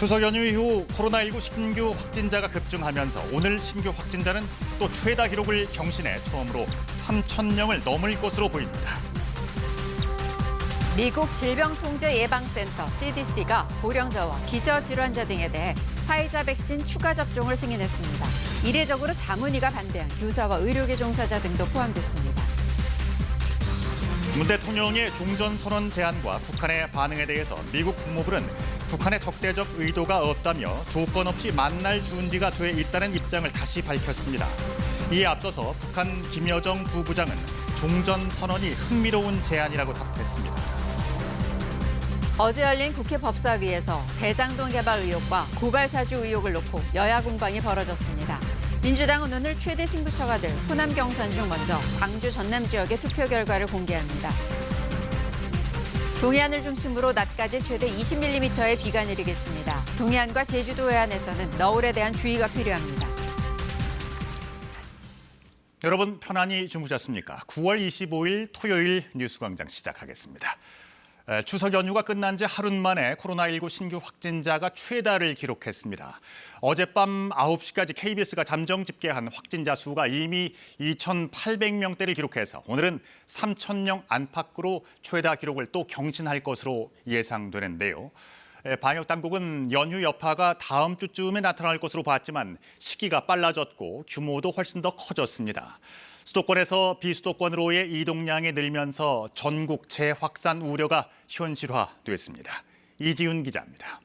추석 연휴 이후 코로나19 신규 확진자가 급증하면서 오늘 신규 확진자는 또 최다 기록을 경신해 처음으로 3,000명을 넘을 것으로 보입니다. 미국 질병통제예방센터 CDC가 고령자와 기저질환자 등에 대해 화이자 백신 추가 접종을 승인했습니다. 이례적으로 자문위가 반대한 교사와 의료계 종사자 등도 포함됐습니다. 문 대통령의 종전선언 제안과 북한의 반응에 대해서 미국 국무부는 북한의 적대적 의도가 없다며 조건 없이 만날 준비가 돼 있다는 입장을 다시 밝혔습니다. 이에 앞서서 북한 김여정 부부장은 종전선언이 흥미로운 제안이라고 답했습니다. 어제 열린 국회 법사위에서 대장동 개발 의혹과 고발 사주 의혹을 놓고 여야 공방이 벌어졌습니다. 민주당은 오늘 최대 승부처가 될 호남 경선 중 먼저 광주 전남 지역의 투표 결과를 공개합니다. 동해안을 중심으로 낮까지 최대 20mm의 비가 내리겠습니다. 동해안과 제주도 해안에서는 너울에 대한 주의가 필요합니다. 여러분 편안히 주무셨습니까? 9월 25일 토요일 뉴스광장 시작하겠습니다. 추석 연휴가 끝난 지 하루 만에 코로나19 신규 확진자가 최다를 기록했습니다. 어젯밤 9시까지 KBS가 잠정 집계한 확진자 수가 이미 2,800명대를 기록해서 오늘은 3,000명 안팎으로 최다 기록을 또 경신할 것으로 예상되는데요. 방역당국은 연휴 여파가 다음 주쯤에 나타날 것으로 봤지만 시기가 빨라졌고 규모도 훨씬 더 커졌습니다. 수도권에서 비수도권으로의 이동량이 늘면서 전국 재확산 우려가 현실화됐습니다. 이지훈 기자입니다.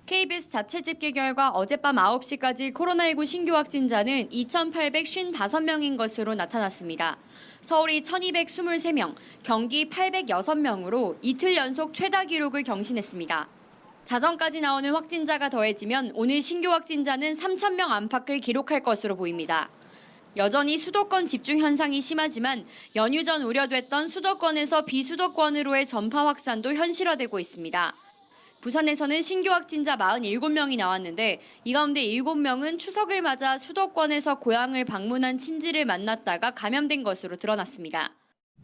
KBS 자체 집계 결과 어젯밤 9시까지 코로나19 신규 확진자는 2,855명인 것으로 나타났습니다. 서울이 1,223명, 경기 806명으로 이틀 연속 최다 기록을 경신했습니다. 자정까지 나오는 확진자가 더해지면 오늘 신규 확진자는 3,000명 안팎을 기록할 것으로 보입니다. 여전히 수도권 집중 현상이 심하지만 연휴 전 우려됐던 수도권에서 비수도권으로의 전파 확산도 현실화되고 있습니다. 부산에서는 신규 확진자 47명이 나왔는데 이 가운데 7명은 추석을 맞아 수도권에서 고향을 방문한 친지를 만났다가 감염된 것으로 드러났습니다.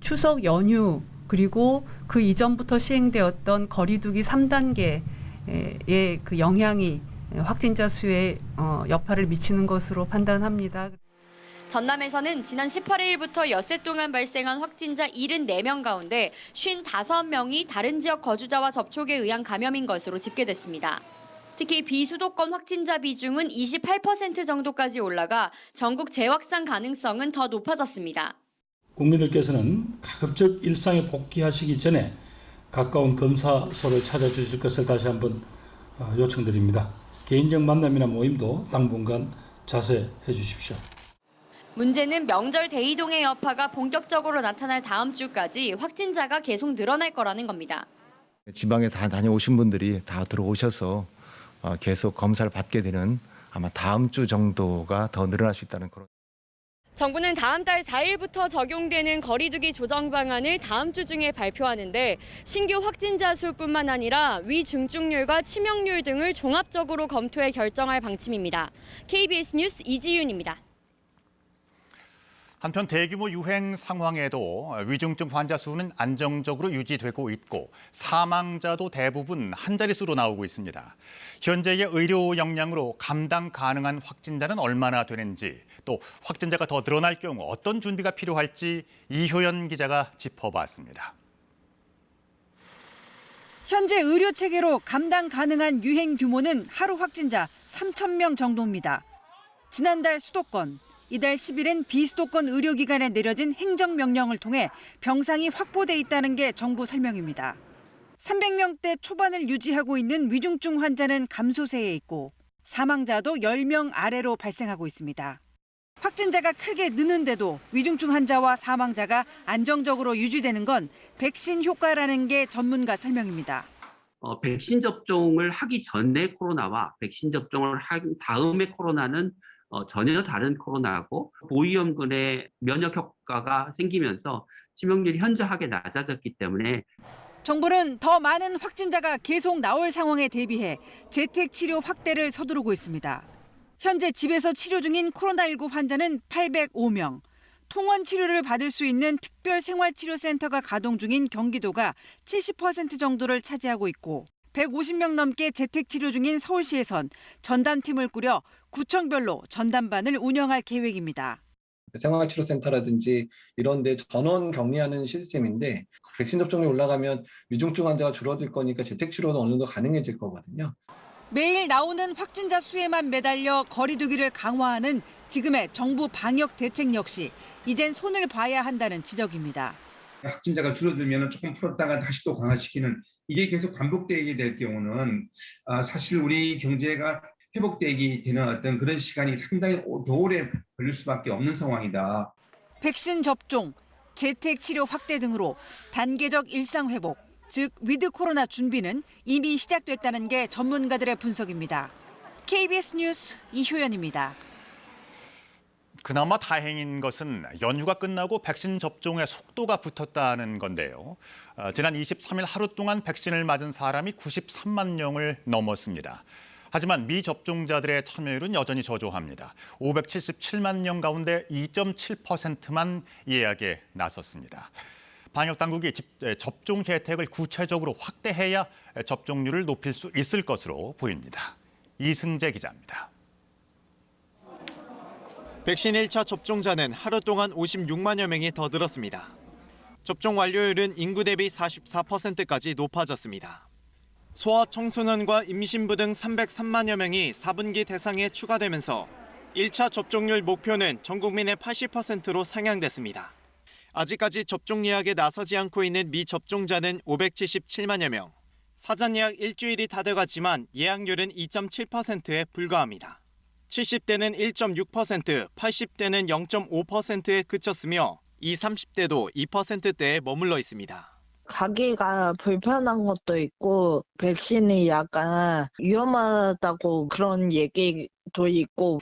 추석 연휴 그리고 그 이전부터 시행되었던 거리두기 3단계의 그 영향이 확진자 수에 여파를 미치는 것으로 판단합니다. 전남에서는 지난 18일부터 엿새 동안 발생한 확진자 74명 가운데 55명이 다른 지역 거주자와 접촉에 의한 감염인 것으로 집계됐습니다. 특히 비수도권 확진자 비중은 28% 정도까지 올라가 전국 재확산 가능성은 더 높아졌습니다. 국민들께서는 가급적 일상에 복귀하시기 전에 가까운 검사소를 찾아주실 것을 다시 한번 요청드립니다. 개인적 만남이나 모임도 당분간 자제해 주십시오. 문제는 명절 대이동의 여파가 본격적으로 나타날 다음 주까지 확진자가 계속 늘어날 거라는 겁니다. 지방에 다 다녀오신 분들이 다 들어오셔서 계속 검사를 받게 되는 아마 다음 주 정도가 더 늘어날 수 있다는 그런. 정부는 다음 달 4일부터 적용되는 거리두기 조정 방안을 다음 주 중에 발표하는데 신규 확진자 수뿐만 아니라 위중증률과 치명률 등을 종합적으로 검토해 결정할 방침입니다. KBS 뉴스 이지윤입니다. 한편 대규모 유행 상황에도 위중증 환자 수는 안정적으로 유지되고 있고 사망자도 대부분 한 자릿수로 나오고 있습니다. 현재의 의료 역량으로 감당 가능한 확진자는 얼마나 되는지 또 확진자가 더 늘어날 경우 어떤 준비가 필요할지 이효연 기자가 짚어봤습니다. 현재 의료 체계로 감당 가능한 유행 규모는 하루 확진자 3,000명 정도입니다. 지난달 수도권, 이달 10일엔 비수도권 의료기관에 내려진 행정명령을 통해 병상이 확보돼 있다는 게 정부 설명입니다. 300명대 초반을 유지하고 있는 위중증 환자는 감소세에 있고 사망자도 10명 아래로 발생하고 있습니다. 확진자가 크게 느는데도 위중증 환자와 사망자가 안정적으로 유지되는 건 백신 효과라는 게 전문가 설명입니다. 백신 접종을 하기 전에 코로나와 백신 접종을 한 다음에 코로나는 전혀 다른 코로나고 보위험군의 면역 효과가 생기면서 치명률이 현저하게 낮아졌기 때문에 정부는 더 많은 확진자가 계속 나올 상황에 대비해 재택 치료 확대를 서두르고 있습니다. 현재 집에서 치료 중인 코로나19 환자는 805명, 통원 치료를 받을 수 있는 특별생활치료센터가 가동 중인 경기도가 70% 정도를 차지하고 있고 150명 넘게 재택 치료 중인 서울시에선 전담팀을 꾸려 구청별로 전담반을 운영할 계획입니다. 생활치료센터라든지 이런 데 전원 격리하는 시스템인데 백신 접종이 올라가면 위중증 환자가 줄어들 거니까 재택치료도 어느 정도 가능해질 거거든요. 매일 나오는 확진자 수에만 매달려 거리 두기를 강화하는 지금의 정부 방역 대책 역시 이젠 손을 봐야 한다는 지적입니다. 확진자가 줄어들면 조금 풀었다가 다시 또 강화시키는 이게 계속 반복되게 될 경우는 사실 우리 경제가 회복되게 되는 어떤 그런 시간이 상당히 더 오래 걸릴 수밖에 없는 상황이다. 백신 접종, 재택 치료 확대 등으로 단계적 일상 회복, 즉 위드 코로나 준비는 이미 시작됐다는 게 전문가들의 분석입니다. KBS 뉴스 이효연입니다. 그나마 다행인 것은 연휴가 끝나고 백신 접종의 속도가 붙었다는 건데요. 지난 23일 하루 동안 백신을 맞은 사람이 93만 명을 넘었습니다. 하지만 미접종자들의 참여율은 여전히 저조합니다. 577만 명 가운데 2.7%만 예약에 나섰습니다. 방역당국이 접종 혜택을 구체적으로 확대해야 접종률을 높일 수 있을 것으로 보입니다. 이승재 기자입니다. 백신 1차 접종자는 하루 동안 56만여 명이 더 늘었습니다. 접종 완료율은 인구 대비 44%까지 높아졌습니다. 소아 청소년과 임신부 등 303만여 명이 4분기 대상에 추가되면서 1차 접종률 목표는 전 국민의 80%로 상향됐습니다. 아직까지 접종 예약에 나서지 않고 있는 미접종자는 577만여 명. 사전 예약 일주일이 다 돼가지만 예약률은 2.7%에 불과합니다. 70대는 1.6%, 80대는 0.5%에 그쳤으며 20, 30대도 2%대에 머물러 있습니다. 가기가 불편한 것도 있고 백신이 약간 위험하다고 그런 얘기도 있고.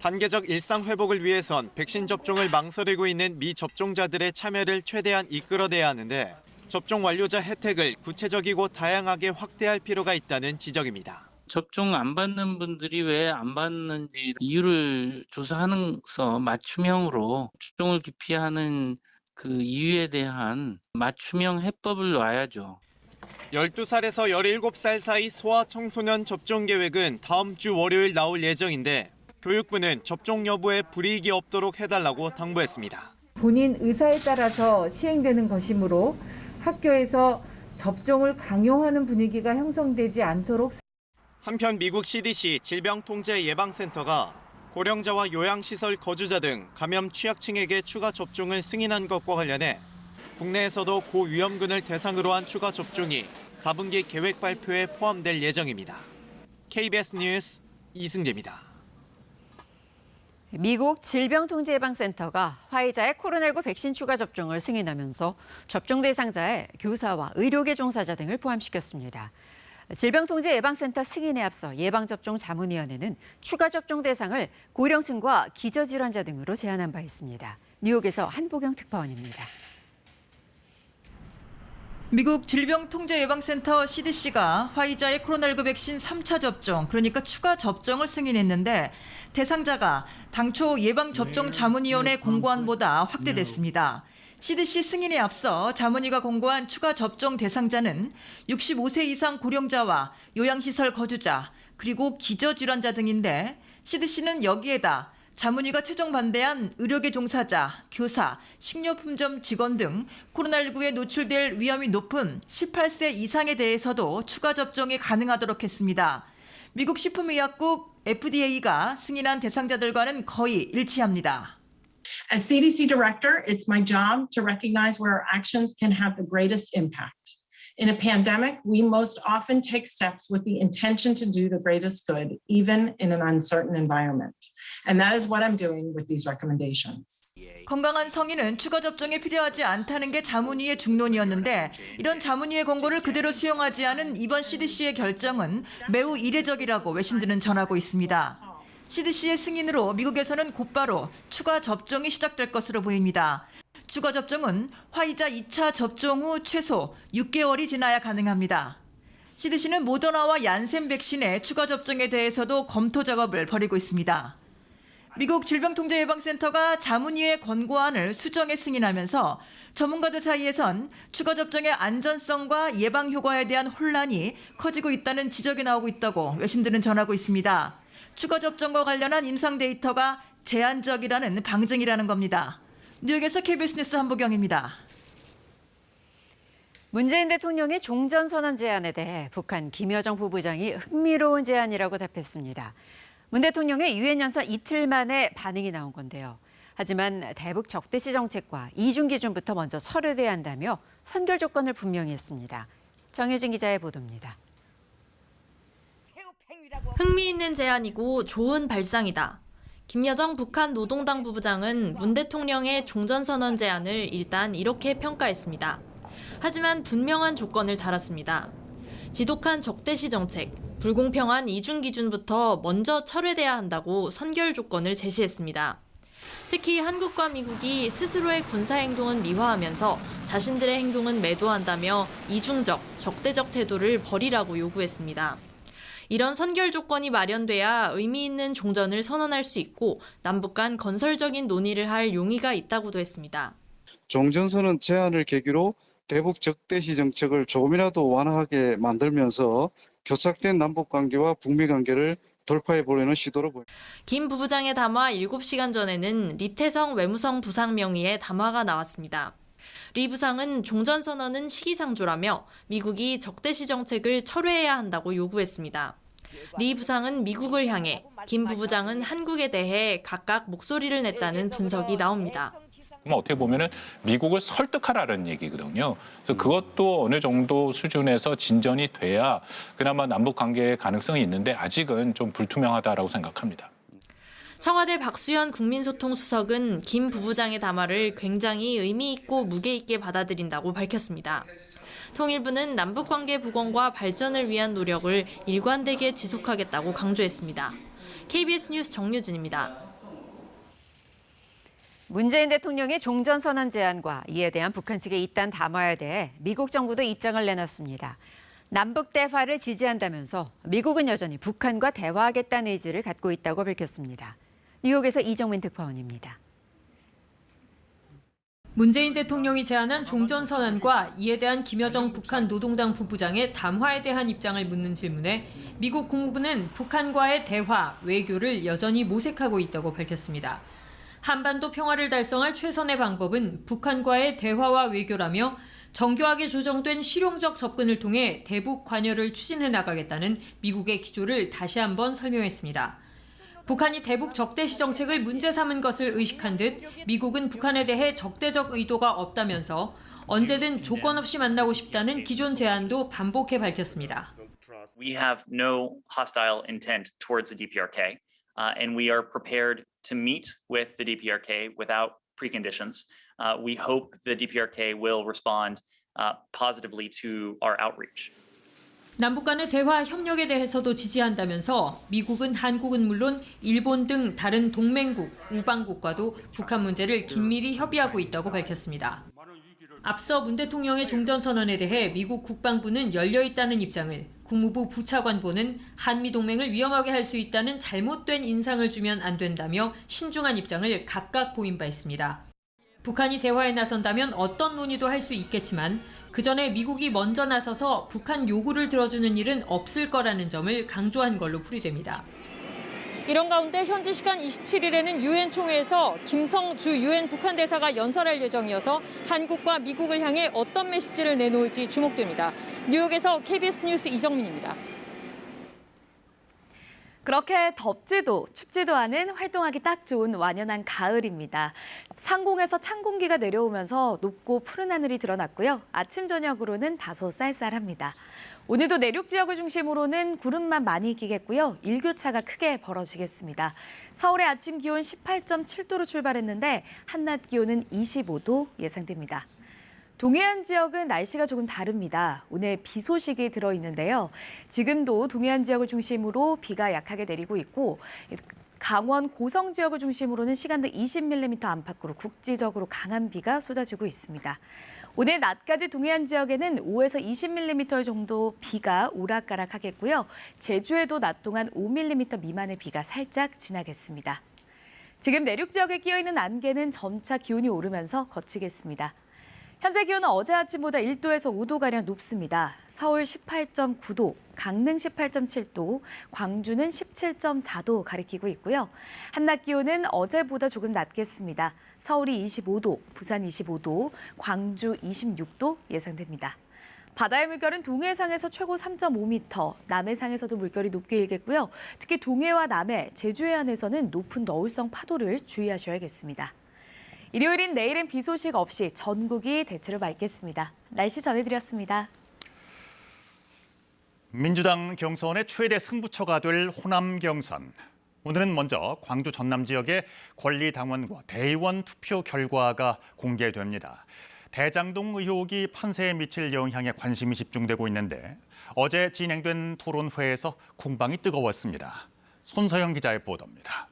단계적 일상 회복을 위해선 백신 접종을 망설이고 있는 미접종자들의 참여를 최대한 이끌어내야 하는데 접종 완료자 혜택을 구체적이고 다양하게 확대할 필요가 있다는 지적입니다. 접종 안 받는 분들이 왜 안 받는지 이유를 조사하면서 맞춤형으로 접종을 기피하는 그 이유에 대한 맞춤형 해법을 놔야죠. 12살에서 17살 사이 소아 청소년 접종 계획은 다음 주 월요일 나올 예정인데 교육부는 접종 여부에 불이익이 없도록 해달라고 당부했습니다. 본인 의사에 따라서 시행되는 것이므로 학교에서 접종을 강요하는 분위기가 형성되지 않도록. 한편 미국 CDC 질병통제예방센터가 고령자와 요양시설 거주자 등 감염 취약층에게 추가 접종을 승인한 것과 관련해 국내에서도 고위험군을 대상으로 한 추가 접종이 4분기 계획 발표에 포함될 예정입니다. KBS 뉴스 이승재입니다. 미국 질병통제예방센터가 화이자의 코로나19 백신 추가 접종을 승인하면서 접종 대상자에 교사와 의료계 종사자 등을 포함시켰습니다. 질병통제예방센터 승인에 앞서 예방접종자문위원회는 추가 접종 대상을 고령층과 기저질환자 등으로 제한한 바 있습니다. 뉴욕에서 한보경 특파원입니다. 미국 질병통제예방센터 CDC가 화이자의 코로나19 백신 3차 접종, 그러니까 추가 접종을 승인했는데 대상자가 당초 예방접종자문위원회 공고안보다 확대됐습니다. CDC 승인에 앞서 자문위가 공고한 추가 접종 대상자는 65세 이상 고령자와 요양시설 거주자, 그리고 기저질환자 등인데 CDC는 여기에다 자문위가 최종 반대한 의료계 종사자, 교사, 식료품점 직원 등 코로나19에 노출될 위험이 높은 18세 이상에 대해서도 추가 접종이 가능하도록 했습니다. 미국 식품의약국 FDA가 승인한 대상자들과는 거의 일치합니다. As CDC director, it's my job to recognize where our actions can have the greatest impact. In a pandemic, we most often take steps with the intention to do the greatest good, even in an uncertain environment. And that is what I'm doing with these recommendations. 건강한 성인은 추가 접종이 필요하지 않다는 게 자문위의 중론이었는데 이런 자문위의 권고를 그대로 수용하지 않은 이번 CDC의 결정은 매우 이례적이라고 외신들은 전하고 있습니다. CDC의 승인으로 미국에서는 곧바로 추가 접종이 시작될 것으로 보입니다. 추가 접종은 화이자 2차 접종 후 최소 6개월이 지나야 가능합니다. CDC는 모더나와 얀센 백신의 추가 접종에 대해서도 검토 작업을 벌이고 있습니다. 미국 질병통제예방센터가 자문위의 권고안을 수정해 승인하면서 전문가들 사이에선 추가 접종의 안전성과 예방 효과에 대한 혼란이 커지고 있다는 지적이 나오고 있다고 외신들은 전하고 있습니다. 추가 접종과 관련한 임상 데이터가 제한적이라는 방증이라는 겁니다. 뉴욕에서 KBS 뉴스 한보경입니다. 문재인 대통령의 종전선언 제안에 대해 북한 김여정 부부장이 흥미로운 제안이라고 답했습니다. 문 대통령의 유엔 연설 이틀 만에 반응이 나온 건데요. 하지만 대북 적대시 정책과 이중 기준부터 먼저 철회돼야 한다며 선결 조건을 분명히 했습니다. 정유진 기자의 보도입니다. 흥미있는 제안이고 좋은 발상이다. 김여정 북한 노동당 부부장은 문 대통령의 종전선언 제안을 일단 이렇게 평가했습니다. 하지만 분명한 조건을 달았습니다. 지독한 적대시 정책, 불공평한 이중 기준부터 먼저 철회돼야 한다고 선결 조건을 제시했습니다. 특히 한국과 미국이 스스로의 군사 행동은 미화하면서 자신들의 행동은 매도한다며 이중적, 적대적 태도를 버리라고 요구했습니다. 이런 선결 조건이 마련돼야 의미 있는 종전을 선언할 수 있고 남북 간 건설적인 논의를 할 용의가 있다고도 했습니다. 종전선언 제안을 계기로 대북 적대시 정책을 조금이라도 완화하게 만들면서 교착된 남북관계와 북미관계를 돌파해 보려는 시도로 보입니다. 김 부부장의 담화 7시간 전에는 리태성 외무성 부상 명의의 담화가 나왔습니다. 리 부상은 종전선언은 시기상조라며 미국이 적대시 정책을 철회해야 한다고 요구했습니다. 리 부상은 미국을 향해, 김 부부장은 한국에 대해 각각 목소리를 냈다는 분석이 나옵니다. 어떻게 보면은 미국을 설득하라는 얘기거든요. 그래서 그것도 어느 정도 수준에서 진전이 돼야 그나마 남북 관계의 가능성이 있는데 아직은 좀 불투명하다라고 생각합니다. 청와대 박수현 국민소통수석은 김 부부장의 담화를 굉장히 의미 있고 무게 있게 받아들인다고 밝혔습니다. 통일부는 남북관계 복원과 발전을 위한 노력을 일관되게 지속하겠다고 강조했습니다. KBS 뉴스 정유진입니다. 문재인 대통령의 종전선언 제안과 이에 대한 북한 측의 이딴 담화에 대해 미국 정부도 입장을 내놨습니다. 남북 대화를 지지한다면서 미국은 여전히 북한과 대화하겠다는 의지를 갖고 있다고 밝혔습니다. 뉴욕에서 이정민 특파원입니다. 문재인 대통령이 제안한 종전선언과 이에 대한 김여정 북한 노동당 부부장의 담화에 대한 입장을 묻는 질문에 미국 국무부는 북한과의 대화, 외교를 여전히 모색하고 있다고 밝혔습니다. 한반도 평화를 달성할 최선의 방법은 북한과의 대화와 외교라며 정교하게 조정된 실용적 접근을 통해 대북 관여를 추진해 나가겠다는 미국의 기조를 다시 한번 설명했습니다. 북한이 대북 적대시 정책을 문제 삼은 것을 의식한 듯 미국은 북한에 대해 적대적 의도가 없다면서 언제든 조건 없이 만나고 싶다는 기존 제안도 반복해 밝혔습니다. We have no hostile intent towards the DPRK, and we are prepared to meet with the DPRK without preconditions. We hope the DPRK will respond positively to our outreach. 남북 간의 대화 협력에 대해서도 지지한다면서 미국은 한국은 물론 일본 등 다른 동맹국, 우방국과도 북한 문제를 긴밀히 협의하고 있다고 밝혔습니다. 앞서 문 대통령의 종전선언에 대해 미국 국방부는 열려 있다는 입장을, 국무부 부차관보는 한미동맹을 위험하게 할 수 있다는 잘못된 인상을 주면 안 된다며 신중한 입장을 각각 보인 바 있습니다. 북한이 대화에 나선다면 어떤 논의도 할 수 있겠지만 그 전에 미국이 먼저 나서서 북한 요구를 들어주는 일은 없을 거라는 점을 강조한 걸로 풀이됩니다. 이런 가운데 현지 시간 27일에는 유엔 총회에서 김성주 유엔 북한 대사가 연설할 예정이어서 한국과 미국을 향해 어떤 메시지를 내놓을지 주목됩니다. 뉴욕에서 KBS 뉴스 이정민입니다. 그렇게 덥지도 춥지도 않은 활동하기 딱 좋은 완연한 가을입니다. 상공에서 찬 공기가 내려오면서 높고 푸른 하늘이 드러났고요. 아침 저녁으로는 다소 쌀쌀합니다. 오늘도 내륙 지역을 중심으로는 구름만 많이 끼겠고요. 일교차가 크게 벌어지겠습니다. 서울의 아침 기온 18.7도로 출발했는데 한낮 기온은 25도 예상됩니다. 동해안 지역은 날씨가 조금 다릅니다. 오늘 비 소식이 들어있는데요. 지금도 동해안 지역을 중심으로 비가 약하게 내리고 있고 강원 고성 지역을 중심으로는 시간당 20mm 안팎으로 국지적으로 강한 비가 쏟아지고 있습니다. 오늘 낮까지 동해안 지역에는 5에서 20mm 정도 비가 오락가락하겠고요. 제주에도 낮 동안 5mm 미만의 비가 살짝 지나겠습니다. 지금 내륙 지역에 끼어있는 안개는 점차 기온이 오르면서 거치겠습니다. 현재 기온은 어제 아침보다 1도에서 5도가량 높습니다. 서울 18.9도, 강릉 18.7도, 광주는 17.4도 가리키고 있고요. 한낮 기온은 어제보다 조금 낮겠습니다. 서울이 25도, 부산 25도, 광주 26도 예상됩니다. 바다의 물결은 동해상에서 최고 3.5m, 남해상에서도 물결이 높게 일겠고요. 특히 동해와 남해, 제주 해안에서는 높은 너울성 파도를 주의하셔야겠습니다. 일요일인 내일은 비 소식 없이 전국이 대체로 맑겠습니다. 날씨 전해드렸습니다. 민주당 경선의 최대 승부처가 될 호남 경선. 오늘은 먼저 광주 전남 지역의 권리당원과 대의원 투표 결과가 공개됩니다. 대장동 의혹이 판세에 미칠 영향에 관심이 집중되고 있는데 어제 진행된 토론회에서 공방이 뜨거웠습니다. 손서영 기자의 보도입니다.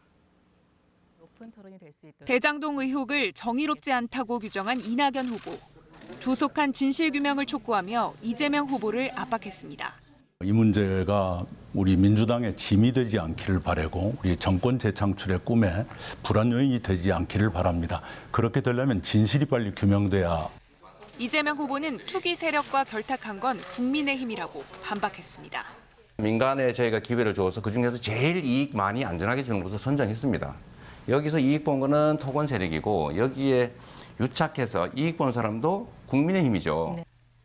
대장동 의혹을 정의롭지 않다고 규정한 이낙연 후보. 조속한 진실규명을 촉구하며 이재명 후보를 압박했습니다. 이 문제가 우리 민주당의 짐이 되지 않기를 바라고 우리 정권 재창출의 꿈에 불안 요인이 되지 않기를 바랍니다. 그렇게 되려면 진실이 빨리 규명돼야. 이재명 후보는 투기 세력과 결탁한 건 국민의힘이라고 반박했습니다. 민간에 저희가 기회를 줘서 그중에서 제일 이익 많이 안전하게 주는 곳을 선정했습니다. 여기서 이익 본 거는 토건 세력이고 여기에 유착해서 이익 보는 사람도 국민의힘이죠. 네.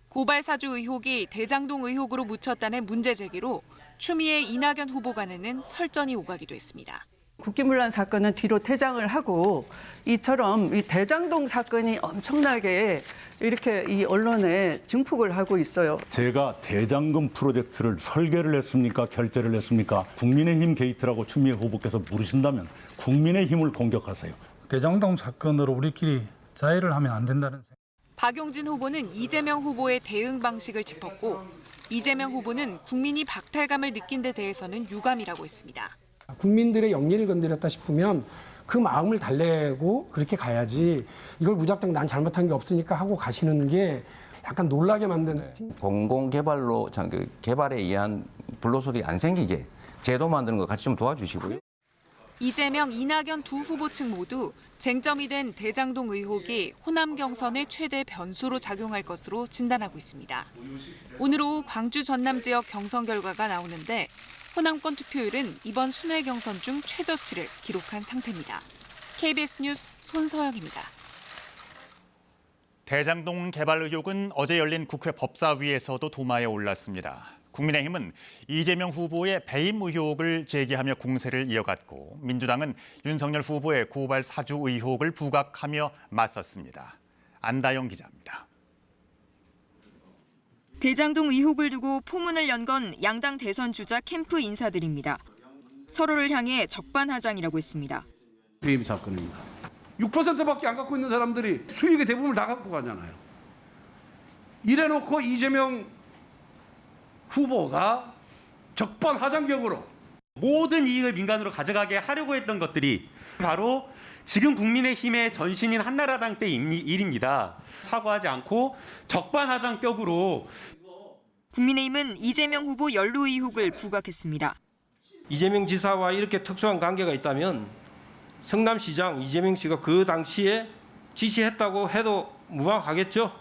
고발 사주 의혹이 대장동 의혹으로 묻혔다는 문제 제기로 추미애 이낙연 후보 간에는 설전이 오가기도 했습니다. 국기문란 사건은 뒤로 퇴장을 하고 이처럼 이 대장동 사건이 엄청나게 이렇게 이 언론에 증폭을 하고 있어요. 제가 대장금 프로젝트를 설계를 했습니까? 결재를 했습니까? 국민의힘 게이트라고 추미애 후보께서 물으신다면 국민의힘을 공격하세요. 대장동 사건으로 우리끼리 자해를 하면 안 된다는 생각. 박용진 후보는 이재명 후보의 대응 방식을 짚었고 이재명 후보는 국민이 박탈감을 느낀 데 대해서는 유감이라고 했습니다. 국민들의 영리를 건드렸다 싶으면 그 마음을 달래고 그렇게 가야지 이걸 무작정 난 잘못한 게 없으니까 하고 가시는 게 약간 놀라게 만드는. 공공개발로 개발에 의한 불로소득이 안 생기게 제도 만드는 거 같이 좀 도와주시고요. 이재명, 이낙연 두 후보 측 모두 쟁점이 된 대장동 의혹이 호남 경선의 최대 변수로 작용할 것으로 진단하고 있습니다. 오늘 오후 광주 전남 지역 경선 결과가 나오는데 호남권 투표율은 이번 순회 경선 중 최저치를 기록한 상태입니다. KBS 뉴스 손서영입니다. 대장동 개발 의혹은 어제 열린 국회 법사위에서도 도마에 올랐습니다. 국민의힘은 이재명 후보의 배임 의혹을 제기하며 공세를 이어갔고 민주당은 윤석열 후보의 고발 사주 의혹을 부각하며 맞섰습니다. 안다영 기자입니다. 대장동 의혹을 두고 포문을 연 건 양당 대선 주자 캠프 인사들입니다. 서로를 향해 적반하장이라고 했습니다. 배임 사건입니다. 6%밖에 안 갖고 있는 사람들이 수익의 대부분을 다 갖고 가잖아요. 이래놓고 이재명 후보가 적반하장격으로 모든 이익을 민간으로 가져가게 하려고 했던 것들이 바로 지금 국민의힘의 전신인 한나라당 때 일입니다. 사과하지 않고 적반하장격으로. 국민의힘은 이재명 후보 연루 의혹을 부각했습니다. 이재명 지사와 이렇게 특수한 관계가 있다면 성남시장 이재명 씨가 그 당시에 지시했다고 해도 무방하겠죠.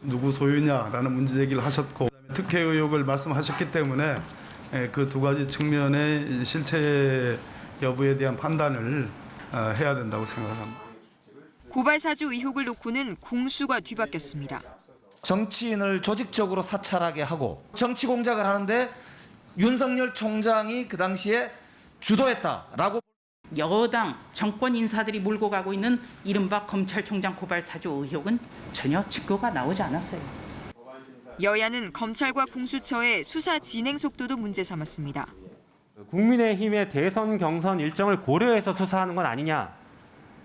누구 소유냐라는 문제 제기를 하셨고 특혜 의혹을 말씀하셨기 때문에 그 두 가지 측면의 실체 여부에 대한 판단을 해야 된다고 생각합니다. 고발 사주 의혹을 놓고는 공수가 뒤바뀌었습니다. 정치인을 조직적으로 사찰하게 하고 정치 공작을 하는데 윤석열 총장이 그 당시에 주도했다라고. 여당 정권 인사들이 몰고 가고 있는 이른바 검찰총장 고발 사주 의혹은 전혀 증거가 나오지 않았어요. 여야는 검찰과 공수처의 수사 진행 속도도 문제 삼았습니다. 국민의힘의 대선 경선 일정을 고려해서 수사하는 건 아니냐,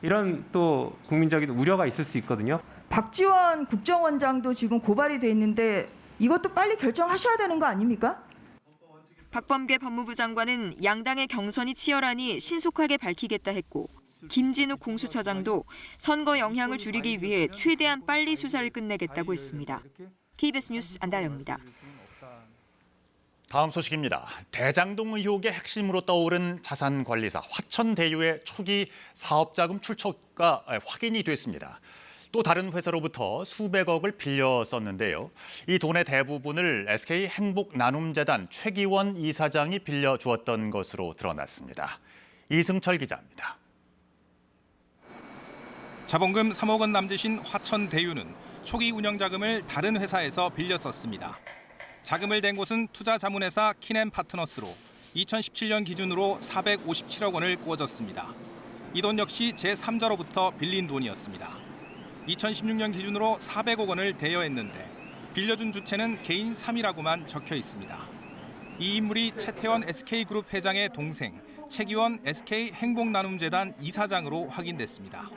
이런 또 국민적인 우려가 있을 수 있거든요. 박지원 국정원장도 지금 고발이 돼 있는데 이것도 빨리 결정하셔야 되는 거 아닙니까? 박범계 법무부 장관은 양당의 경선이 치열하니 신속하게 밝히겠다 했고 김진욱 공수처장도 선거 영향을 줄이기 위해 최대한 빨리 수사를 끝내겠다고 했습니다. KBS 뉴스 안다영입니다. 다음 소식입니다. 대장동 의혹의 핵심으로 떠오른 자산관리사 화천대유의 초기 사업자금 출처가 확인이 됐습니다. 또 다른 회사로부터 수백억을 빌려 썼는데요. 이 돈의 대부분을 SK행복나눔재단 최기원 이사장이 빌려주었던 것으로 드러났습니다. 이승철 기자입니다. 자본금 3억 원 남짓인 화천대유는 초기 운영 자금을 다른 회사에서 빌려 썼습니다. 자금을 댄 곳은 투자자문회사 키넨파트너스로 2017년 기준으로 457억 원을 꾸어졌습니다. 이 돈 역시 제3자로부터 빌린 돈이었습니다. 2016년 기준으로 400억 원을 대여했는데 빌려준 주체는 개인 3이라고만 적혀 있습니다. 이 인물이 최태원 SK그룹 회장의 동생, 최기원 SK행복나눔재단 이사장으로 확인됐습니다.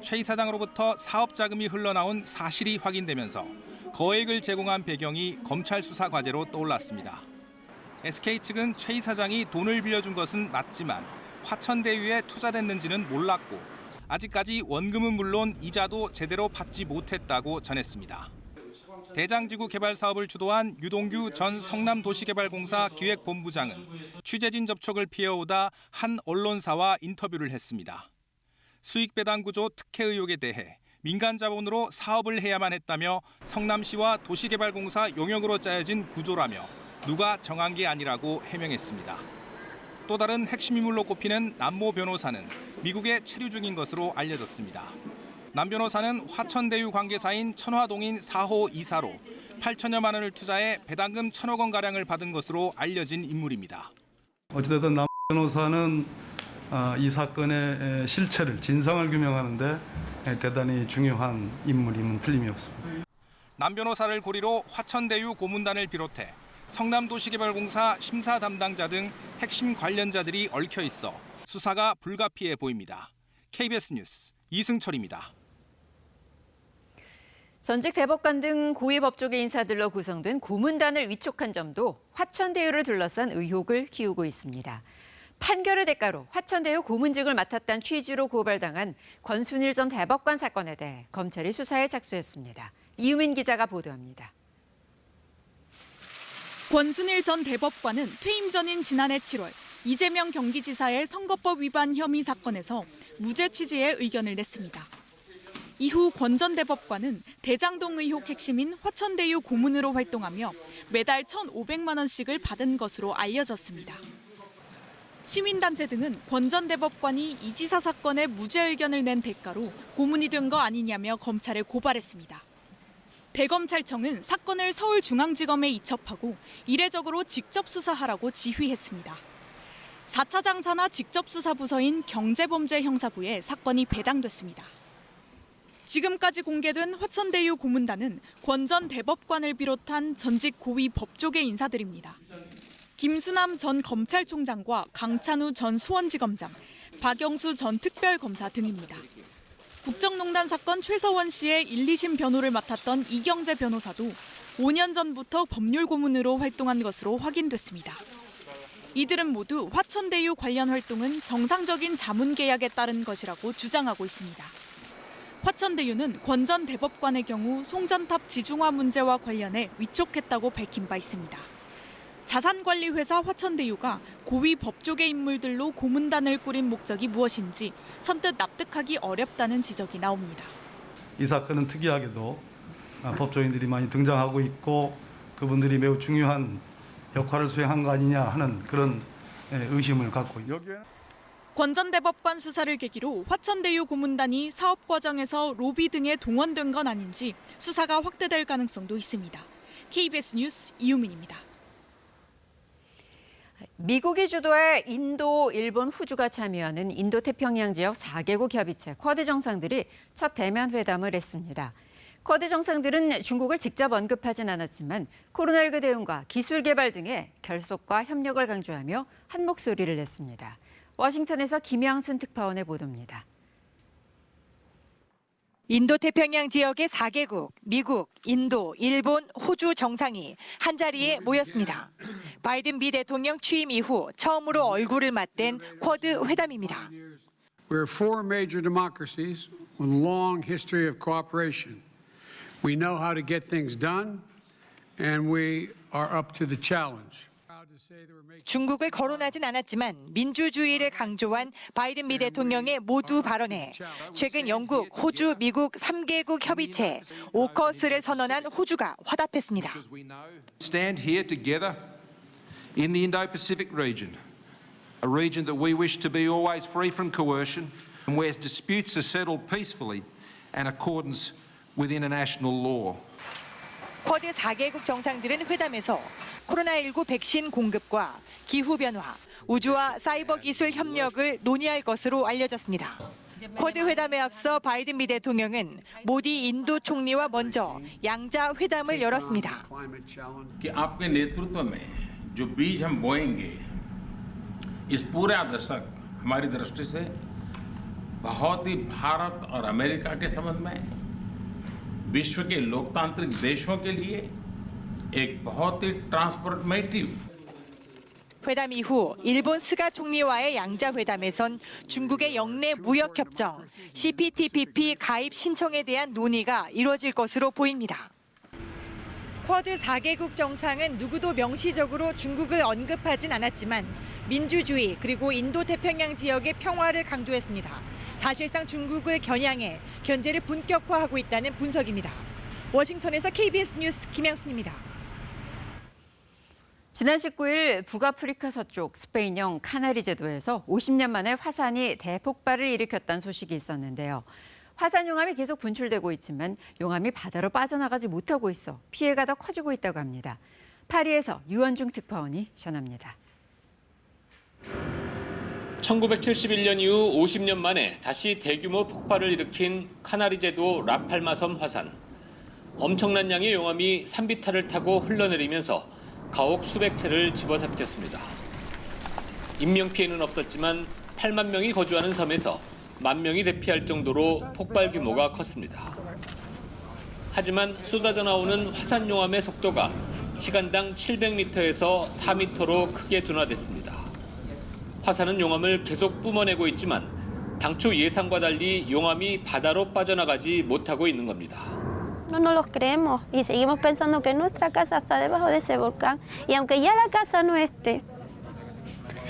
최 이사장으로부터 사업 자금이 흘러나온 사실이 확인되면서 거액을 제공한 배경이 검찰 수사 과제로 떠올랐습니다. SK 측은 최 이사장이 돈을 빌려준 것은 맞지만 화천대유에 투자됐는지는 몰랐고 아직까지 원금은 물론 이자도 제대로 받지 못했다고 전했습니다. 대장지구 개발 사업을 주도한 유동규 전 성남도시개발공사 기획본부장은 취재진 접촉을 피해오다 한 언론사와 인터뷰를 했습니다. 수익 배당 구조 특혜 의혹에 대해 민간 자본으로 사업을 해야만 했다며 성남시와 도시개발공사 용역으로 짜여진 구조라며 누가 정한 게 아니라고 해명했습니다. 또 다른 핵심 인물로 꼽히는 남모 변호사는 미국에 체류 중인 것으로 알려졌습니다. 남 변호사는 화천대유 관계사인 천화동인 4호 이사로 8천여만 원을 투자해 배당금 1,000억 원가량을 받은 것으로 알려진 인물입니다. 어찌됐든 남 변호사는 이 사건의 실체를, 진상을 규명하는 데 대단히 중요한 인물임은 틀림이 없습니다. 남 변호사를 고리로 화천대유 고문단을 비롯해 성남도시개발공사 심사 담당자 등 핵심 관련자들이 얽혀 있어 수사가 불가피해 보입니다. KBS 뉴스 이승철입니다. 전직 대법관 등 고위 법조계 인사들로 구성된 고문단을 위촉한 점도 화천대유를 둘러싼 의혹을 키우고 있습니다. 판결의 대가로 화천대유 고문직을 맡았다는 취지로 고발당한 권순일 전 대법관 사건에 대해 검찰이 수사에 착수했습니다. 이유민 기자가 보도합니다. 권순일 전 대법관은 퇴임 전인 지난해 7월 이재명 경기지사의 선거법 위반 혐의 사건에서 무죄 취지의 의견을 냈습니다. 이후 권 전 대법관은 대장동 의혹 핵심인 화천대유 고문으로 활동하며 매달 1,500만 원씩을 받은 것으로 알려졌습니다. 시민단체 등은 권 전 대법관이 이 지사 사건에 무죄 의견을 낸 대가로 고문이 된 거 아니냐며 검찰에 고발했습니다. 대검찰청은 사건을 서울중앙지검에 이첩하고 이례적으로 직접 수사하라고 지휘했습니다. 4차 장사나 직접수사부서인 경제범죄형사부에 사건이 배당됐습니다. 지금까지 공개된 화천대유 고문단은 권 전 대법관을 비롯한 전직 고위 법조계 인사들입니다. 김수남 전 검찰총장과 강찬우 전 수원지검장, 박영수 전 특별검사 등입니다. 국정농단 사건 최서원 씨의 1, 2심 변호를 맡았던 이경재 변호사도 5년 전부터 법률 고문으로 활동한 것으로 확인됐습니다. 이들은 모두 화천대유 관련 활동은 정상적인 자문 계약에 따른 것이라고 주장하고 있습니다. 화천대유는 권 전 대법관의 경우 송전탑 지중화 문제와 관련해 위촉했다고 밝힌 바 있습니다. 자산관리회사 화천대유가 고위 법조계 인물들로 고문단을 꾸린 목적이 무엇인지 선뜻 납득하기 어렵다는 지적이 나옵니다. 이 사건은 특이하게도 법조인들이 많이 등장하고 있고 그분들이 매우 중요한 역할을 수행한 거 아니냐 하는 그런 의심을 갖고 있습니다. 권 전 대법관 수사를 계기로 화천대유 고문단이 사업 과정에서 로비 등에 동원된 건 아닌지 수사가 확대될 가능성도 있습니다. KBS 뉴스 이유민입니다. 미국이 주도해 인도, 일본, 호주가 참여하는 인도태평양 지역 4개국 협의체 쿼드 정상들이 첫 대면 회담을 했습니다. 쿼드 정상들은 중국을 직접 언급하진 않았지만 코로나19 대응과 기술 개발 등의 결속과 협력을 강조하며 한 목소리를 냈습니다. 워싱턴에서 김양순 특파원의 보도입니다. 인도태평양 지역의 4개국, 미국, 인도, 일본, 호주 정상이 한자리에 모였습니다. 바이든 미 대통령 취임 이후 처음으로 얼굴을 맞댄 쿼드 회담입니다. We're four major democracies with a long history of cooperation. We know how to get things done, and we are up to the challenge. 중국을 거론하진 않았지만 민주주의를 강조한 바이든 미 대통령의 모두 발언에 최근 영국, 호주, 미국 3개국 협의체 오커스를 선언한 호주가 화답했습니다. Stand here together in the Indo-Pacific region, a region that we wish to be always free from coercion and where disputes are settled peacefully and in accordance with international law. 쿼드 4개국 정상들은 회담에서 코로나19 백신 공급과 기후변화, 우주와 사이버 기술 협력을 논의할 것으로 알려졌습니다. 쿼드 회담에 앞서 바이든 미 대통령은 모디 인도 총리와 먼저 양자 회담을 열었습니다. कि आपके नेतृत्व में जो बीज हम बोएंगे इस पूरा दशक हमारी दृष्टि से बहुत ही भारत और अमेरिका के संबंध में विश्व के लोकतांत्रिक देशों के लिए एक बहुत ही ट्रांसफॉर्मेटिव 회담 이후 일본 스가 총리와의 양자 회담에선 중국의 영내 무역 협정 CPTPP 가입 신청에 대한 논의가 이뤄질 것으로 보입니다. 쿼드 4개국 정상은 누구도 명시적으로 중국을 언급하진 않았지만 민주주의 그리고 인도태평양 지역의 평화를 강조했습니다. 사실상 중국을 겨냥해 견제를 본격화하고 있다는 분석입니다. 워싱턴에서 KBS 뉴스 김양순입니다. 지난 19일 북아프리카 서쪽 스페인형 카나리 제도에서 50년 만에 화산이 대폭발을 일으켰다는 소식이 있었는데요. 화산 용암이 계속 분출되고 있지만 용암이 바다로 빠져나가지 못하고 있어 피해가 더 커지고 있다고 합니다. 파리에서 유원중 특파원이 전합니다. 1971년 이후 50년 만에 다시 대규모 폭발을 일으킨 카나리 제도 라팔마섬 화산. 엄청난 양의 용암이 산비탈을 타고 흘러내리면서 가옥 수백 채를 집어삼켰습니다. 인명피해는 없었지만 8만 명이 거주하는 섬에서 1만 명이 대피할 정도로 폭발 규모가 컸습니다. 하지만 쏟아져 나오는 화산 용암의 속도가 시간당 700m에서 4m로 크게 둔화됐습니다. 화산은 용암을 계속 뿜어내고 있지만 당초 예상과 달리 용암이 바다로 빠져나가지 못하고 있는 겁니다. No nos los creemos y seguimos pensando que nuestra casa está debajo de ese volcán y aunque ya la casa no esté,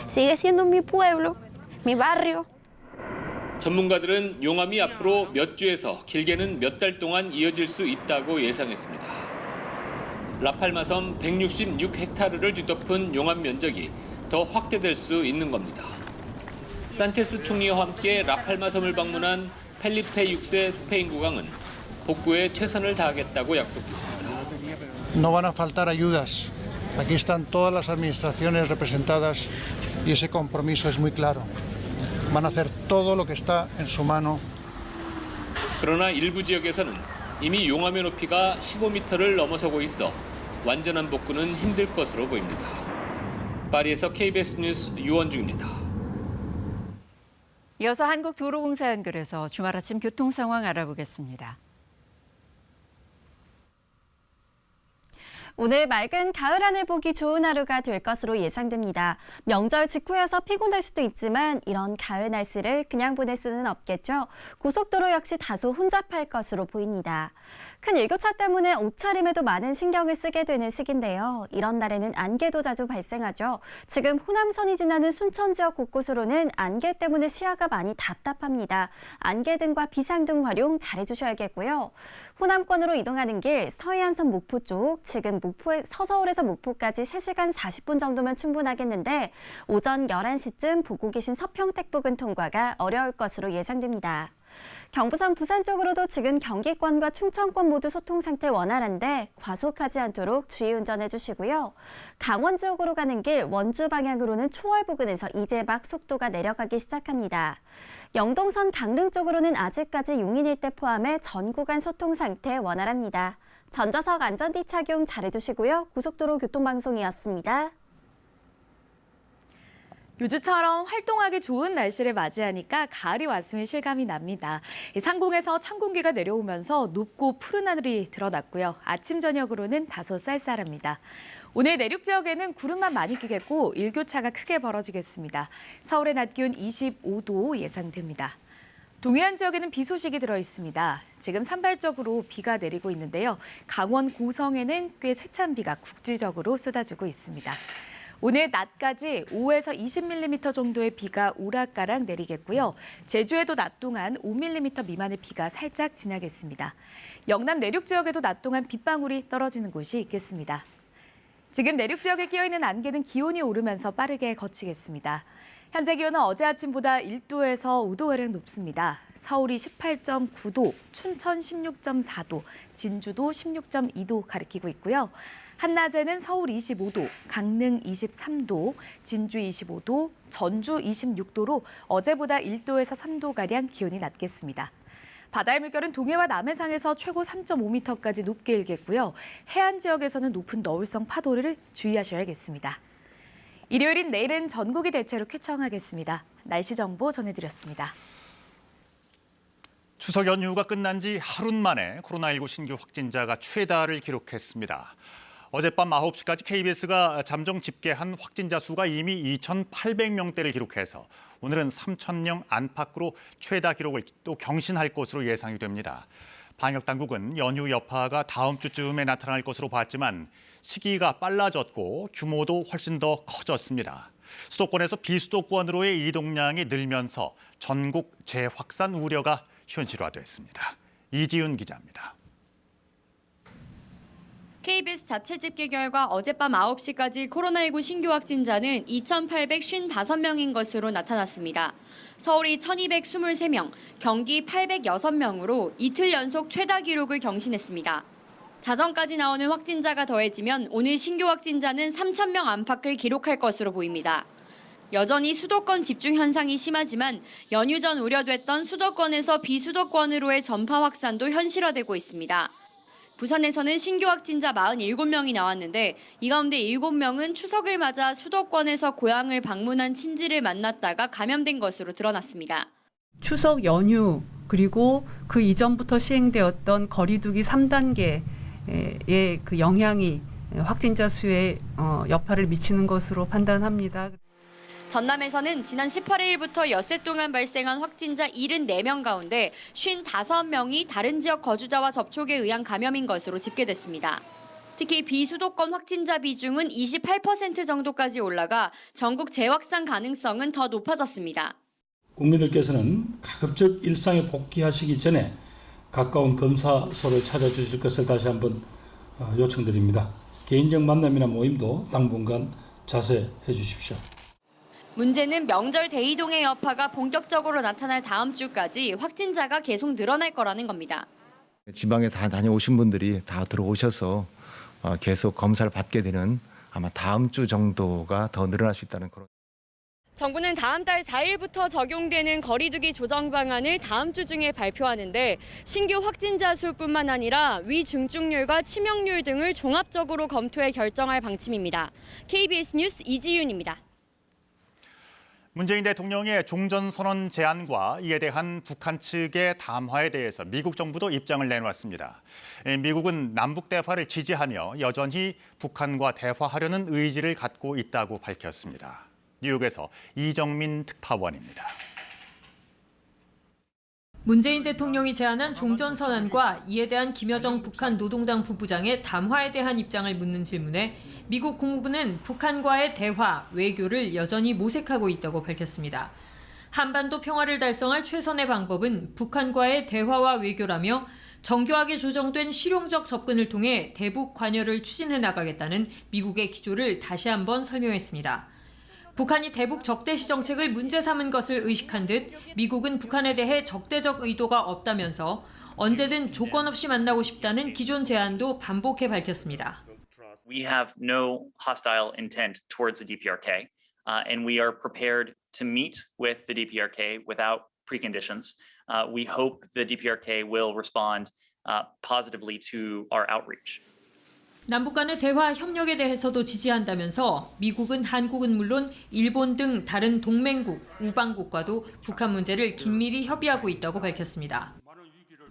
sigue siendo mi pueblo, mi barrio. 전문가들은 용암이 앞으로 몇 주에서 길게는 몇 달 동안 이어질 수 있다고 예상했습니다. 라팔마섬 166헥타르를 뒤덮은 용암 면적이 더 확대될 수 있는 겁니다. 산체스 총리와 함께 라팔마섬을 방문한 펠리페 6세 스페인 국왕은 복구에 최선을 다하겠다고 약속했습니다. No van a faltar ayudas. Aquí están todas las administraciones representadas y ese compromiso es muy claro. Van a hacer todo lo que está en su mano. 그러나 일부 지역에서는 이미 용암의 높이가 15m를 넘어서고 있어 완전한 복구는 힘들 것으로 보입니다. 파리에서 KBS 뉴스 유원중입니다. 이어서 한국도로공사 연결해서 주말 아침 교통 상황 알아보겠습니다. 오늘 맑은 가을 하늘 보기 좋은 하루가 될 것으로 예상됩니다. 명절 직후여서 피곤할 수도 있지만 이런 가을 날씨를 그냥 보낼 수는 없겠죠. 고속도로 역시 다소 혼잡할 것으로 보입니다. 큰 일교차 때문에 옷차림에도 많은 신경을 쓰게 되는 시기인데요. 이런 날에는 안개도 자주 발생하죠. 지금 호남선이 지나는 순천 지역 곳곳으로는 안개 때문에 시야가 많이 답답합니다. 안개등과 비상등 활용 잘해주셔야겠고요. 호남권으로 이동하는 길 서해안선 목포 쪽 지금 서서울에서 목포까지 3시간 40분 정도면 충분하겠는데 오전 11시쯤 보고 계신 서평택 부근 통과가 어려울 것으로 예상됩니다. 경부선 부산 쪽으로도 지금 경기권과 충청권 모두 소통 상태 원활한데 과속하지 않도록 주의 운전해 주시고요. 강원 지역으로 가는 길 원주 방향으로는 초월 부근에서 이제 막 속도가 내려가기 시작합니다. 영동선 강릉 쪽으로는 아직까지 용인 일대 포함해 전 구간 소통 상태 원활합니다. 전좌석 안전띠 착용 잘해주시고요. 고속도로 교통방송이었습니다. 요즘처럼 활동하기 좋은 날씨를 맞이하니까 가을이 왔음이 실감이 납니다. 상공에서 찬 공기가 내려오면서 높고 푸른 하늘이 드러났고요. 아침 저녁으로는 다소 쌀쌀합니다. 오늘 내륙 지역에는 구름만 많이 끼겠고 일교차가 크게 벌어지겠습니다. 서울의 낮 기온 25도 예상됩니다. 동해안 지역에는 비 소식이 들어 있습니다. 지금 산발적으로 비가 내리고 있는데요. 강원 고성에는 꽤 세찬 비가 국지적으로 쏟아지고 있습니다. 오늘 낮까지 5에서 20mm 정도의 비가 오락가락 내리겠고요. 제주에도 낮 동안 5mm 미만의 비가 살짝 지나겠습니다. 영남 내륙 지역에도 낮 동안 빗방울이 떨어지는 곳이 있겠습니다. 지금 내륙 지역에 끼어있는 안개는 기온이 오르면서 빠르게 거치겠습니다. 현재 기온은 어제 아침보다 1도에서 5도가량 높습니다. 서울이 18.9도, 춘천 16.4도, 진주도 16.2도 가리키고 있고요. 한낮에는 서울 25도, 강릉 23도, 진주 25도, 전주 26도로 어제보다 1도에서 3도가량 기온이 낮겠습니다. 바다의 물결은 동해와 남해상에서 최고 3.5m까지 높게 일겠고요. 해안 지역에서는 높은 너울성 파도를 주의하셔야겠습니다. 일요일인 내일은 전국이 대체로 쾌청하겠습니다. 날씨 정보 전해드렸습니다. 추석 연휴가 끝난 지 하루 만에 코로나19 신규 확진자가 최다를 기록했습니다. 어젯밤 9시까지 KBS가 잠정 집계한 확진자 수가 이미 2,800명대를 기록해서 오늘은 3,000명 안팎으로 최다 기록을 또 경신할 것으로 예상이 됩니다. 방역당국은 연휴 여파가 다음 주쯤에 나타날 것으로 봤지만 시기가 빨라졌고 규모도 훨씬 더 커졌습니다. 수도권에서 비수도권으로의 이동량이 늘면서 전국 재확산 우려가 현실화됐습니다. 이지윤 기자입니다. KBS 자체 집계 결과 어젯밤 9시까지 코로나19 신규 확진자는 2,855명인 것으로 나타났습니다. 서울이 1,223명, 경기 806명으로 이틀 연속 최다 기록을 경신했습니다. 자정까지 나오는 확진자가 더해지면 오늘 신규 확진자는 3,000명 안팎을 기록할 것으로 보입니다. 여전히 수도권 집중 현상이 심하지만 연휴 전 우려됐던 수도권에서 비수도권으로의 전파 확산도 현실화되고 있습니다. 부산에서는 신규 확진자 47명이 나왔는데 이 가운데 7명은 추석을 맞아 수도권에서 고향을 방문한 친지를 만났다가 감염된 것으로 드러났습니다. 추석 연휴 그리고 그 이전부터 시행되었던 거리두기 3단계의 그 영향이 확진자 수에 여파를 미치는 것으로 판단합니다. 전남에서는 지난 18일부터 엿새 동안 발생한 확진자 74명 가운데 55명이 다른 지역 거주자와 접촉에 의한 감염인 것으로 집계됐습니다. 특히 비수도권 확진자 비중은 28% 정도까지 올라가 전국 재확산 가능성은 더 높아졌습니다. 국민들께서는 가급적 일상에 복귀하시기 전에 가까운 검사소를 찾아주실 것을 다시 한번 요청드립니다. 개인적 만남이나 모임도 당분간 자제해 주십시오. 문제는 명절 대이동의 여파가 본격적으로 나타날 다음 주까지 확진자가 계속 늘어날 거라는 겁니다. 지방에 다 다녀오신 분들이 다 들어오셔서 계속 검사를 받게 되는 아마 다음 주 정도가 더 늘어날 수 있다는 그런. 정부는 다음 달 4일부터 적용되는 거리두기 조정 방안을 다음 주 중에 발표하는데 신규 확진자 수뿐만 아니라 위중증률과 치명률 등을 종합적으로 검토해 결정할 방침입니다. KBS 뉴스 이지윤입니다. 문재인 대통령의 종전선언 제안과 이에 대한 북한 측의 담화에 대해서 미국 정부도 입장을 내놓았습니다. 미국은 남북 대화를 지지하며 여전히 북한과 대화하려는 의지를 갖고 있다고 밝혔습니다. 뉴욕에서 이정민 특파원입니다. 문재인 대통령이 제안한 종전선언과 이에 대한 김여정 북한 노동당 부부장의 담화에 대한 입장을 묻는 질문에 미국 국무부는 북한과의 대화, 외교를 여전히 모색하고 있다고 밝혔습니다. 한반도 평화를 달성할 최선의 방법은 북한과의 대화와 외교라며 정교하게 조정된 실용적 접근을 통해 대북 관여를 추진해 나가겠다는 미국의 기조를 다시 한번 설명했습니다. 북한이 대북 적대시 정책을 문제 삼은 것을 의식한 듯 미국은 북한에 대해 적대적 의도가 없다면서 언제든 조건 없이 만나고 싶다는 기존 제안도 반복해 밝혔습니다. We have no hostile intent towards the DPRK, and we are prepared to meet with the DPRK without preconditions. We hope the DPRK will respond positively to our outreach. 남북 간의 대화 협력에 대해서도 지지한다면서 미국은 한국은 물론 일본 등 다른 동맹국, 우방국과도 북한 문제를 긴밀히 협의하고 있다고 밝혔습니다.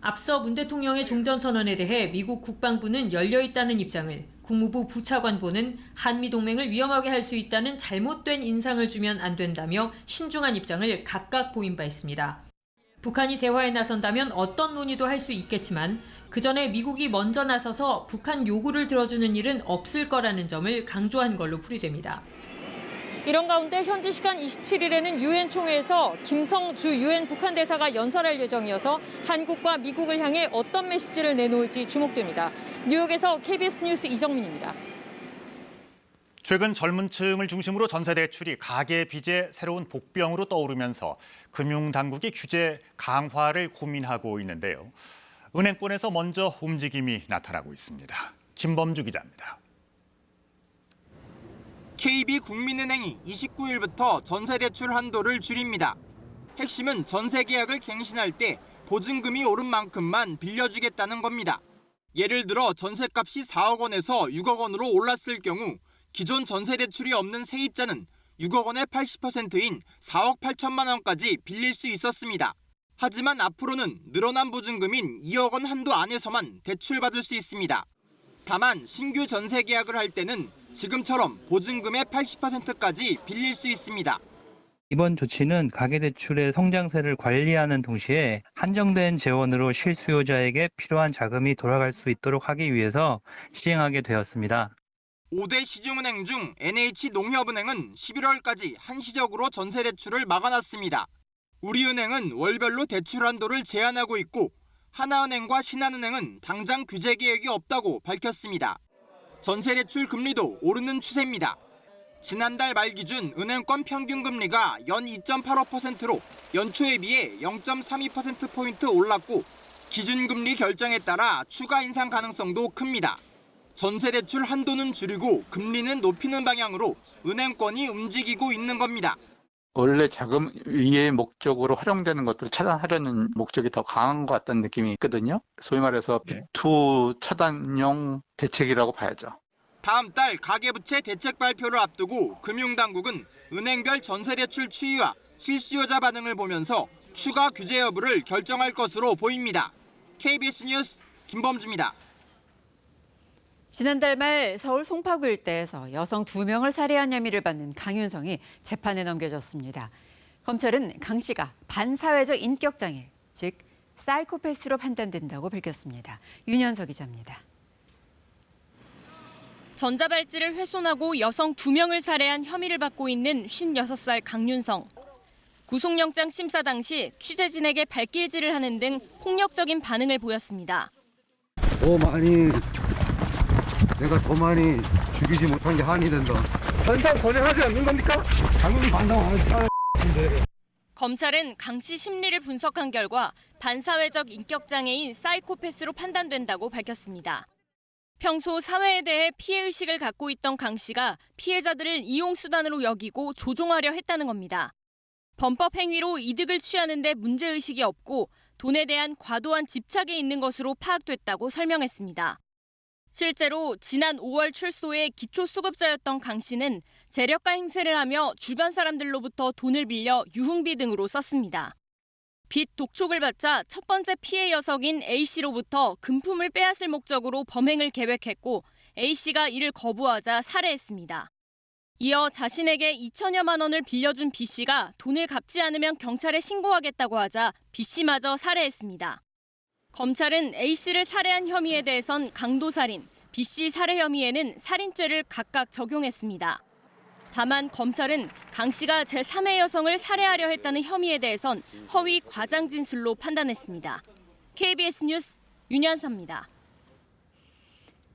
앞서 문 대통령의 종전선언에 대해 미국 국방부는 열려 있다는 입장을, 국무부 부차관보는 한미동맹을 위험하게 할 수 있다는 잘못된 인상을 주면 안 된다며 신중한 입장을 각각 보인 바 있습니다. 북한이 대화에 나선다면 어떤 논의도 할 수 있겠지만 그 전에 미국이 먼저 나서서 북한 요구를 들어주는 일은 없을 거라는 점을 강조한 걸로 풀이됩니다. 이런 가운데 현지 시간 27일에는 유엔 총회에서 김성 주 유엔 북한 대사가 연설할 예정이어서 한국과 미국을 향해 어떤 메시지를 내놓을지 주목됩니다. 뉴욕에서 KBS 뉴스 이정민입니다. 최근 젊은 층을 중심으로 전세 대출이 가계 빚의 새로운 복병으로 떠오르면서 금융당국이 규제 강화를 고민하고 있는데요. 은행권에서 먼저 움직임이 나타나고 있습니다. 김범주 기자입니다. KB국민은행이 29일부터 전세대출 한도를 줄입니다. 핵심은 전세 계약을 갱신할 때 보증금이 오른 만큼만 빌려주겠다는 겁니다. 예를 들어 전세값이 4억 원에서 6억 원으로 올랐을 경우 기존 전세대출이 없는 세입자는 6억 원의 80%인 4억 8천만 원까지 빌릴 수 있었습니다. 하지만 앞으로는 늘어난 보증금인 2억 원 한도 안에서만 대출받을 수 있습니다. 다만 신규 전세 계약을 할 때는 지금처럼 보증금의 80%까지 빌릴 수 있습니다. 이번 조치는 가계대출의 성장세를 관리하는 동시에 한정된 재원으로 실수요자에게 필요한 자금이 돌아갈 수 있도록 하기 위해서 시행하게 되었습니다. 5대 시중은행 중 NH농협은행은 11월까지 한시적으로 전세대출을 막아놨습니다. 우리은행은 월별로 대출 한도를 제한하고 있고 하나은행과 신한은행은 당장 규제 계획이 없다고 밝혔습니다. 전세대출 금리도 오르는 추세입니다. 지난달 말 기준 은행권 평균 금리가 연 2.85%로 연초에 비해 0.32%포인트 올랐고 기준금리 결정에 따라 추가 인상 가능성도 큽니다. 전세대출 한도는 줄이고 금리는 높이는 방향으로 은행권이 움직이고 있는 겁니다. 원래 자금 위의 목적으로 활용되는 것들을 차단하려는 목적이 더 강한 것 같다는 느낌이 있거든요. 소위 말해서 빅2 차단용 대책이라고 봐야죠. 다음 달 가계부채 대책 발표를 앞두고 금융당국은 은행별 전세대출 추이와 실수요자 반응을 보면서 추가 규제 여부를 결정할 것으로 보입니다. KBS 뉴스 김범주입니다. 지난달 말 서울 송파구 일대에서 여성 2명을 살해한 혐의를 받는 강윤성이 재판에 넘겨졌습니다. 검찰은 강 씨가 반사회적 인격장애, 즉 사이코패스로 판단된다고 밝혔습니다. 윤현석 기자입니다. 전자발찌를 훼손하고 여성 2명을 살해한 혐의를 받고 있는 56살 강윤성. 구속영장 심사 당시 취재진에게 발길질을 하는 등 폭력적인 반응을 보였습니다. 내가 더 많이 죽이지 못한 게 한이 된다. 반상 거절하지 않는 겁니까? 당연히 반상 안 하는 건데. 검찰은 강 씨 심리를 분석한 결과 반사회적 인격장애인 사이코패스로 판단된다고 밝혔습니다. 평소 사회에 대해 피해의식을 갖고 있던 강 씨가 피해자들을 이용수단으로 여기고 조종하려 했다는 겁니다. 범법 행위로 이득을 취하는 데 문제의식이 없고 돈에 대한 과도한 집착이 있는 것으로 파악됐다고 설명했습니다. 실제로 지난 5월 출소해 기초수급자였던 강 씨는 재력가 행세를 하며 주변 사람들로부터 돈을 빌려 유흥비 등으로 썼습니다. 빚 독촉을 받자 첫 번째 피해 녀석인 A씨로부터 금품을 빼앗을 목적으로 범행을 계획했고 A씨가 이를 거부하자 살해했습니다. 이어 자신에게 2천여만 원을 빌려준 B씨가 돈을 갚지 않으면 경찰에 신고하겠다고 하자 B씨마저 살해했습니다. 검찰은 A씨를 살해한 혐의에 대해선 강도살인, B씨 살해 혐의에는 살인죄를 각각 적용했습니다. 다만 검찰은 강 씨가 제3의 여성을 살해하려 했다는 혐의에 대해선 허위 과장 진술로 판단했습니다. KBS 뉴스 윤현서입니다.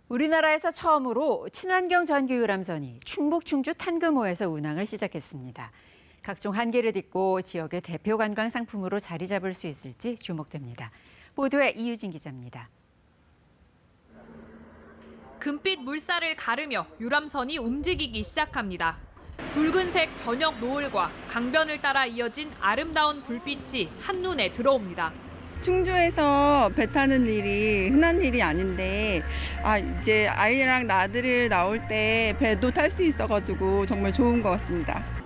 우리나라에서 처음으로 친환경 전기 유람선이 충북 충주 탄금호에서 운항을 시작했습니다. 각종 한계를 딛고 지역의 대표 관광 상품으로 자리 잡을 수 있을지 주목됩니다. 보도에 이유진 기자입니다. 금빛 물살을 가르며 유람선이 움직이기 시작합니다. 붉은색 저녁 노을과 강변을 따라 이어진 아름다운 불빛이 한눈에 들어옵니다. 충주에서 배 타는 일이 흔한 일이 아닌데 이제 아이랑 나들이를 나올 때 배도 탈 수 있어가지고 정말 좋은 것 같습니다.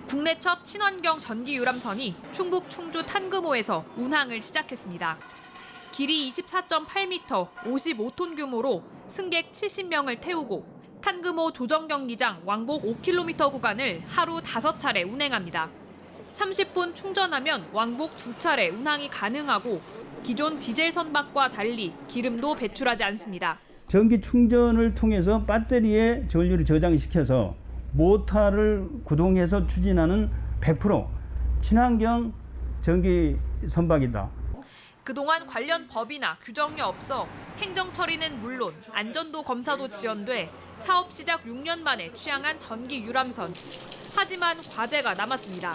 국내 첫 친환경 전기 유람선이 충북 충주 탄금호에서 운항을 시작했습니다. 길이 24.8m, 55톤 규모로 승객 70명을 태우고 탄금호 조정경기장 왕복 5km 구간을 하루 5차례 운행합니다. 30분 충전하면 왕복 2차례 운항이 가능하고 기존 디젤 선박과 달리 기름도 배출하지 않습니다. 전기 충전을 통해서 배터리에 전류를 저장시켜서 모터를 구동해서 추진하는 100% 친환경 전기 선박이다. 그동안 관련 법이나 규정이 없어 행정 처리는 물론 안전도 검사도 지연돼 사업 시작 6년 만에 취항한 전기 유람선. 하지만 과제가 남았습니다.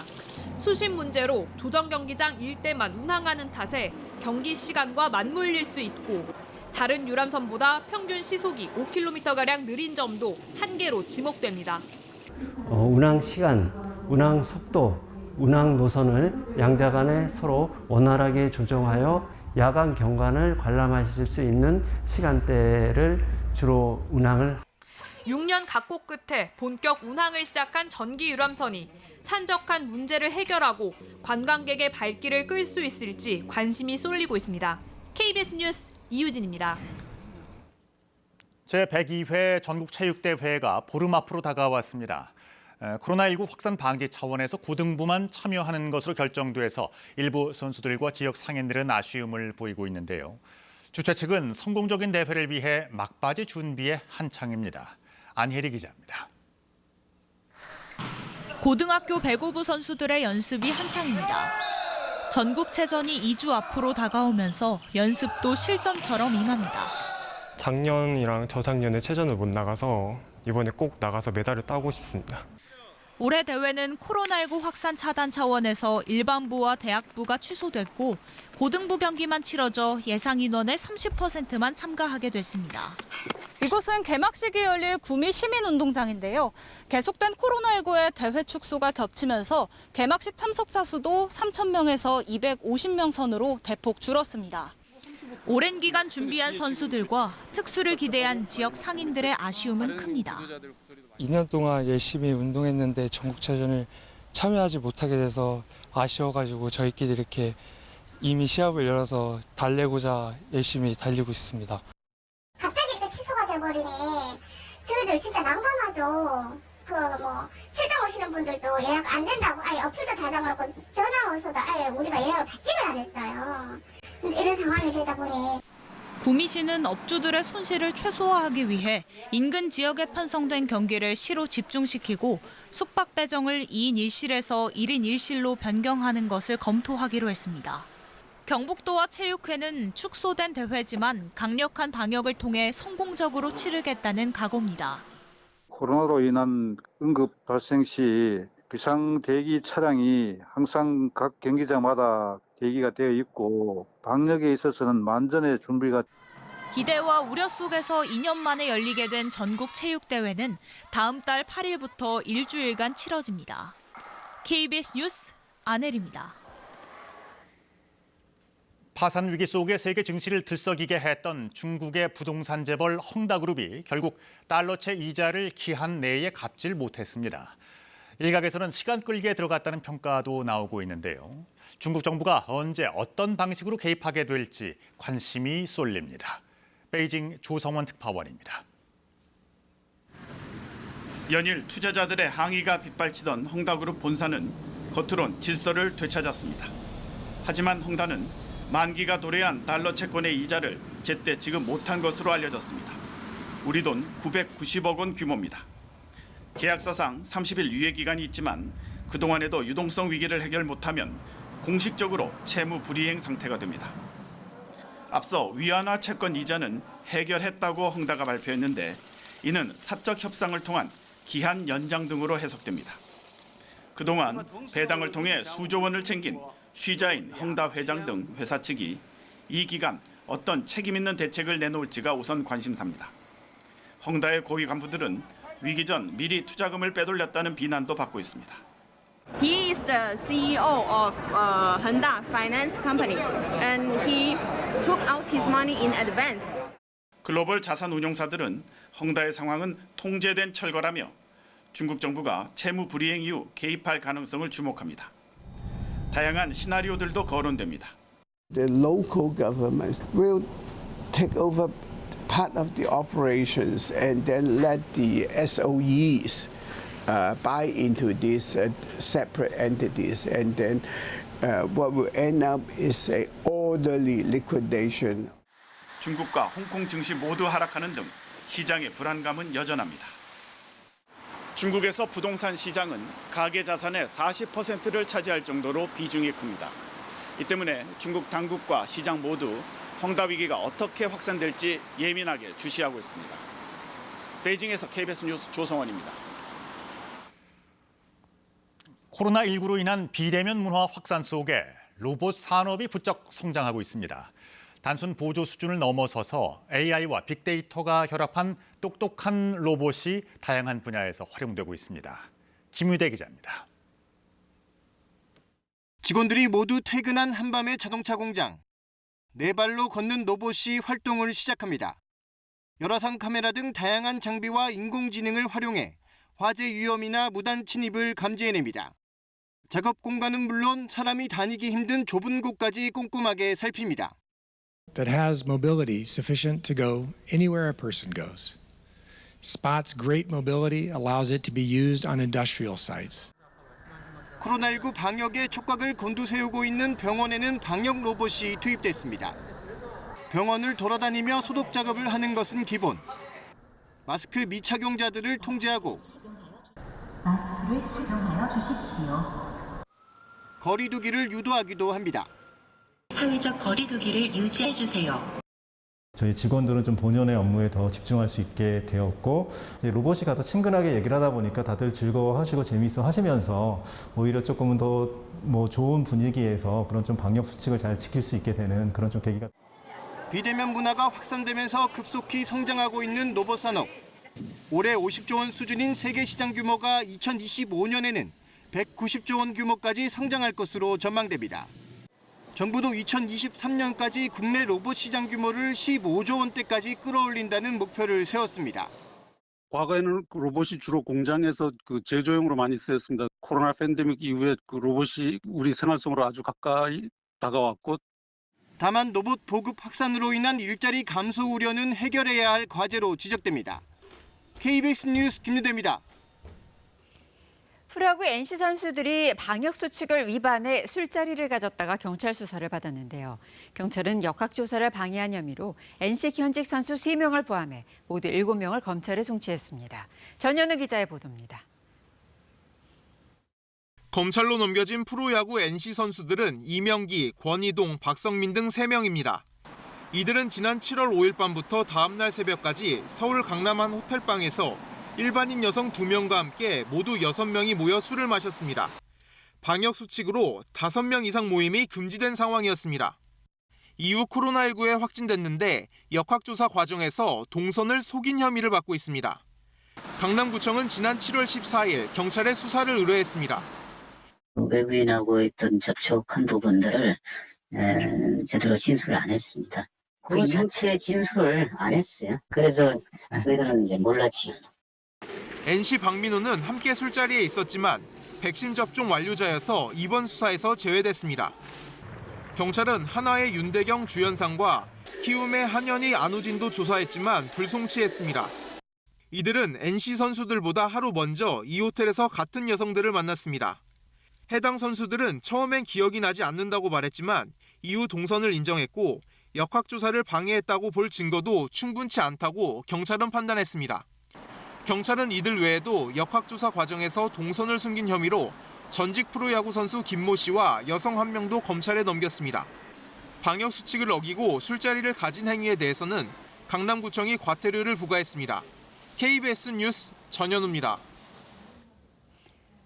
수신 문제로 조정 경기장 일대만 운항하는 탓에 경기 시간과 맞물릴 수 있고 다른 유람선보다 평균 시속이 5km가량 느린 점도 한계로 지목됩니다. 운항 시간, 운항 속도, 운항 노선을 양자 간에 서로 원활하게 조정하여 야간 경관을 관람하실 수 있는 시간대를 주로 운항을 6년 각고 끝에 본격 운항을 시작한 전기 유람선이 산적한 문제를 해결하고 관광객의 발길을 끌 수 있을지 관심이 쏠리고 있습니다. KBS 뉴스 이유진입니다. 제102회 전국체육대회가 보름 앞으로 다가왔습니다. 코로나19 확산 방지 차원에서 고등부만 참여하는 것으로 결정돼서 일부 선수들과 지역 상인들은 아쉬움을 보이고 있는데요. 주최 측은 성공적인 대회를 위해 막바지 준비에 한창입니다. 안혜리 기자입니다. 고등학교 배구부 선수들의 연습이 한창입니다. 전국체전이 2주 앞으로 다가오면서 연습도 실전처럼 임합니다. 작년이랑 저작년에 체전을 못 나가서 이번에 꼭 나가서 메달을 따고 싶습니다. 올해 대회는 코로나19 확산 차단 차원에서 일반부와 대학부가 취소됐고 고등부 경기만 치러져 예상 인원의 30%만 참가하게 됐습니다. 이곳은 개막식이 열릴 구미 시민운동장인데요. 계속된 코로나19의 대회 축소가 겹치면서 개막식 참석자 수도 3,000명에서 250명 선으로 대폭 줄었습니다. 오랜 기간 준비한 선수들과 특수를 기대한 지역 상인들의 아쉬움은 큽니다. 2년 동안 열심히 운동했는데 전국체전을 참여하지 못하게 돼서 아쉬워가지고 저희끼리 이렇게 이미 시합을 열어서 달래고자 열심히 달리고 있습니다. 갑자기 이렇게 취소가 돼버리니 저희들 진짜 난감하죠. 출장 오시는 분들도 예약 안 된다고 아예 어플도 다 잠그고 전화 와서도 아예 우리가 예약을 받지를 안 했어요. 근데 이런 상황이 되다 보니 구미시는 업주들의 손실을 최소화하기 위해 인근 지역에 편성된 경기를 시로 집중시키고 숙박 배정을 2인 1실에서 1인 1실로 변경하는 것을 검토하기로 했습니다. 경북도와 체육회는 축소된 대회지만 강력한 방역을 통해 성공적으로 치르겠다는 각오입니다. 코로나로 인한 응급 발생 시 비상 대기 차량이 항상 각 경기장마다 대기가 되어 있고 방역에 있어서는 만전의 준비가. 기대와 우려 속에서 2년 만에 열리게 된 전국체육대회는 다음 달 8일부터 일주일간 치러집니다. KBS 뉴스 안혜리입니다. 파산 위기 속에 세계 증시를 들썩이게 했던 중국의 부동산 재벌 헝다그룹이 결국 달러채 이자를 기한 내에 갚질 못했습니다. 일각에서는 시간 끌기에 들어갔다는 평가도 나오고 있는데요. 중국 정부가 언제 어떤 방식으로 개입하게 될지 관심이 쏠립니다. 베이징 조성원 특파원입니다. 연일 투자자들의 항의가 빗발치던 헝다그룹 본사는 겉으론 질서를 되찾았습니다. 하지만 헝다는 만기가 도래한 달러 채권의 이자를 제때 지급 못한 것으로 알려졌습니다. 우리 돈 990억 원 규모입니다. 계약서상 30일 유예 기간이 있지만 그동안에도 유동성 위기를 해결 못하면 공식적으로 채무 불이행 상태가 됩니다. 앞서 위안화 채권 이자는 해결했다고 헝다가 발표했는데 이는 사적 협상을 통한 기한 연장 등으로 해석됩니다. 그동안 배당을 통해 수조 원을 챙긴 쉬자인 헝다 회장 등 회사 측이 이 기간 어떤 책임 있는 대책을 내놓을지가 우선 관심사입니다. 헝다의 고위 간부들은 위기 전 미리 투자금을 빼돌렸다는 비난도 받고 있습니다. He is the CEO of Honda Finance Company, and he took out his money in advance. 글로벌 자산 운용사들은 헝다의 상황은 통제된 철거라며 중국 정부가 채무 불이행 이후 개입할 가능성을 주목합니다. 다양한 시나리오들도 거론됩니다. The local governments will take over part of the operations and then let the SOEs buy into these separate entities, and then what will end up is a orderly liquidation. 중국과 홍콩 증시 모두 하락하는 등 시장의 불안감은 여전합니다. 중국에서 부동산 시장은 가계 자산의 40%를 차지할 정도로 비중이 큽니다. 이 때문에 중국 당국과 시장 모두 헝다 위기가 어떻게 확산될지 예민하게 주시하고 있습니다. 베이징에서 KBS 뉴스 조성원입니다. 코로나19로 인한 비대면 문화 확산 속에 로봇 산업이 부쩍 성장하고 있습니다. 단순 보조 수준을 넘어서서 AI와 빅데이터가 결합한 똑똑한 로봇이 다양한 분야에서 활용되고 있습니다. 김유대 기자입니다. 직원들이 모두 퇴근한 한밤의 자동차 공장. 네 발로 걷는 로봇이 활동을 시작합니다. 열화상 카메라 등 다양한 장비와 인공지능을 활용해 화재 위험이나 무단 침입을 감지해냅니다. 작업 공간은 물론 사람이 다니기 힘든 좁은 곳까지 꼼꼼하게 살핍니다. That has mobility sufficient to go anywhere a person goes. Spot's great mobility allows it to be used on industrial sites. 코로나19 방역의 촉각을 곤두세우고 있는 병원에는 방역 로봇이 투입됐습니다. 병원을 돌아다니며 소독 작업을 하는 것은 기본. 마스크 미착용자들을 통제하고 마스크를 착용하여 주십시오. 거리두기를 유도하기도 합니다. 사회적 거리두기를 유지해 주세요. 저희 직원들은 좀 본연의 업무에 더 집중할 수 있게 되었고 로봇이 가서 친근하게 얘기를 하다 보니까 다들 즐거워하시고 재미있어 하시면서 오히려 조금은 더 좋은 분위기에서 그런 좀 방역 수칙을 잘 지킬 수 있게 되는 그런 좀 계기가. 비대면 문화가 확산되면서 급속히 성장하고 있는 로봇 산업. 올해 50조 원 수준인 세계 시장 규모가 2025년에는 190조 원 규모까지 성장할 것으로 전망됩니다. 정부도 2023년까지 국내 로봇 시장 규모를 15조 원대까지 끌어올린다는 목표를 세웠습니다. 과거에는 로봇이 주로 공장에서 제조용으로 많이 쓰였습니다. 코로나 팬데믹 이후에 로봇이 우리 생활 속으로 아주 가까이 다가왔고, 다만 로봇 보급 확산으로 인한 일자리 감소 우려는 해결해야 할 과제로 지적됩니다. KBS 뉴스 김유대입니다. 프로야구 NC 선수들이 방역 수칙을 위반해 술자리를 가졌다가 경찰 수사를 받았는데요. 경찰은 역학조사를 방해한 혐의로 NC 현직 선수 3명을 포함해 모두 7명을 검찰에 송치했습니다. 전현우 기자의 보도입니다. 검찰로 넘겨진 프로야구 NC 선수들은 이명기, 권희동, 박성민 등 3명입니다. 이들은 지난 7월 5일 밤부터 다음 날 새벽까지 서울 강남 한 호텔방에서 일반인 여성 2명과 함께 모두 6명이 모여 술을 마셨습니다. 방역 수칙으로 5명 이상 모임이 금지된 상황이었습니다. 이후 코로나19에 확진됐는데 역학조사 과정에서 동선을 속인 혐의를 받고 있습니다. 강남구청은 지난 7월 14일 경찰에 수사를 의뢰했습니다. 외부인하고 있던 접촉한 부분들을 제대로 진술을 안 했습니다. 그 이후에 진술을 안 했어요. 그래서 저희들은 이제 몰랐죠. NC 박민호는 함께 술자리에 있었지만 백신 접종 완료자여서 이번 수사에서 제외됐습니다. 경찰은 한화의 윤대경 주연상과 키움의 한현희 안우진도 조사했지만 불송치했습니다. 이들은 NC 선수들보다 하루 먼저 이 호텔에서 같은 여성들을 만났습니다. 해당 선수들은 처음엔 기억이 나지 않는다고 말했지만 이후 동선을 인정했고 역학조사를 방해했다고 볼 증거도 충분치 않다고 경찰은 판단했습니다. 경찰은 이들 외에도 역학조사 과정에서 동선을 숨긴 혐의로 전직 프로야구 선수 김모 씨와 여성 1명도 검찰에 넘겼습니다. 방역 수칙을 어기고 술자리를 가진 행위에 대해서는 강남구청이 과태료를 부과했습니다. KBS 뉴스 전현우입니다.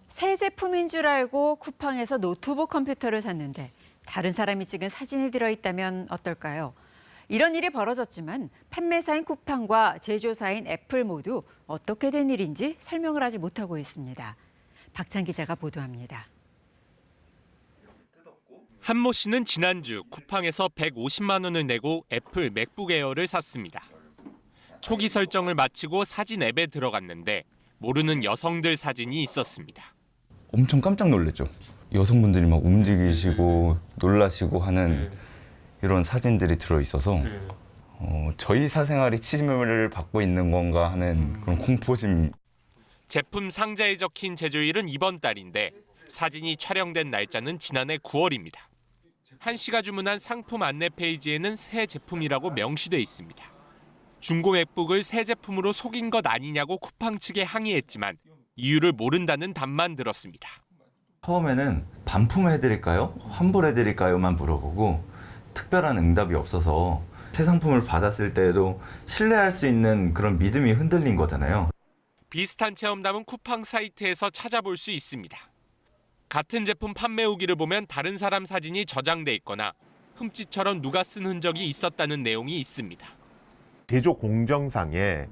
새 제품인 줄 알고 쿠팡에서 노트북 컴퓨터를 샀는데 다른 사람이 찍은 사진이 들어있다면 어떨까요? 이런 일이 벌어졌지만 판매사인 쿠팡과 제조사인 애플 모두 어떻게 된 일인지 설명을 하지 못하고 있습니다. 박찬 기자가 보도합니다. 한모 씨는 지난주 쿠팡에서 150만 원을 내고 애플 맥북 에어를 샀습니다. 초기 설정을 마치고 사진 앱에 들어갔는데 모르는 여성들 사진이 있었습니다. 엄청 깜짝 놀랐죠. 여성분들이 막 움직이시고 놀라시고 하는 이런 사진들이 들어있어서 저희 사생활이 침해를 받고 있는 건가 하는 그런 공포심. 제품 상자에 적힌 제조일은 이번 달인데 사진이 촬영된 날짜는 지난해 9월입니다. 한 씨가 주문한 상품 안내 페이지에는 새 제품이라고 명시돼 있습니다. 중고 맥북을 새 제품으로 속인 것 아니냐고 쿠팡 측에 항의했지만 이유를 모른다는 답만 들었습니다. 처음에는 반품해드릴까요? 환불해드릴까요?만 물어보고 특별한 응답이 없어서 새 상품을 받았을 때에도 신뢰할 수 있는 그런 믿음이 흔들린 거잖아요. 비슷한 체험담은 쿠팡 사이트에서 찾아볼 수 있습니다. 같은 제품 판매 후기를 보면 다른 사람 사진이 저장돼 있거나 흠집처럼 누가 쓴 흔적이 있었다는 내용이 있습니다. 제조 공정상에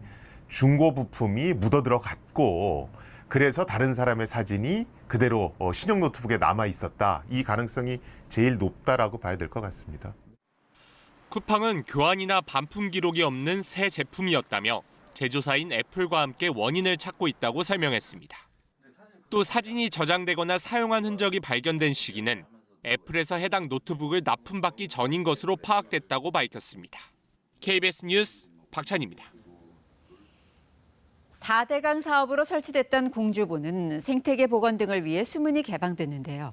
중고 부품이 묻어 들어갔고 그래서 다른 사람의 사진이 그대로 신형 노트북에 남아 있었다. 이 가능성이 제일 높다라고 봐야 될 것 같습니다. 쿠팡은 교환이나 반품 기록이 없는 새 제품이었다며 제조사인 애플과 함께 원인을 찾고 있다고 설명했습니다. 또 사진이 저장되거나 사용한 흔적이 발견된 시기는 애플에서 해당 노트북을 납품받기 전인 것으로 파악됐다고 밝혔습니다. KBS 뉴스 박찬희입니다. 4대강 사업으로 설치됐던 공주보는 생태계 보건 등을 위해 수문이 개방됐는데요.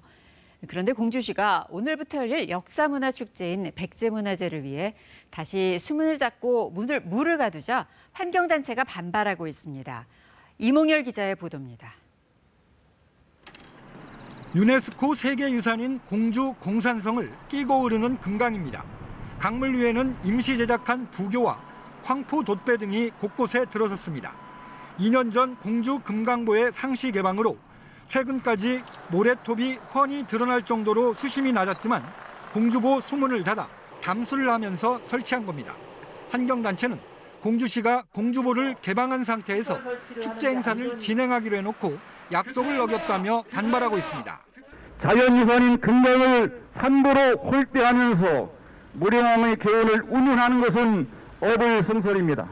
그런데 공주시가 오늘부터 열릴 역사문화축제인 백제문화제를 위해 다시 수문을 닫고 물을 가두자 환경단체가 반발하고 있습니다. 이몽열 기자의 보도입니다. 유네스코 세계유산인 공주 공산성을 끼고 흐르는 금강입니다. 강물 위에는 임시 제작한 부교와 황포 돛배 등이 곳곳에 들어섰습니다. 2년 전 공주 금강보의 상시 개방으로 최근까지 모래톱이 훤히 드러날 정도로 수심이 낮았지만 공주보 수문을 닫아 담수를 하면서 설치한 겁니다. 환경단체는 공주시가 공주보를 개방한 상태에서 축제 행사를 진행하기로 해놓고 약속을 어겼다며 반발하고 있습니다. 자연유산인 금강을 함부로 홀대하면서 무량의 개원을 운운하는 것은 어불성설입니다.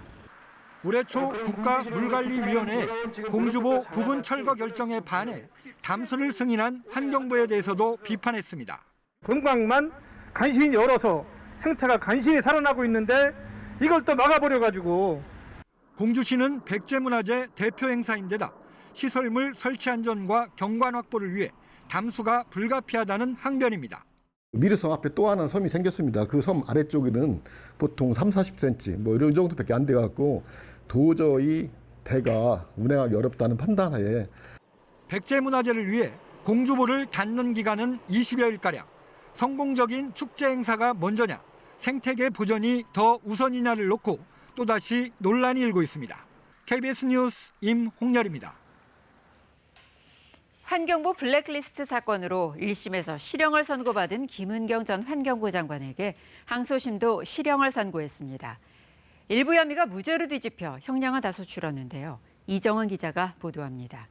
올해 초 국가물관리위원회에 공주보 부분 철거 결정에 반해 담수를 승인한 환경부에 대해서도 비판했습니다. 금강만 간신히 열어서 생태가 간신히 살아나고 있는데 이걸 또 막아버려가지고. 공주시는 백제문화제 대표 행사인데다 시설물 설치 안전과 경관 확보를 위해 담수가 불가피하다는 항변입니다. 미르섬 앞에 또 하나 섬이 생겼습니다. 그 섬 아래쪽에는 보통 30-40cm 뭐 이런 정도밖에 안 돼갖고 도저히 배가 운행하기 어렵다는 판단하에 백제문화제를 위해 공주보를 닫는 기간은 20여일가량. 성공적인 축제 행사가 먼저냐, 생태계 보전이 더 우선이냐를 놓고 또다시 논란이 일고 있습니다. KBS 뉴스 임홍렬입니다. 환경부 블랙리스트 사건으로 1심에서 실형을 선고받은 김은경 전 환경부 장관에게 항소심도 실형을 선고했습니다. 일부 혐의가 무죄로 뒤집혀 형량은 다소 줄었는데요. 이정은 기자가 보도합니다.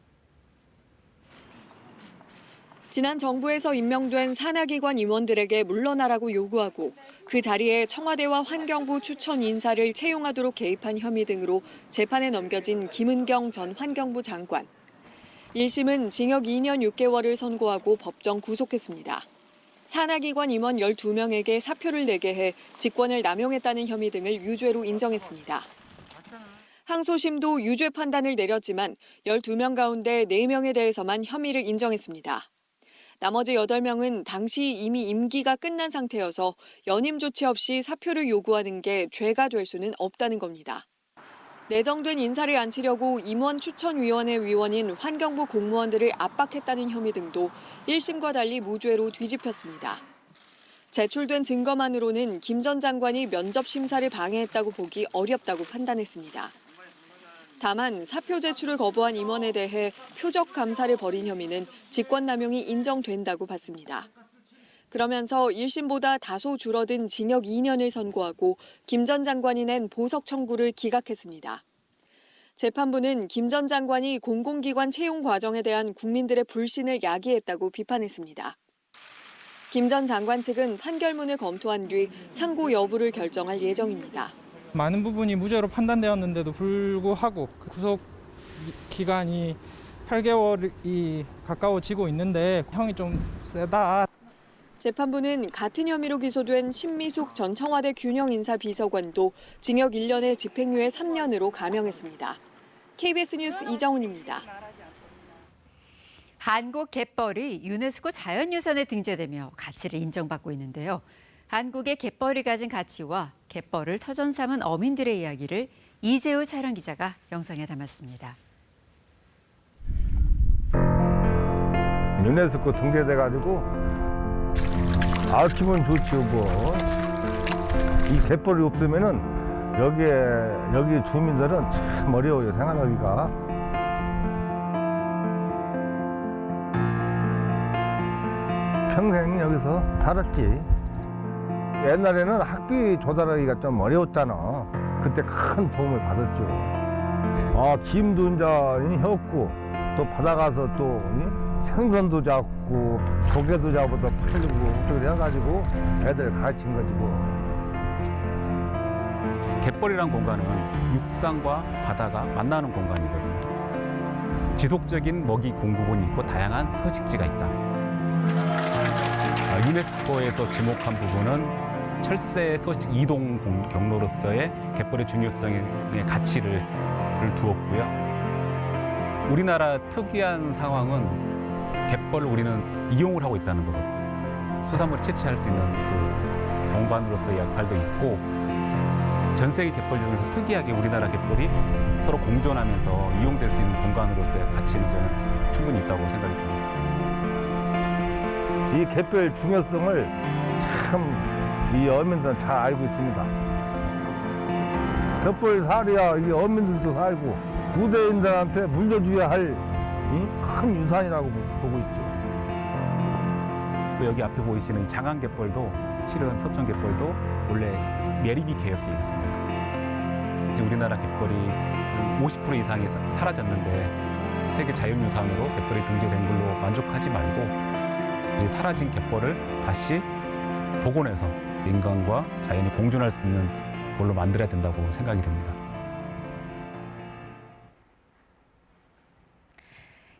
지난 정부에서 임명된 산하기관 임원들에게 물러나라고 요구하고 그 자리에 청와대와 환경부 추천 인사를 채용하도록 개입한 혐의 등으로 재판에 넘겨진 김은경 전 환경부 장관. 1심은 징역 2년 6개월을 선고하고 법정 구속했습니다. 산하기관 임원 12명에게 사표를 내게 해 직권을 남용했다는 혐의 등을 유죄로 인정했습니다. 항소심도 유죄 판단을 내렸지만 12명 가운데 4명에 대해서만 혐의를 인정했습니다. 나머지 8명은 당시 이미 임기가 끝난 상태여서 연임 조치 없이 사표를 요구하는 게 죄가 될 수는 없다는 겁니다. 내정된 인사를 안치려고 임원 추천위원회 위원인 환경부 공무원들을 압박했다는 혐의 등도 1심과 달리 무죄로 뒤집혔습니다. 제출된 증거만으로는 김 전 장관이 면접 심사를 방해했다고 보기 어렵다고 판단했습니다. 다만 사표 제출을 거부한 임원에 대해 표적 감사를 벌인 혐의는 직권남용이 인정된다고 봤습니다. 그러면서 1심보다 다소 줄어든 징역 2년을 선고하고 김 전 장관이 낸 보석 청구를 기각했습니다. 재판부는 김 전 장관이 공공기관 채용 과정에 대한 국민들의 불신을 야기했다고 비판했습니다. 김 전 장관 측은 판결문을 검토한 뒤 상고 여부를 결정할 예정입니다. 많은 부분이 무죄로 판단되었는데도 불구하고 구속 기간이 8개월이 가까워지고 있는데 형이 좀 세다. 재판부는 같은 혐의로 기소된 신미숙 전 청와대 균형인사 비서관도 징역 1년에 집행유예 3년으로 감형했습니다. KBS 뉴스 이정훈입니다. 한국 갯벌이 유네스코 자연유산에 등재되며 가치를 인정받고 있는데요. 한국의 갯벌이 가진 가치와 갯벌을 터전 삼은 어민들의 이야기를 이재우 촬영 기자가 영상에 담았습니다. 유네스코 등재돼가지고 기분 좋지요 뭐. 이 갯벌이 없으면은 여기 주민들은 참 어려워요 생활하기가. 평생 여기서 살았지. 옛날에는 학비 조달하기가 좀 어려웠잖아. 그때 큰 도움을 받았죠. 김도 이제 혅고 또 바다 가서 또 생선도 잡고 조개도 잡아서 팔고 그래 해가지고 애들 가르친 거지 뭐. 갯벌이란 공간은 육상과 바다가 만나는 공간이거든요. 지속적인 먹이 공급원이 있고 다양한 서식지가 있다. 유네스코에서 지목한 부분은 철새 서식 이동 경로로서의 갯벌의 중요성의 가치를 두었고요. 우리나라 특이한 상황은 갯벌을 우리는 이용을 하고 있다는 거거든요. 수산물을 채취할 수 있는 그 공간으로서의 역할도 있고, 전 세계 갯벌 중에서 특이하게 우리나라 갯벌이 서로 공존하면서 이용될 수 있는 공간으로서의 가치는 저는 충분히 있다고 생각이 듭니다. 이 갯벌 중요성을 참 이 어민들은 잘 알고 있습니다. 갯벌 살이야 이 어민들도 살고 후대인들한테 물려줘야 할 큰 유산이라고 보고 있죠. 여기 앞에 보이시는 장안갯벌도 실은 서천갯벌도 원래 매립이 계획되어 있습니다. 이제 우리나라 갯벌이 50% 이상이 사라졌는데 세계 자연유산으로 갯벌이 등재된 걸로 만족하지 말고 이제 사라진 갯벌을 다시 복원해서 인간과 자연이 공존할 수 있는 걸로 만들어야 된다고 생각이 됩니다.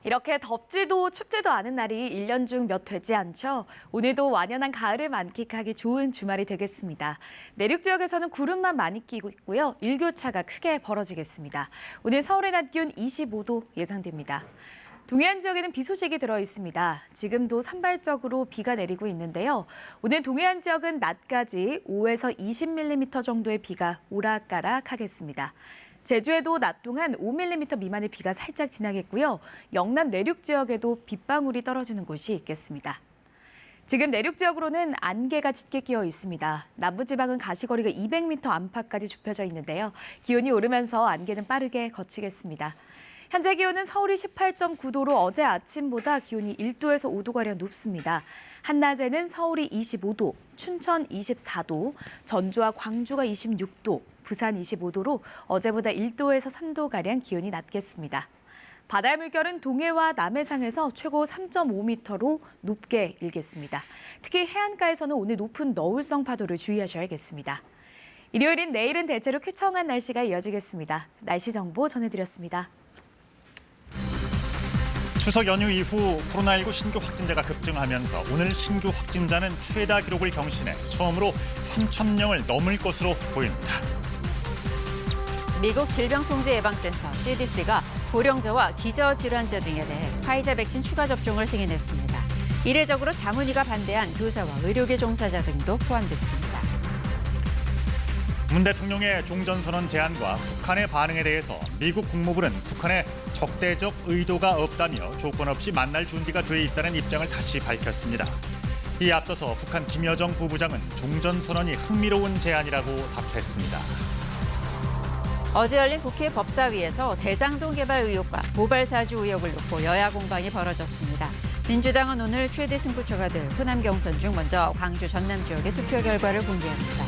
이렇게 덥지도 춥지도 않은 날이 1년 중 몇 되지 않죠. 오늘도 완연한 가을을 만끽하기 좋은 주말이 되겠습니다. 내륙 지역에서는 구름만 많이 끼고 있고요. 일교차가 크게 벌어지겠습니다. 오늘 서울의 낮 기온 25도 예상됩니다. 동해안 지역에는 비 소식이 들어 있습니다. 지금도 산발적으로 비가 내리고 있는데요. 오늘 동해안 지역은 낮까지 5에서 20mm 정도의 비가 오락가락하겠습니다. 제주에도 낮 동안 5mm 미만의 비가 살짝 지나겠고요. 영남 내륙 지역에도 빗방울이 떨어지는 곳이 있겠습니다. 지금 내륙 지역으로는 안개가 짙게 끼어 있습니다. 남부지방은 가시거리가 200m 안팎까지 좁혀져 있는데요. 기온이 오르면서 안개는 빠르게 걷히겠습니다. 현재 기온은 서울이 18.9도로 어제 아침보다 기온이 1도에서 5도가량 높습니다. 한낮에는 서울이 25도, 춘천 24도, 전주와 광주가 26도, 부산 25도로 어제보다 1도에서 3도가량 기온이 낮겠습니다. 바다의 물결은 동해와 남해상에서 최고 3.5m로 높게 일겠습니다. 특히 해안가에서는 오늘 높은 너울성 파도를 주의하셔야겠습니다. 일요일인 내일은 대체로 쾌청한 날씨가 이어지겠습니다. 날씨 정보 전해드렸습니다. 추석 연휴 이후 코로나19 신규 확진자가 급증하면서 오늘 신규 확진자는 최다 기록을 경신해 처음으로 3,000명을 넘을 것으로 보입니다. 미국 질병통제예방센터 CDC가 고령자와 기저질환자 등에 대해 화이자 백신 추가 접종을 승인했습니다. 이례적으로 자문위가 반대한 교사와 의료계 종사자 등도 포함됐습니다. 문 대통령의 종전선언 제안과 북한의 반응에 대해서 미국 국무부는 북한의 적대적 의도가 없다며 조건 없이 만날 준비가 돼 있다는 입장을 다시 밝혔습니다. 이에 앞서서 북한 김여정 부부장은 종전선언이 흥미로운 제안이라고 답했습니다. 어제 열린 국회 법사위에서 대장동 개발 의혹과 고발 사주 의혹을 놓고 여야 공방이 벌어졌습니다. 민주당은 오늘 최대 승부처가 될 호남 경선 중 먼저 광주 전남 지역의 투표 결과를 공개합니다.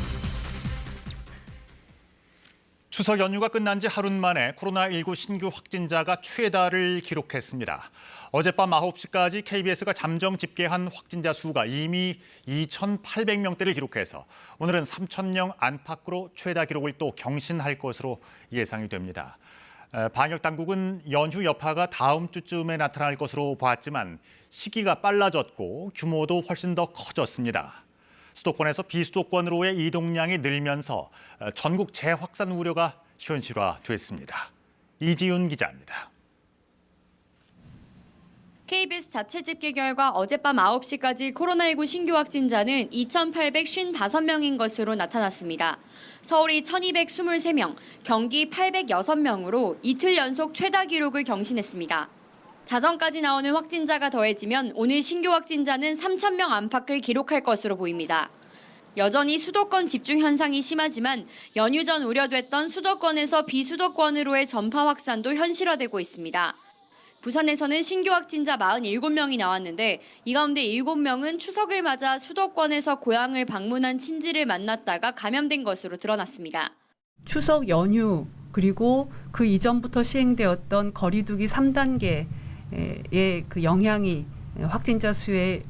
추석 연휴가 끝난 지 하루 만에 코로나19 신규 확진자가 최다를 기록했습니다. 어젯밤 9시까지 KBS가 잠정 집계한 확진자 수가 이미 2,800명대를 기록해서 오늘은 3,000명 안팎으로 최다 기록을 또 경신할 것으로 예상이 됩니다. 방역당국은 연휴 여파가 다음 주쯤에 나타날 것으로 보았지만 시기가 빨라졌고 규모도 훨씬 더 커졌습니다. 수도권에서 비수도권으로의 이동량이 늘면서 전국 재확산 우려가 현실화됐습니다. 이지윤 기자입니다. KBS 자체 집계 결과 어젯밤 9시까지 코로나19 신규 확진자는 2,855명인 것으로 나타났습니다. 서울이 1,223명, 경기 806명으로 이틀 연속 최다 기록을 경신했습니다. 자정까지 나오는 확진자가 더해지면 오늘 신규 확진자는 3,000명 안팎을 기록할 것으로 보입니다. 여전히 수도권 집중 현상이 심하지만 연휴 전 우려됐던 수도권에서 비수도권으로의 전파 확산도 현실화되고 있습니다. 부산에서는 신규 확진자 47명이 나왔는데 이 가운데 7명은 추석을 맞아 수도권에서 고향을 방문한 친지를 만났다가 감염된 것으로 드러났습니다. 추석 연휴 그리고 그 이전부터 시행되었던 거리두기 3단계의 그 영향이 확진자 수에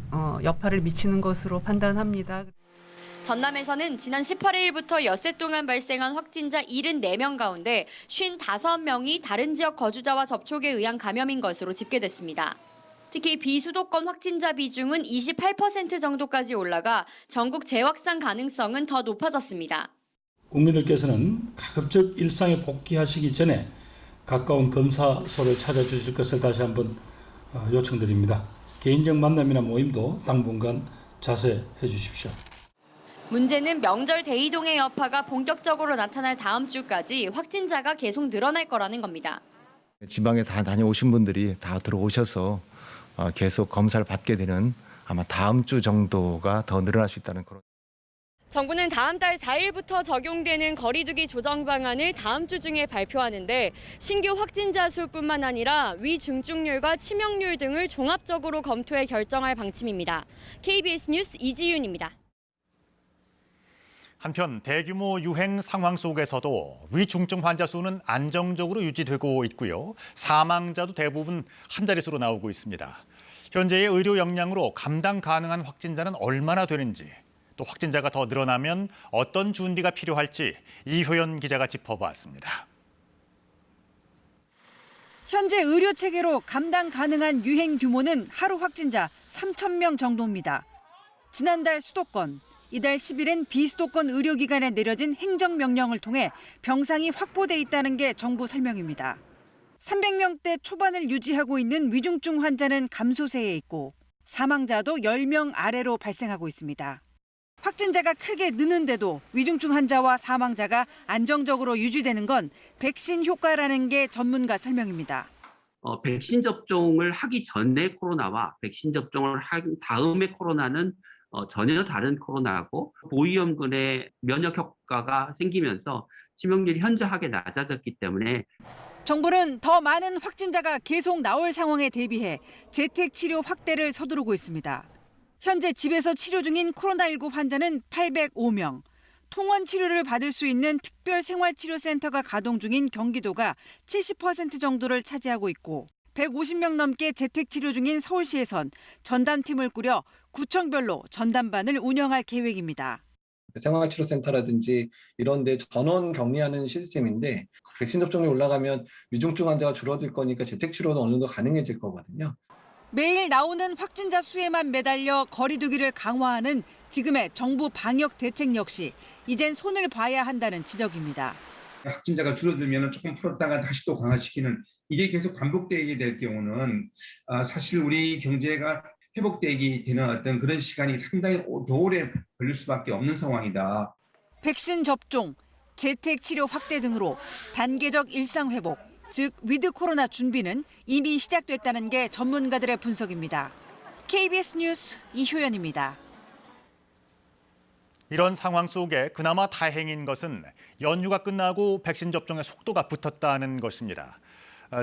여파를 미치는 것으로 판단합니다. 전남에서는 지난 18일부터 엿새 동안 발생한 확진자 74명 가운데 55명이 다른 지역 거주자와 접촉에 의한 감염인 것으로 집계됐습니다. 특히 비수도권 확진자 비중은 28% 정도까지 올라가 전국 재확산 가능성은 더 높아졌습니다. 국민들께서는 가급적 일상에 복귀하시기 전에 가까운 검사소를 찾아주실 것을 다시 한번 요청드립니다. 개인적 만남이나 모임도 당분간 자제해 주십시오. 문제는 명절 대이동의 여파가 본격적으로 나타날 다음 주까지 확진자가 계속 늘어날 거라는 겁니다. 지방에 다 다녀오신 분들이 다 들어오셔서 계속 검사를 받게 되는 아마 다음 주 정도가 더 늘어날 수 있다는 그런. 정부는 다음 달 4일부터 적용되는 거리두기 조정 방안을 다음 주 중에 발표하는데 신규 확진자 수뿐만 아니라 위중증률과 치명률 등을 종합적으로 검토해 결정할 방침입니다. KBS 뉴스 이지윤입니다. 한편 대규모 유행 상황 속에서도 위중증 환자 수는 안정적으로 유지되고 있고요. 사망자도 대부분 한 자릿수로 나오고 있습니다. 현재의 의료 역량으로 감당 가능한 확진자는 얼마나 되는지, 또 확진자가 더 늘어나면 어떤 준비가 필요할지 이효연 기자가 짚어봤습니다. 현재 의료 체계로 감당 가능한 유행 규모는 하루 확진자 3,000명 정도입니다. 지난달 수도권, 이달 10일엔 비수도권 의료기관에 내려진 행정명령을 통해 병상이 확보돼 있다는 게 정부 설명입니다. 300명대 초반을 유지하고 있는 위중증 환자는 감소세에 있고 사망자도 10명 아래로 발생하고 있습니다. 확진자가 크게 느는데도 위중증 환자와 사망자가 안정적으로 유지되는 건 백신 효과라는 게 전문가 설명입니다. 백신 접종을 하기 전에 코로나와 백신 접종을 한 다음에 코로나는 전혀 다른 코로나고 보위험군의 면역 효과가 생기면서 치명률이 현저하게 낮아졌기 때문에 정부는 더 많은 확진자가 계속 나올 상황에 대비해 재택 치료 확대를 서두르고 있습니다. 현재 집에서 치료 중인 코로나19 환자는 805명, 통원 치료를 받을 수 있는 특별생활치료센터가 가동 중인 경기도가 70% 정도를 차지하고 있고 150명 넘게 재택 치료 중인 서울시에선 전담팀을 꾸려 구청별로 전담반을 운영할 계획입니다. 생활치료센터라든지 이런 데 전원 격리하는 시스템인데 백신 접종이 올라가면 위중증 환자가 줄어들 거니까 재택치료도 어느 정도 가능해질 거거든요. 매일 나오는 확진자 수에만 매달려 거리두기를 강화하는 지금의 정부 방역 대책 역시 이젠 손을 봐야 한다는 지적입니다. 확진자가 줄어들면 조금 풀었다가 다시 또 강화시키는 이게 계속 반복되게 될 경우는 사실 우리 경제가 회복되기 되는 어떤 그런 시간이 상당히 더 오래 걸릴 수밖에 없는 상황이다. 백신 접종, 재택 치료 확대 등으로 단계적 일상 회복, 즉 위드 코로나 준비는 이미 시작됐다는 게 전문가들의 분석입니다. KBS 뉴스 이효연입니다. 이런 상황 속에 그나마 다행인 것은 연휴가 끝나고 백신 접종의 속도가 붙었다는 것입니다.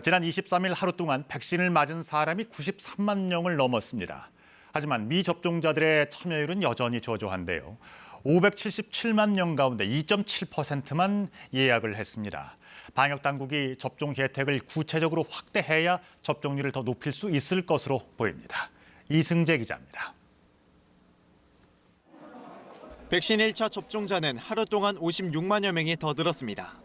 지난 23일 하루 동안 백신을 맞은 사람이 93만 명을 넘었습니다. 하지만 미접종자들의 참여율은 여전히 저조한데요. 577만 명 가운데 2.7%만 예약을 했습니다. 방역당국이 접종 혜택을 구체적으로 확대해야 접종률을 더 높일 수 있을 것으로 보입니다. 이승재 기자입니다. 백신 1차 접종자는 하루 동안 56만여 명이 더 늘었습니다.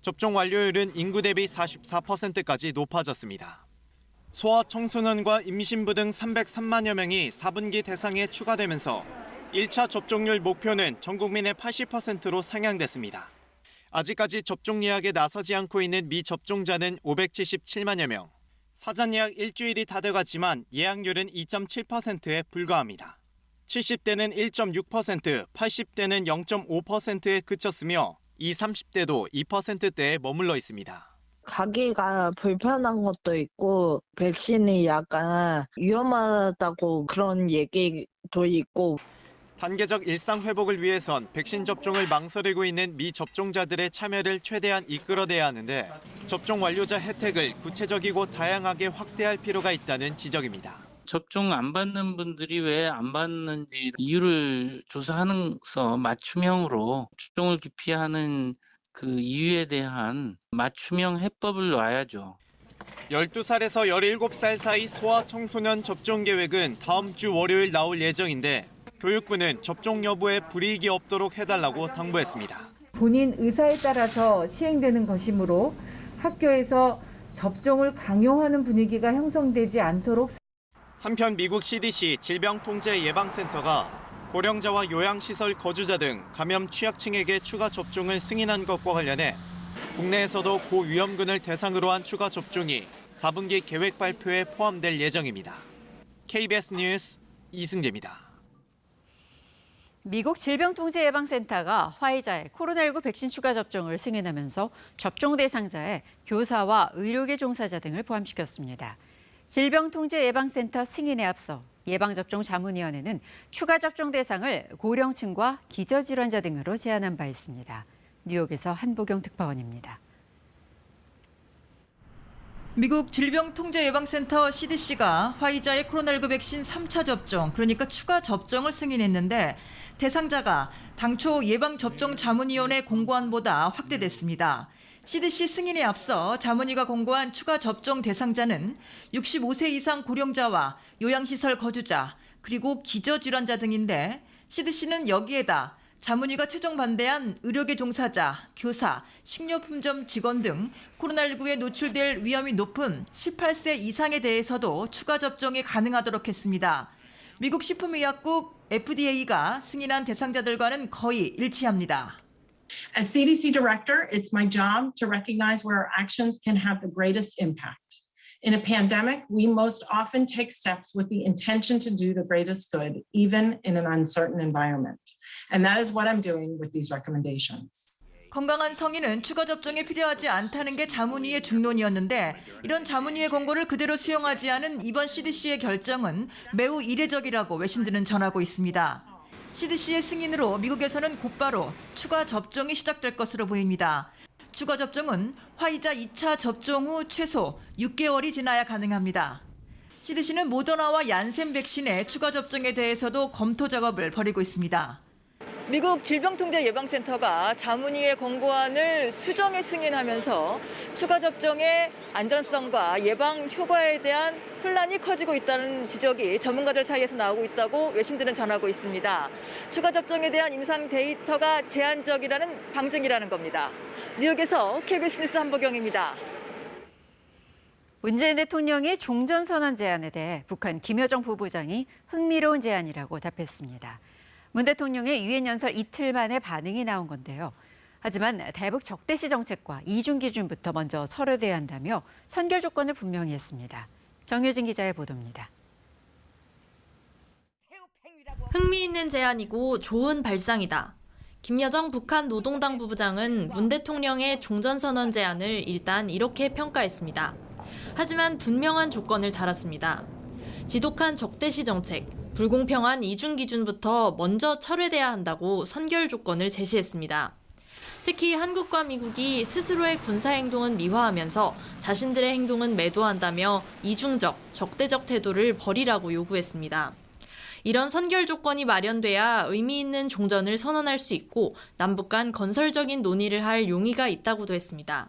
접종 완료율은 인구 대비 44%까지 높아졌습니다. 소아 청소년과 임신부 등 303만여 명이 4분기 대상에 추가되면서 1차 접종률 목표는 전 국민의 80%로 상향됐습니다. 아직까지 접종 예약에 나서지 않고 있는 미접종자는 577만여 명. 사전 예약 일주일이 다 돼가지만 예약률은 2.7%에 불과합니다. 70대는 1.6%, 80대는 0.5%에 그쳤으며 20, 30대도 2%대에 머물러 있습니다. 가기가 불편한 것도 있고 백신이 약간 위험하다고 그런 얘기도 있고. 단계적 일상 회복을 위해선 백신 접종을 망설이고 있는 미접종자들의 참여를 최대한 이끌어내야 하는데 접종 완료자 혜택을 구체적이고 다양하게 확대할 필요가 있다는 지적입니다. 접종 안 받는 분들이 왜 안 받는지 이유를 조사하면서 맞춤형으로 접종을 기피하는 그 이유에 대한 맞춤형 해법을 놔야죠. 12살에서 17살 사이 소아청소년 접종 계획은 다음 주 월요일 나올 예정인데 교육부는 접종 여부에 불이익이 없도록 해달라고 당부했습니다. 본인 의사에 따라서 시행되는 것이므로 학교에서 접종을 강요하는 분위기가 형성되지 않도록. 한편 미국 CDC 질병통제예방센터가 고령자와 요양시설 거주자 등 감염 취약층에게 추가 접종을 승인한 것과 관련해 국내에서도 고위험군을 대상으로 한 추가 접종이 4분기 계획 발표에 포함될 예정입니다. KBS 뉴스 이승재입니다. 미국 질병통제예방센터가 화이자의 코로나19 백신 추가 접종을 승인하면서 접종 대상자에 교사와 의료계 종사자 등을 포함시켰습니다. 질병통제예방센터 승인에 앞서 예방접종 자문위원회는 추가 접종 대상을 고령층과 기저질환자 등으로 제한한 바 있습니다. 뉴욕에서 한보경 특파원입니다. 미국 질병통제예방센터 CDC가 화이자의 코로나19 백신 3차 접종, 그러니까 추가 접종을 승인했는데 대상자가 당초 예방접종 자문위원회 공고안보다 확대됐습니다. CDC 승인에 앞서 자문위가 공고한 추가 접종 대상자는 65세 이상 고령자와 요양시설 거주자, 그리고 기저질환자 등인데 CDC는 여기에다 자문위가 최종 반대한 의료계 종사자, 교사, 식료품점 직원 등 코로나19에 노출될 위험이 높은 18세 이상에 대해서도 추가 접종이 가능하도록 했습니다. 미국 식품의약국 FDA가 승인한 대상자들과는 거의 일치합니다. As CDC director, it's my job to recognize where our actions can have the greatest impact. In a pandemic, we most often take steps with the intention to do the greatest good, even in an uncertain environment. And that is what I'm doing with these recommendations. 건강한 성인은 추가 접종이 필요하지 않다는 게 자문위의 중론이었는데 이런 자문위의 권고를 그대로 수용하지 않은 이번 CDC의 결정은 매우 이례적이라고 외신들은 전하고 있습니다. CDC의 승인으로 미국에서는 곧바로 추가 접종이 시작될 것으로 보입니다. 추가 접종은 화이자 2차 접종 후 최소 6개월이 지나야 가능합니다. CDC는 모더나와 얀센 백신의 추가 접종에 대해서도 검토 작업을 벌이고 있습니다. 미국 질병통제예방센터가 자문위의 권고안을 수정해 승인하면서 추가 접종의 안전성과 예방 효과에 대한 혼란이 커지고 있다는 지적이 전문가들 사이에서 나오고 있다고 외신들은 전하고 있습니다. 추가 접종에 대한 임상 데이터가 제한적이라는 방증이라는 겁니다. 뉴욕에서 KBS 뉴스 한보경입니다. 문재인 대통령이 종전선언 제안에 대해 북한 김여정 부부장이 흥미로운 제안이라고 답했습니다. 문 대통령의 유엔 연설 이틀 만에 반응이 나온 건데요. 하지만 대북 적대시 정책과 이중 기준부터 먼저 철회돼야 한다며 선결 조건을 분명히 했습니다. 정유진 기자의 보도입니다. 흥미있는 제안이고 좋은 발상이다. 김여정 북한 노동당 부부장은 문 대통령의 종전선언 제안을 일단 이렇게 평가했습니다. 하지만 분명한 조건을 달았습니다. 지독한 적대시 정책, 불공평한 이중 기준부터 먼저 철회돼야 한다고 선결 조건을 제시했습니다. 특히 한국과 미국이 스스로의 군사행동은 미화하면서 자신들의 행동은 매도한다며 이중적, 적대적 태도를 버리라고 요구했습니다. 이런 선결 조건이 마련돼야 의미 있는 종전을 선언할 수 있고 남북 간 건설적인 논의를 할 용의가 있다고도 했습니다.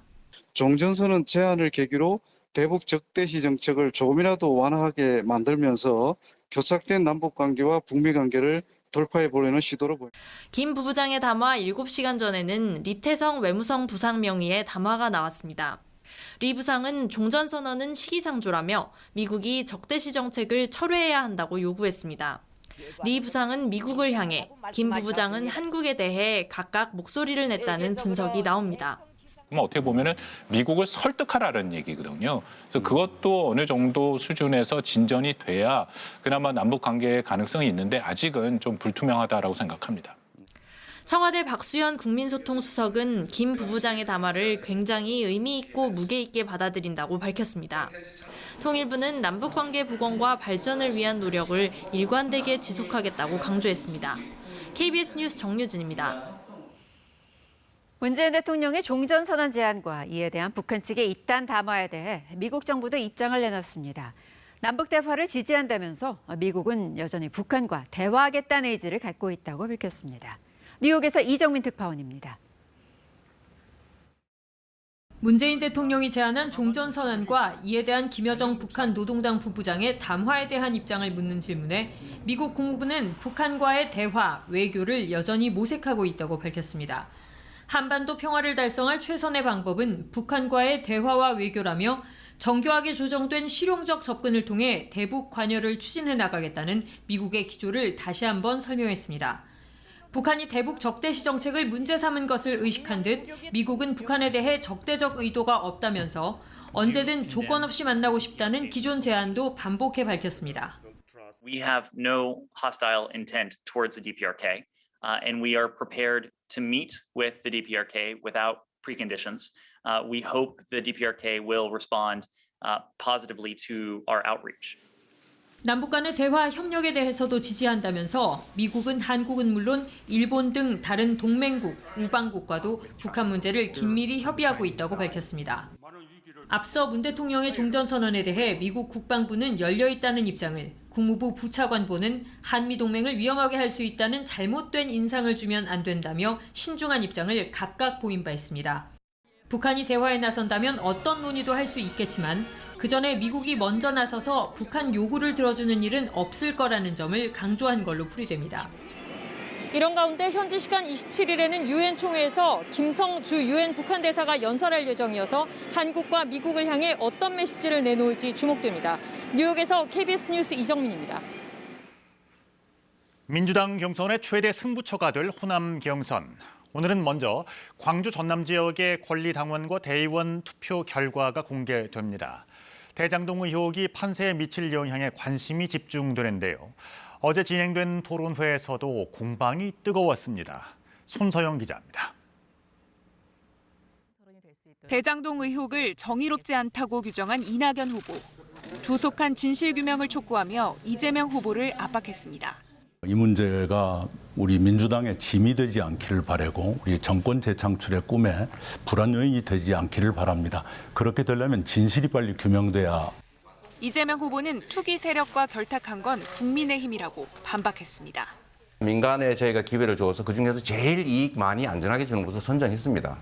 종전선언 제안을 계기로 대북 적대시 정책을 조금이라도 완화하게 만들면서 교착된 남북관계와 북미관계를 돌파해 보려는 시도로 보입니다. 김 부부장의 담화 7시간 전에는 리태성 외무성 부상 명의의 담화가 나왔습니다. 리 부상은 종전선언은 시기상조라며 미국이 적대시 정책을 철회해야 한다고 요구했습니다. 리 부상은 미국을 향해, 김 부부장은 한국에 대해 각각 목소리를 냈다는 분석이 나옵니다. 어떻게 보면은 미국을 설득하라는 얘기거든요. 그래서 그것도 어느 정도 수준에서 진전이 돼야 그나마 남북 관계의 가능성이 있는데 아직은 좀 불투명하다라고 생각합니다. 청와대 박수현 국민소통수석은 김 부부장의 담화를 굉장히 의미 있고 무게 있게 받아들인다고 밝혔습니다. 통일부는 남북관계 복원과 발전을 위한 노력을 일관되게 지속하겠다고 강조했습니다. KBS 뉴스 정유진입니다. 문재인 대통령의 종전선언 제안과 이에 대한 북한 측의 이딴 담화에 대해 미국 정부도 입장을 내놨습니다. 남북 대화를 지지한다면서 미국은 여전히 북한과 대화하겠다는 의지를 갖고 있다고 밝혔습니다. 뉴욕에서 이정민 특파원입니다. 문재인 대통령이 제안한 종전선언과 이에 대한 김여정 북한 노동당 부부장의 담화에 대한 입장을 묻는 질문에 미국 국무부는 북한과의 대화, 외교를 여전히 모색하고 있다고 밝혔습니다. 한반도 평화를 달성할 최선의 방법은 북한과의 대화와 외교라며 정교하게 조정된 실용적 접근을 통해 대북 관여를 추진해 나가겠다는 미국의 기조를 다시 한번 설명했습니다. 북한이 대북 적대시 정책을 문제 삼은 것을 의식한 듯 미국은 북한에 대해 적대적 의도가 없다면서 언제든 조건 없이 만나고 싶다는 기존 제안도 반복해 밝혔습니다. We have no hostile intent towards the DPRK, and we are prepared to meet with the DPRK without preconditions. We hope the DPRK will respond positively to our outreach. 남북 간의 대화 협력에 대해서도 지지한다면서 미국은 한국은 물론 일본 등 다른 동맹국, 우방국과도 북한 문제를 긴밀히 협의하고 있다고 밝혔습니다. 앞서 문 대통령의 종전선언에 대해 미국 국방부는 열려 있다는 입장을, 국무부 부차관보는 한미동맹을 위험하게 할 수 있다는 잘못된 인상을 주면 안 된다며 신중한 입장을 각각 보인 바 있습니다. 북한이 대화에 나선다면 어떤 논의도 할 수 있겠지만 그 전에 미국이 먼저 나서서 북한 요구를 들어주는 일은 없을 거라는 점을 강조한 걸로 풀이됩니다. 이런 가운데 현지 시간 27일에는 유엔 총회에서 김성 주 유엔 북한 대사가 연설할 예정이어서 한국과 미국을 향해 어떤 메시지를 내놓을지 주목됩니다. 뉴욕에서 KBS 뉴스 이정민입니다. 민주당 경선의 최대 승부처가 될 호남 경선. 오늘은 먼저 광주 전남 지역의 권리당원과 대의원 투표 결과가 공개됩니다. 대장동 의혹이 판세에 미칠 영향에 관심이 집중되는데요. 어제 진행된 토론회에서도 공방이 뜨거웠습니다. 손서영 기자입니다. 대장동 의혹을 정의롭지 않다고 규정한 이낙연 후보. 조속한 진실규명을 촉구하며 이재명 후보를 압박했습니다. 이 문제가 우리 민주당의 짐이 되지 않기를 바라고 우리 정권 재창출의 꿈에 불안 요인이 되지 않기를 바랍니다. 그렇게 되려면 진실이 빨리 규명돼야. 이재명 후보는 투기 세력과 결탁한 건 국민의힘이라고 반박했습니다. 민간에 저희가 기회를 줘서 그중에서 제일 이익 많이 안전하게 주는 곳을 선정했습니다.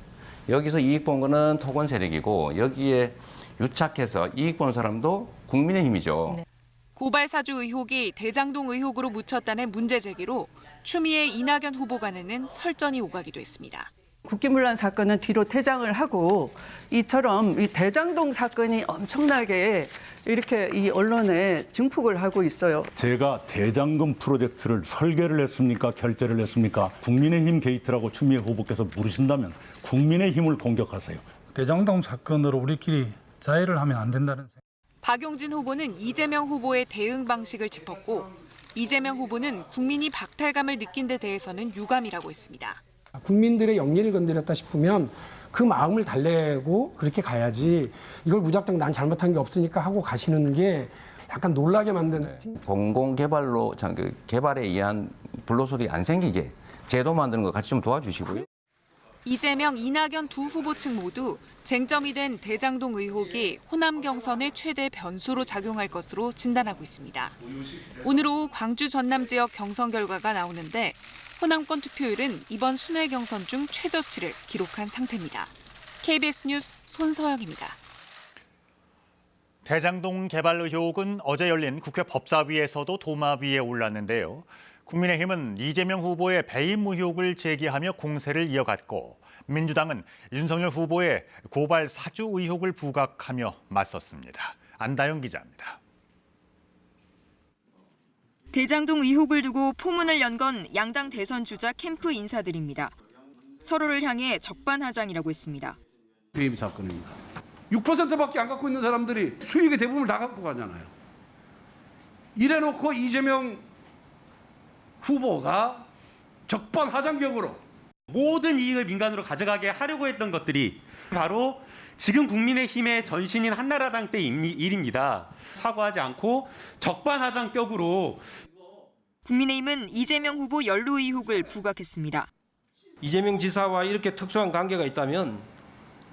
여기서 이익 본 거는 토건 세력이고 여기에 유착해서 이익 보는 사람도 국민의힘이죠. 네. 고발 사주 의혹이 대장동 의혹으로 묻혔다는 문제 제기로 추미애 이낙연 후보 간에는 설전이 오가기도 했습니다. 국기문란 사건은 뒤로 퇴장을 하고 이처럼 이 대장동 사건이 엄청나게 이렇게 이 언론에 증폭을 하고 있어요. 제가 대장금 프로젝트를 설계를 했습니까? 결재를 했습니까? 국민의힘 게이트라고 추미애 후보께서 물으신다면 국민의힘을 공격하세요. 대장동 사건으로 우리끼리 자해를 하면 안 된다는 생각. 박용진 후보는 이재명 후보의 대응 방식을 짚었고 이재명 후보는 국민이 박탈감을 느낀 데 대해서는 유감이라고 했습니다. 국민들의 영리를 건드렸다 싶으면 그 마음을 달래고 그렇게 가야지 이걸 무작정 난 잘못한 게 없으니까 하고 가시는 게 약간 놀라게 만드는. 공공개발로 개발에 의한 불로소리 안 생기게 제도 만드는 거 같이 좀 도와주시고요. 이재명, 이낙연 두 후보 측 모두 쟁점이 된 대장동 의혹이 호남 경선의 최대 변수로 작용할 것으로 진단하고 있습니다. 오늘 오후 광주 전남 지역 경선 결과가 나오는데 호남권 투표율은 이번 순회 경선 중 최저치를 기록한 상태입니다. KBS 뉴스 손서영입니다. 대장동 개발 의혹은 어제 열린 국회 법사위에서도 도마 위에 올랐는데요. 국민의힘은 이재명 후보의 배임 의혹을 제기하며 공세를 이어갔고 민주당은 윤석열 후보의 고발 사주 의혹을 부각하며 맞섰습니다. 안다영 기자입니다. 대장동 의혹을 두고 포문을 연 건 양당 대선 주자 캠프 인사들입니다. 서로를 향해 적반하장이라고 했습니다. 배임 사건입니다. 6%밖에 안 갖고 있는 사람들이 수익의 대부분을 다 갖고 가잖아요. 이래놓고 이재명 후보가 적반하장격으로 모든 이익을 민간으로 가져가게 하려고 했던 것들이 바로 지금 국민의힘의 전신인 한나라당 때 일입니다. 사과하지 않고 적반하장격으로 국민의힘은 이재명 후보 연루 의혹을 부각했습니다. 이재명 지사와 이렇게 특수한 관계가 있다면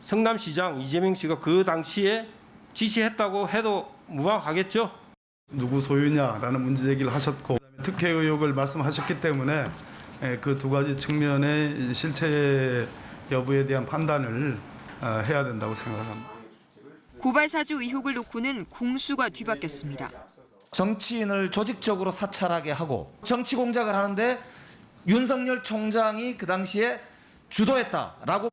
성남시장 이재명 씨가 그 당시에 지시했다고 해도 무방하겠죠. 누구 소유냐라는 문제 제기를 하셨고 특혜 의혹을 말씀하셨기 때문에 그 두 가지 측면의 실체 여부에 대한 판단을 해야 된다고 생각합니다. 고발 사주 의혹을 놓고는 공수가 뒤바뀌었습니다. 정치인을 조직적으로 사찰하게 하고 정치 공작을 하는데 윤석열 총장이 그 당시에 주도했다라고.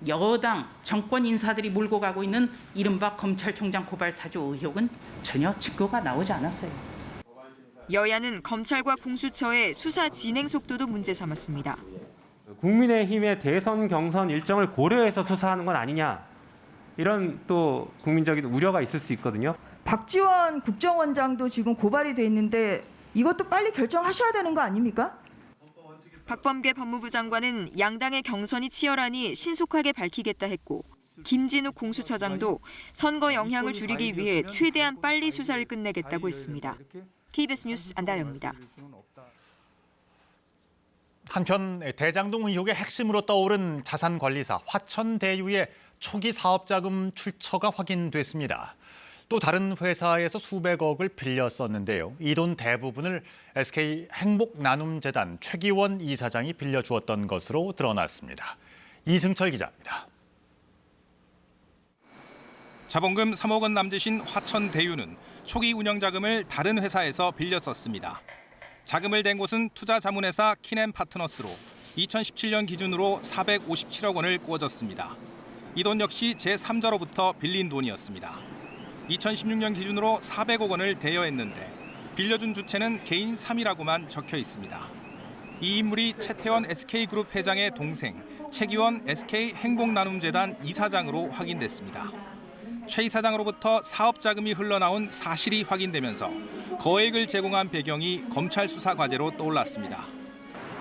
여당 정권 인사들이 몰고 가고 있는 이른바 검찰총장 고발 사주 의혹은 전혀 증거가 나오지 않았어요. 여야는 검찰과 공수처의 수사 진행 속도도 문제 삼았습니다. 국민의힘의 대선 경선 일정을 고려해서 수사하는 건 아니냐, 이런 또 국민적인 우려가 있을 수 있거든요. 박지원 국정원장도 지금 고발이 돼 있는데 이것도 빨리 결정하셔야 되는 거 아닙니까? 박범계 법무부 장관은 양당의 경선이 치열하니 신속하게 밝히겠다 했고, 김진욱 공수처장도 선거 영향을 줄이기 위해 최대한 빨리 수사를 끝내겠다고 했습니다. KBS 뉴스 안다영입니다. 한편 대장동 의혹의 핵심으로 떠오른 자산관리사 화천대유의 초기 사업자금 출처가 확인됐습니다. 또 다른 회사에서 수백억을 빌렸었는데요. 이 돈 대부분을 SK 행복나눔재단 최기원 이사장이 빌려주었던 것으로 드러났습니다. 이승철 기자입니다. 자본금 3억 원 남짓인 화천대유는 초기 운영 자금을 다른 회사에서 빌렸었습니다. 자금을 댄 곳은 투자자문회사 키넨파트너스로 2017년 기준으로 457억 원을 꿔줬습니다. 이 돈 역시 제3자로부터 빌린 돈이었습니다. 2016년 기준으로 400억 원을 대여했는데 빌려준 주체는 개인 3이라고만 적혀 있습니다. 이 인물이 최태원 SK그룹 회장의 동생, 최기원 SK 행복나눔재단 이사장으로 확인됐습니다. 최 이사장으로부터 사업 자금이 흘러나온 사실이 확인되면서 거액을 제공한 배경이 검찰 수사 과제로 떠올랐습니다.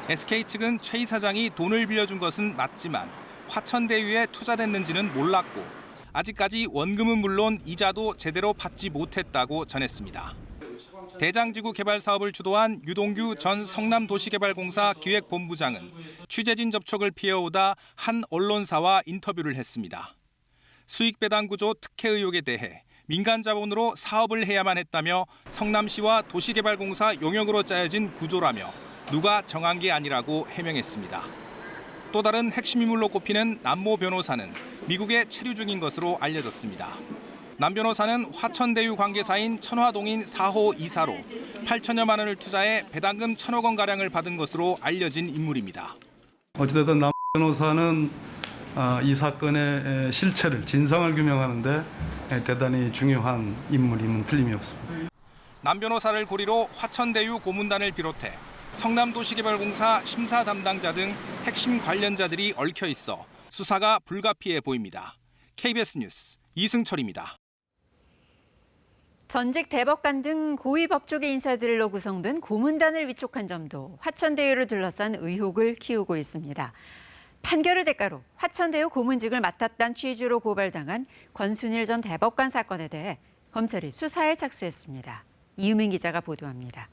SK 측은 최 이사장이 돈을 빌려준 것은 맞지만 화천대유에 투자됐는지는 몰랐고 아직까지 원금은 물론 이자도 제대로 받지 못했다고 전했습니다. 대장지구 개발 사업을 주도한 유동규 전 성남도시개발공사 기획본부장은 취재진 접촉을 피해오다 한 언론사와 인터뷰를 했습니다. 수익 배당 구조 특혜 의혹에 대해 민간 자본으로 사업을 해야만 했다며 성남시와 도시개발공사 용역으로 짜여진 구조라며 누가 정한 게 아니라고 해명했습니다. 또 다른 핵심 인물로 꼽히는 남모 변호사는 미국에 체류 중인 것으로 알려졌습니다. 남 변호사는 화천대유 관계사인 천화동인 4호 이사로 8천여만 원을 투자해 배당금 1,000억 원가량을 받은 것으로 알려진 인물입니다. 어찌됐든 남 변호사는 이 사건의 실체를 진상을 규명하는데 대단히 중요한 인물임은 틀림이 없습니다. 남 변호사를 고리로 화천대유 고문단을 비롯해 성남도시개발공사 심사 담당자 등 핵심 관련자들이 얽혀 있어 수사가 불가피해 보입니다. KBS 뉴스 이승철입니다. 전직 대법관 등 고위 법조계 인사들로 구성된 고문단을 위촉한 점도 화천대유를 둘러싼 의혹을 키우고 있습니다. 판결의 대가로 화천대유 고문직을 맡았다는 취지로 고발당한 권순일 전 대법관 사건에 대해 검찰이 수사에 착수했습니다. 이유민 기자가 보도합니다.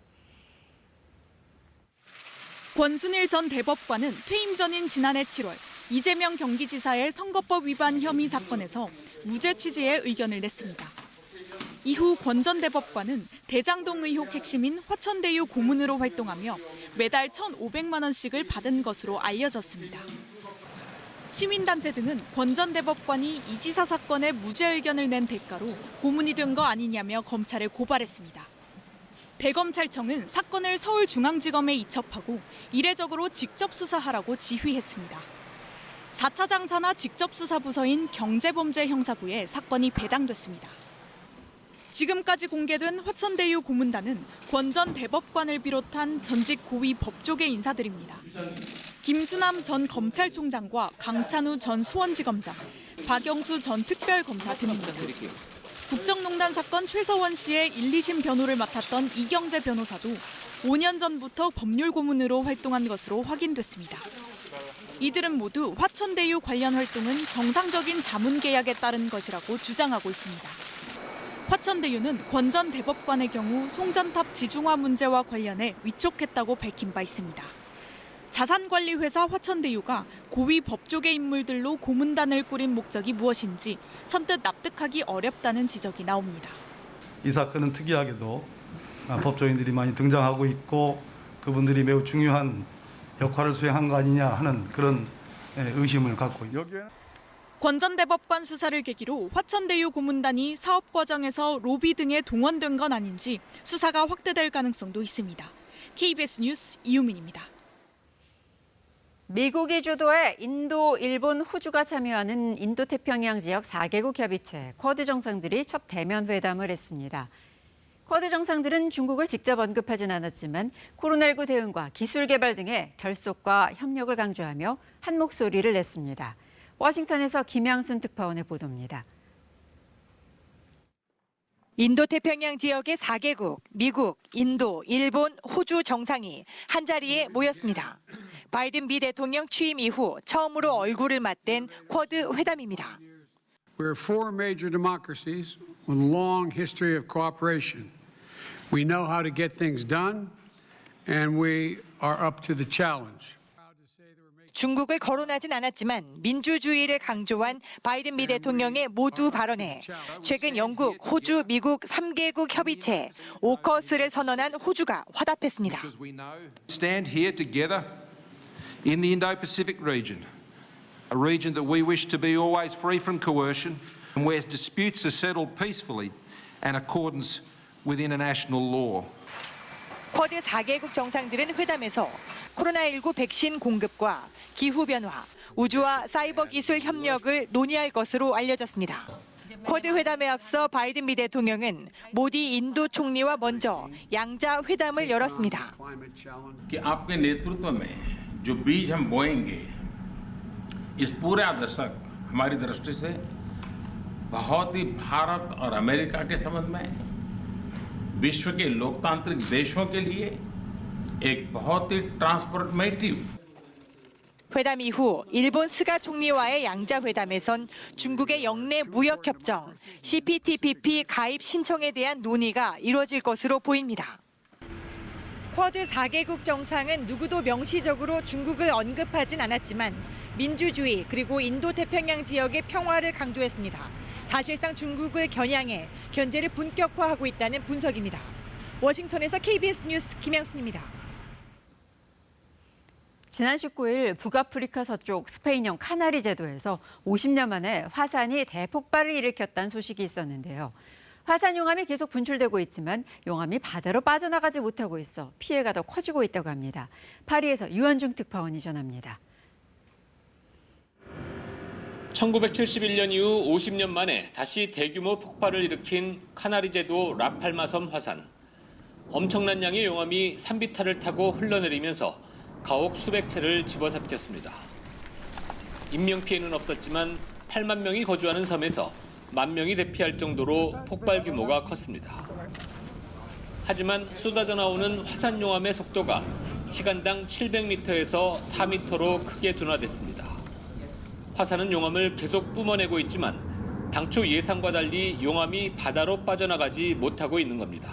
권순일 전 대법관은 퇴임 전인 지난해 7월 이재명 경기지사의 선거법 위반 혐의 사건에서 무죄 취지의 의견을 냈습니다. 이후 권 전 대법관은 대장동 의혹 핵심인 화천대유 고문으로 활동하며 매달 1,500만 원씩을 받은 것으로 알려졌습니다. 시민단체 등은 권 전 대법관이 이 지사 사건에 무죄 의견을 낸 대가로 고문이 된 거 아니냐며 검찰에 고발했습니다. 대검찰청은 사건을 서울중앙지검에 이첩하고 이례적으로 직접 수사하라고 지휘했습니다. 4차 장사나 직접 수사 부서인 경제범죄형사부에 사건이 배당됐습니다. 지금까지 공개된 화천대유 고문단은 권 전 대법관을 비롯한 전직 고위 법조계 인사들입니다. 김수남 전 검찰총장과 강찬우 전 수원지검장, 박영수 전 특별검사 등입니다. 국정농단 사건 최서원 씨의 1, 2심 변호를 맡았던 이경재 변호사도 5년 전부터 법률 고문으로 활동한 것으로 확인됐습니다. 이들은 모두 화천대유 관련 활동은 정상적인 자문 계약에 따른 것이라고 주장하고 있습니다. 화천대유는 권 전 대법관의 경우 송전탑 지중화 문제와 관련해 위촉했다고 밝힌 바 있습니다. 자산관리회사 화천대유가 고위 법조계 인물들로 고문단을 꾸린 목적이 무엇인지 선뜻 납득하기 어렵다는 지적이 나옵니다. 이 사건은 특이하게도 법조인들이 많이 등장하고 있고 그분들이 매우 중요한 역할을 수행한 거 아니냐 하는 그런 의심을 갖고 있습니다. 권 전 대법관 수사를 계기로 화천대유 고문단이 사업 과정에서 로비 등에 동원된 건 아닌지 수사가 확대될 가능성도 있습니다. KBS 뉴스 이유민입니다. 미국이 주도해 인도, 일본, 호주가 참여하는 인도태평양 지역 4개국 협의체 쿼드 정상들이 첫 대면 회담을 했습니다. 쿼드 정상들은 중국을 직접 언급하진 않았지만 코로나19 대응과 기술 개발 등의 결속과 협력을 강조하며 한 목소리를 냈습니다. 워싱턴에서 김양순 특파원의 보도입니다. 인도태평양 지역의 4개국, 미국, 인도, 일본, 호주 정상이 한자리에 모였습니다. 바이든 미 대통령 취임 이후 처음으로 얼굴을 맞댄 쿼드 회담입니다. We're four major democracies with a long history of cooperation. We know how to get things done, and we are up to the challenge. 중국을 거론하진 않았지만 민주주의를 강조한 바이든 미 대통령의 모두 발언에 최근 영국, 호주, 미국 3개국 협의체 오커스를 선언한 호주가 화답했습니다. Stand here together in the Indo-Pacific region, a region that we wish to be always free from coercion and where disputes are settled peacefully in accordance with international law. 쿼드 4개국 정상들은 회담에서 코로나19 백신 공급과 기후변화, 우주와 사이버 기술 협력을 논의할 것으로 알려졌습니다. 쿼드 회담에 앞서 바이든 미 대통령은 모디 인도 총리와 먼저 양자 회담을 열었습니다. आपके नेतृत्व में जो बीज हम बोएंगे इस पूरा दशक हमारी दृष्टि से बहुत ही भारत और अमेरिका के संबंध में विश्व के लोकतांत्रिक देशों के लिए एक बहुत ही ट्रांसफॉर्मेटिव 회담 이후 일본 스가 총리와의 양자 회담에선 중국의 영내 무역 협정 CPTPP 가입 신청에 대한 논의가 이루어질 것으로 보입니다. 쿼드 4개국 정상은 누구도 명시적으로 중국을 언급하진 않았지만 민주주의 그리고 인도태평양 지역의 평화를 강조했습니다. 사실상 중국을 겨냥해 견제를 본격화하고 있다는 분석입니다. 워싱턴에서 KBS 뉴스 김양순입니다. 지난 19일 북아프리카 서쪽 스페인형 카나리 제도에서 50년 만에 화산이 대폭발을 일으켰다는 소식이 있었는데요. 화산 용암이 계속 분출되고 있지만 용암이 바다로 빠져나가지 못하고 있어 피해가 더 커지고 있다고 합니다. 파리에서 유원중 특파원이 전합니다. 1971년 이후 50년 만에 다시 대규모 폭발을 일으킨 카나리 제도 라팔마 섬 화산. 엄청난 양의 용암이 산비탈을 타고 흘러내리면서 가옥 수백 채를 집어삼켰습니다. 인명피해는 없었지만 8만 명이 거주하는 섬에서 1만 명이 대피할 정도로 폭발 규모가 컸습니다. 하지만 쏟아져 나오는 화산 용암의 속도가 시간당 700m에서 4m로 크게 둔화됐습니다. 화산은 용암을 계속 뿜어내고 있지만 당초 예상과 달리 용암이 바다로 빠져나가지 못하고 있는 겁니다.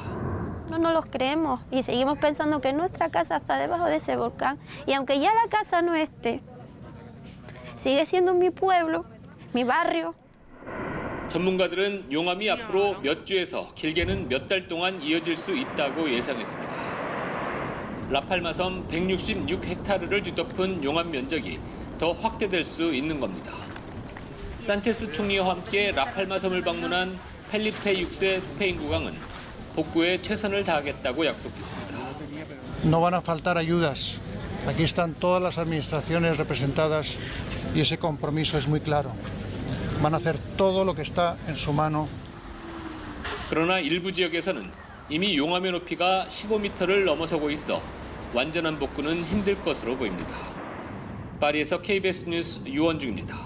No nos los creemos y seguimos pensando que nuestra casa está debajo de ese volcán y aunque ya la casa no esté, sigue siendo mi pueblo, mi barrio. 전문가들은 용암이 앞으로 몇 주에서 길게는 몇 달 동안 이어질 수 있다고 예상했습니다. 라팔마 섬 166헥타르를 뒤덮은 용암 면적이 더 확대될 수 있는 겁니다. 산체스 총리와 함께 라팔마 섬을 방문한 펠리페 6세 스페인 국왕은 복구에 최선을 다하겠다고 약속했습니다. No van a faltar ayudas. Aquí están todas las administraciones representadas y ese compromiso es muy claro. Van a hacer todo lo que está en su mano. 그러나 일부 지역에서는 이미 용암의 높이가 15m를 넘어서고 있어 완전한 복구는 힘들 것으로 보입니다. 파리에서 KBS 뉴스 유원중입니다.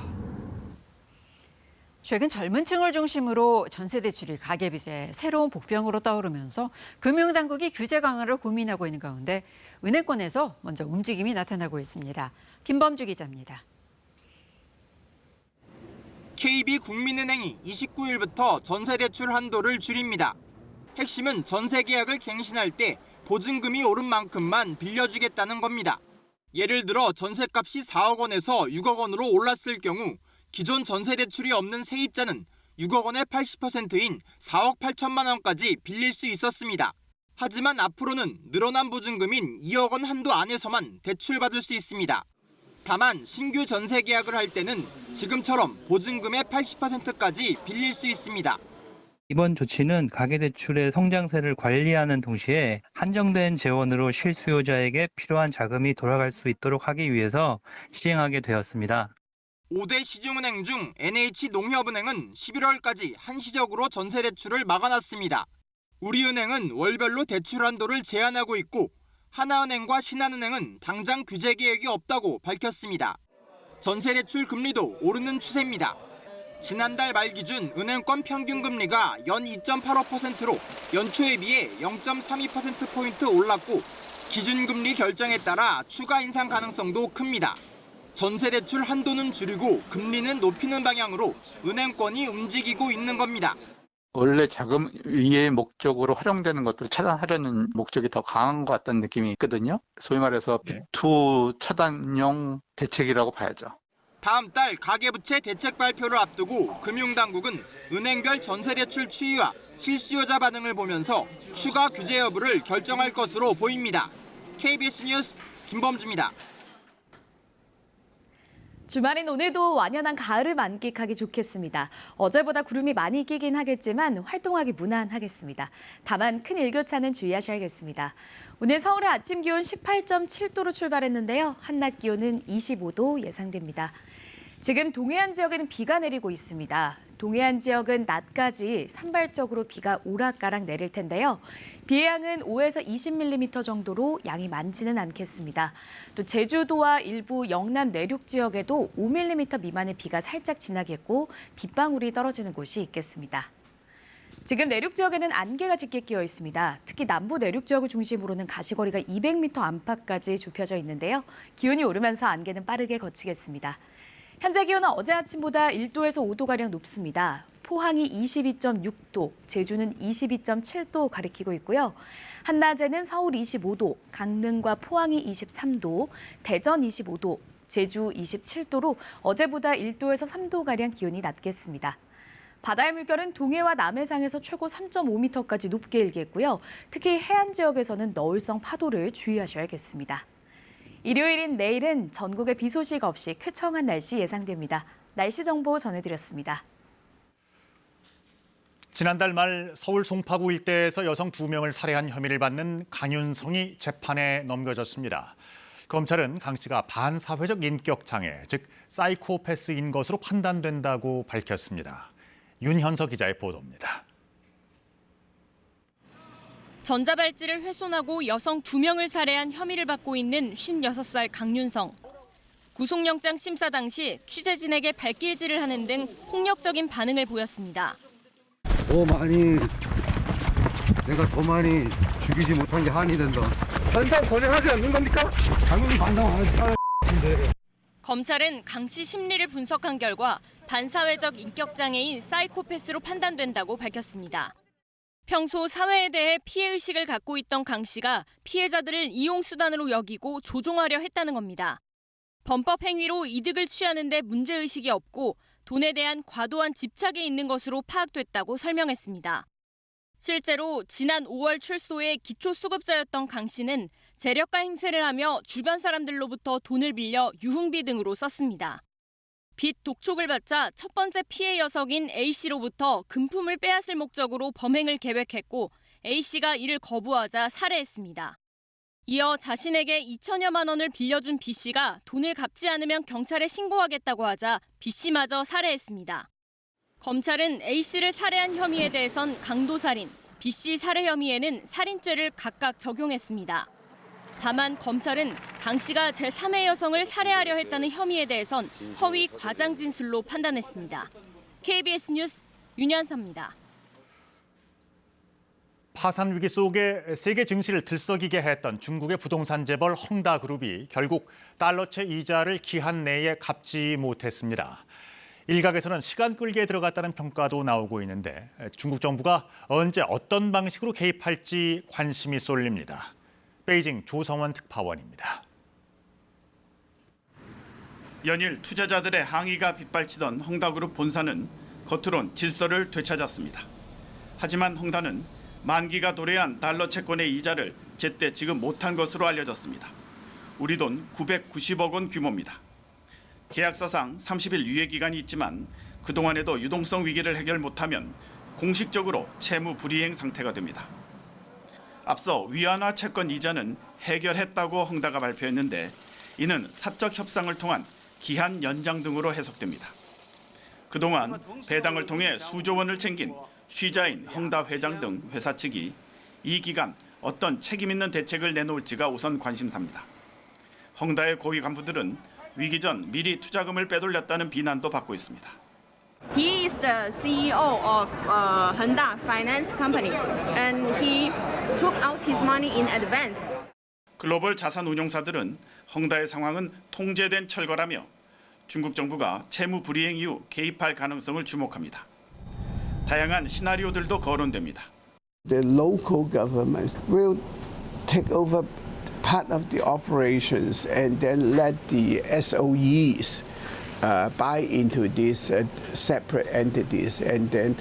최근 젊은 층을 중심으로 전세 대출이 가계빚의 새로운 복병으로 떠오르면서 금융당국이 규제 강화를 고민하고 있는 가운데 은행권에서 먼저 움직임이 나타나고 있습니다. 김범주 기자입니다. KB국민은행이 29일부터 전세 대출 한도를 줄입니다. 핵심은 전세 계약을 갱신할 때 보증금이 오른 만큼만 빌려주겠다는 겁니다. 예를 들어 전세값이 4억 원에서 6억 원으로 올랐을 경우 기존 전세 대출이 없는 세입자는 6억 원의 80%인 4억 8천만 원까지 빌릴 수 있었습니다. 하지만 앞으로는 늘어난 보증금인 2억 원 한도 안에서만 대출받을 수 있습니다. 다만 신규 전세 계약을 할 때는 지금처럼 보증금의 80%까지 빌릴 수 있습니다. 이번 조치는 가계대출의 성장세를 관리하는 동시에 한정된 재원으로 실수요자에게 필요한 자금이 돌아갈 수 있도록 하기 위해서 시행하게 되었습니다. 5대 시중은행 중 NH농협은행은 11월까지 한시적으로 전세 대출을 막아놨습니다. 우리은행은 월별로 대출 한도를 제한하고 있고 하나은행과 신한은행은 당장 규제 계획이 없다고 밝혔습니다. 전세 대출 금리도 오르는 추세입니다. 지난달 말 기준 은행권 평균 금리가 연 2.85%로 연초에 비해 0.32%포인트 올랐고 기준금리 결정에 따라 추가 인상 가능성도 큽니다. 전세 대출 한도는 줄이고 금리는 높이는 방향으로 은행권이 움직이고 있는 겁니다. 원래 자금 위의 목적으로 활용되는 것들을 차단하려는 목적이 더 강한 것 같다는 느낌이 있거든요. 소위 말해서 빅2 차단용 대책이라고 봐야죠. 다음 달 가계부채 대책 발표를 앞두고 금융당국은 은행별 전세대출 추이와 실수요자 반응을 보면서 추가 규제 여부를 결정할 것으로 보입니다. KBS 뉴스 김범주입니다. 주말인 오늘도 완연한 가을을 만끽하기 좋겠습니다. 어제보다 구름이 많이 끼긴 하겠지만 활동하기 무난하겠습니다. 다만 큰 일교차는 주의하셔야겠습니다. 오늘 서울의 아침 기온 18.7도로 출발했는데요. 한낮 기온은 25도 예상됩니다. 지금 동해안 지역에는 비가 내리고 있습니다. 동해안 지역은 낮까지 산발적으로 비가 오락가락 내릴 텐데요. 비의 양은 5에서 20mm 정도로 양이 많지는 않겠습니다. 또 제주도와 일부 영남 내륙 지역에도 5mm 미만의 비가 살짝 지나겠고 빗방울이 떨어지는 곳이 있겠습니다. 지금 내륙 지역에는 안개가 짙게 끼어 있습니다. 특히 남부 내륙 지역을 중심으로는 가시거리가 200m 안팎까지 좁혀져 있는데요. 기온이 오르면서 안개는 빠르게 걷히겠습니다. 현재 기온은 어제 아침보다 1도에서 5도가량 높습니다. 포항이 22.6도, 제주는 22.7도 가리키고 있고요. 한낮에는 서울 25도, 강릉과 포항이 23도, 대전 25도, 제주 27도로 어제보다 1도에서 3도가량 기온이 낮겠습니다. 바다의 물결은 동해와 남해상에서 최고 3.5m까지 높게 일겠고요. 특히 해안 지역에서는 너울성 파도를 주의하셔야겠습니다. 일요일인 내일은 전국에 비 소식 없이 쾌청한 날씨 예상됩니다. 날씨 정보 전해드렸습니다. 지난달 말 서울 송파구 일대에서 여성 2명을 살해한 혐의를 받는 강윤성이 재판에 넘겨졌습니다. 검찰은 강 씨가 반사회적 인격장애, 즉 사이코패스인 것으로 판단된다고 밝혔습니다. 윤현서 기자의 보도입니다. 전자발찌를 훼손하고 여성 2명을 살해한 혐의를 받고 있는 56살 강윤성. 구속영장 심사 당시 취재진에게 발길질을 하는 등 폭력적인 반응을 보였습니다. 내가 더 많이 죽이지 못한 게 한이 된다. 반상 거절하지 않는 겁니까? 당연히 반상 안 하지. 검찰은 강 씨 심리를 분석한 결과 반사회적 인격장애인 사이코패스로 판단된다고 밝혔습니다. 평소 사회에 대해 피해의식을 갖고 있던 강 씨가 피해자들을 이용수단으로 여기고 조종하려 했다는 겁니다. 범법 행위로 이득을 취하는 데 문제의식이 없고 돈에 대한 과도한 집착이 있는 것으로 파악됐다고 설명했습니다. 실제로 지난 5월 출소의 기초수급자였던 강 씨는 재력가 행세를 하며 주변 사람들로부터 돈을 빌려 유흥비 등으로 썼습니다. 빚 독촉을 받자 첫 번째 피해 여성인 A씨로부터 금품을 빼앗을 목적으로 범행을 계획했고 A씨가 이를 거부하자 살해했습니다. 이어 자신에게 2천여만 원을 빌려준 B씨가 돈을 갚지 않으면 경찰에 신고하겠다고 하자 B씨마저 살해했습니다. 검찰은 A씨를 살해한 혐의에 대해선 강도살인, B씨 살해 혐의에는 살인죄를 각각 적용했습니다. 다만 검찰은 강 씨가 제3의 여성을 살해하려 했다는 혐의에 대해선 허위 과장 진술로 판단했습니다. KBS 뉴스 윤현서입니다. 파산 위기 속에 세계 증시를 들썩이게 했던 중국의 부동산 재벌 헝다그룹이 결국 달러채 이자를 기한 내에 갚지 못했습니다. 일각에서는 시간 끌기에 들어갔다는 평가도 나오고 있는데 중국 정부가 언제 어떤 방식으로 개입할지 관심이 쏠립니다. 베이징 조성원 특파원입니다. 연일 투자자들의 항의가 빗발치던 헝다그룹 본사는 겉으론 질서를 되찾았습니다. 하지만 헝다는 만기가 도래한 달러 채권의 이자를 제때 지급 못한 것으로 알려졌습니다. 우리 돈 990억 원 규모입니다. 계약서상 30일 유예 기간이 있지만 그동안에도 유동성 위기를 해결 못하면 공식적으로 채무 불이행 상태가 됩니다. 앞서 위안화 채권 이자는 해결했다고 헝다가 발표했는데 이는 사적 협상을 통한 기한 연장 등으로 해석됩니다. 그동안 배당을 통해 수조 원을 챙긴 쉬자인 헝다 회장 등 회사 측이 이 기간 어떤 책임 있는 대책을 내놓을지가 우선 관심사입니다. 헝다의 고위 간부들은 위기 전 미리 투자금을 빼돌렸다는 비난도 받고 있습니다. He is the CEO of Honda Finance Company, and he took out his money in advance. 글로벌 자산 운용사들은 헝다의 상황은 통제된 철거라며 중국 정부가 채무 불이행 이후 개입할 가능성을 주목합니다. 다양한 시나리오들도 거론됩니다. The local governments will take over part of the operations and then let the SOEs buy into these separate entities, and then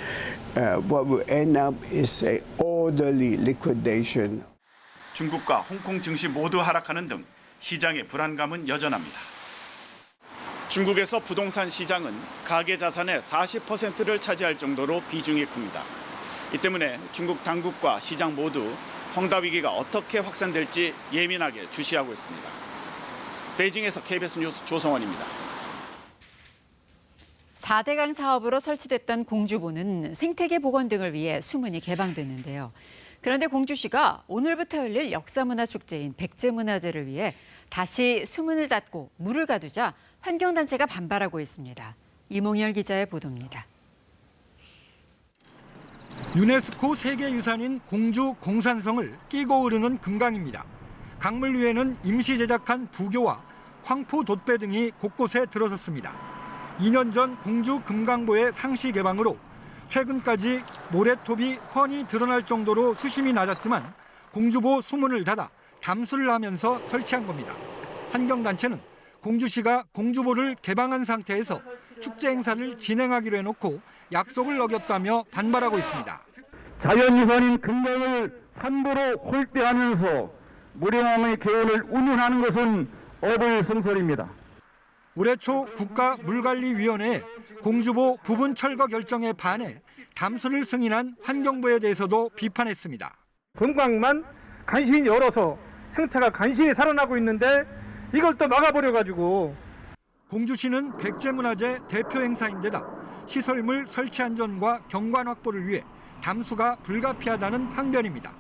what will end up is an orderly liquidation. 중국과 홍콩 증시 모두 하락하는 등 시장의 불안감은 여전합니다. 중국에서 부동산 시장은 가계 자산의 40%를 차지할 정도로 비중이 큽니다. 이 때문에 중국 당국과 시장 모두 헝다 위기가 어떻게 확산될지 예민하게 주시하고 있습니다. 베이징에서 KBS 뉴스 조성원입니다. 4대강 사업으로 설치됐던 공주보는 생태계 복원 등을 위해 수문이 개방됐는데요. 그런데 공주시가 오늘부터 열릴 역사문화축제인 백제문화제를 위해 다시 수문을 닫고 물을 가두자 환경단체가 반발하고 있습니다. 이몽열 기자의 보도입니다. 유네스코 세계유산인 공주 공산성을 끼고 흐르는 금강입니다. 강물 위에는 임시 제작한 부교와 황포 돛배 등이 곳곳에 들어섰습니다. 2년 전 공주 금강보의 상시 개방으로 최근까지 모래톱이 훤히 드러날 정도로 수심이 낮았지만 공주보 수문을 닫아 담수를 하면서 설치한 겁니다. 환경단체는 공주시가 공주보를 개방한 상태에서 축제 행사를 진행하기로 해놓고 약속을 어겼다며 반발하고 있습니다. 자연유산인 금강을 함부로 홀대하면서 무령왕의 개원을 운운하는 것은 어불성설입니다. 올해 초 국가물관리위원회에 공주보 부분 철거 결정에 반해 담수를 승인한 환경부에 대해서도 비판했습니다. 금강만 간신히 열어서 생태가 간신히 살아나고 있는데 이걸 또 막아버려가지고. 공주시는 백제문화제 대표 행사인데다 시설물 설치 안전과 경관 확보를 위해 담수가 불가피하다는 항변입니다.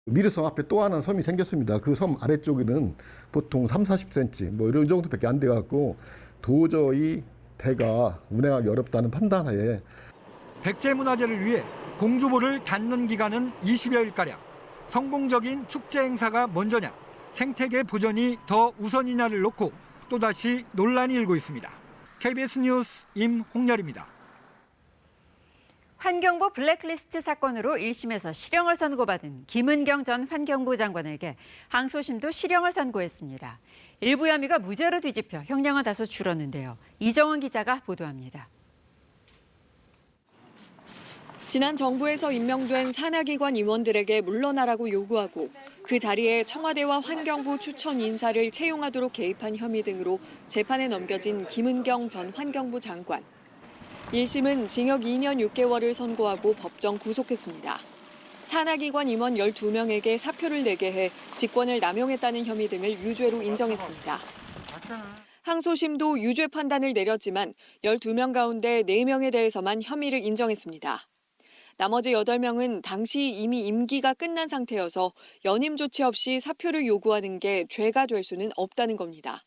미르섬 앞에 또 하나 섬이 생겼습니다. 그 섬 아래쪽에는 보통 30-40cm 뭐 이런 정도밖에 안 돼갖고 도저히 배가 운행하기 어렵다는 판단하에 백제문화제를 위해 공주보를 닫는 기간은 20여일가량. 성공적인 축제 행사가 먼저냐, 생태계 보전이 더 우선이냐를 놓고 또다시 논란이 일고 있습니다. KBS 뉴스 임홍렬입니다. 환경부 블랙리스트 사건으로 1심에서 실형을 선고받은 김은경 전 환경부 장관에게 항소심도 실형을 선고했습니다. 일부 혐의가 무죄로 뒤집혀 형량은 다소 줄었는데요. 이정원 기자가 보도합니다. 지난 정부에서 임명된 산하기관 임원들에게 물러나라고 요구하고 그 자리에 청와대와 환경부 추천 인사를 채용하도록 개입한 혐의 등으로 재판에 넘겨진 김은경 전 환경부 장관. 1심은 징역 2년 6개월을 선고하고 법정 구속했습니다. 산하기관 임원 12명에게 사표를 내게 해 직권을 남용했다는 혐의 등을 유죄로 인정했습니다. 항소심도 유죄 판단을 내렸지만 12명 가운데 4명에 대해서만 혐의를 인정했습니다. 나머지 8명은 당시 이미 임기가 끝난 상태여서 연임 조치 없이 사표를 요구하는 게 죄가 될 수는 없다는 겁니다.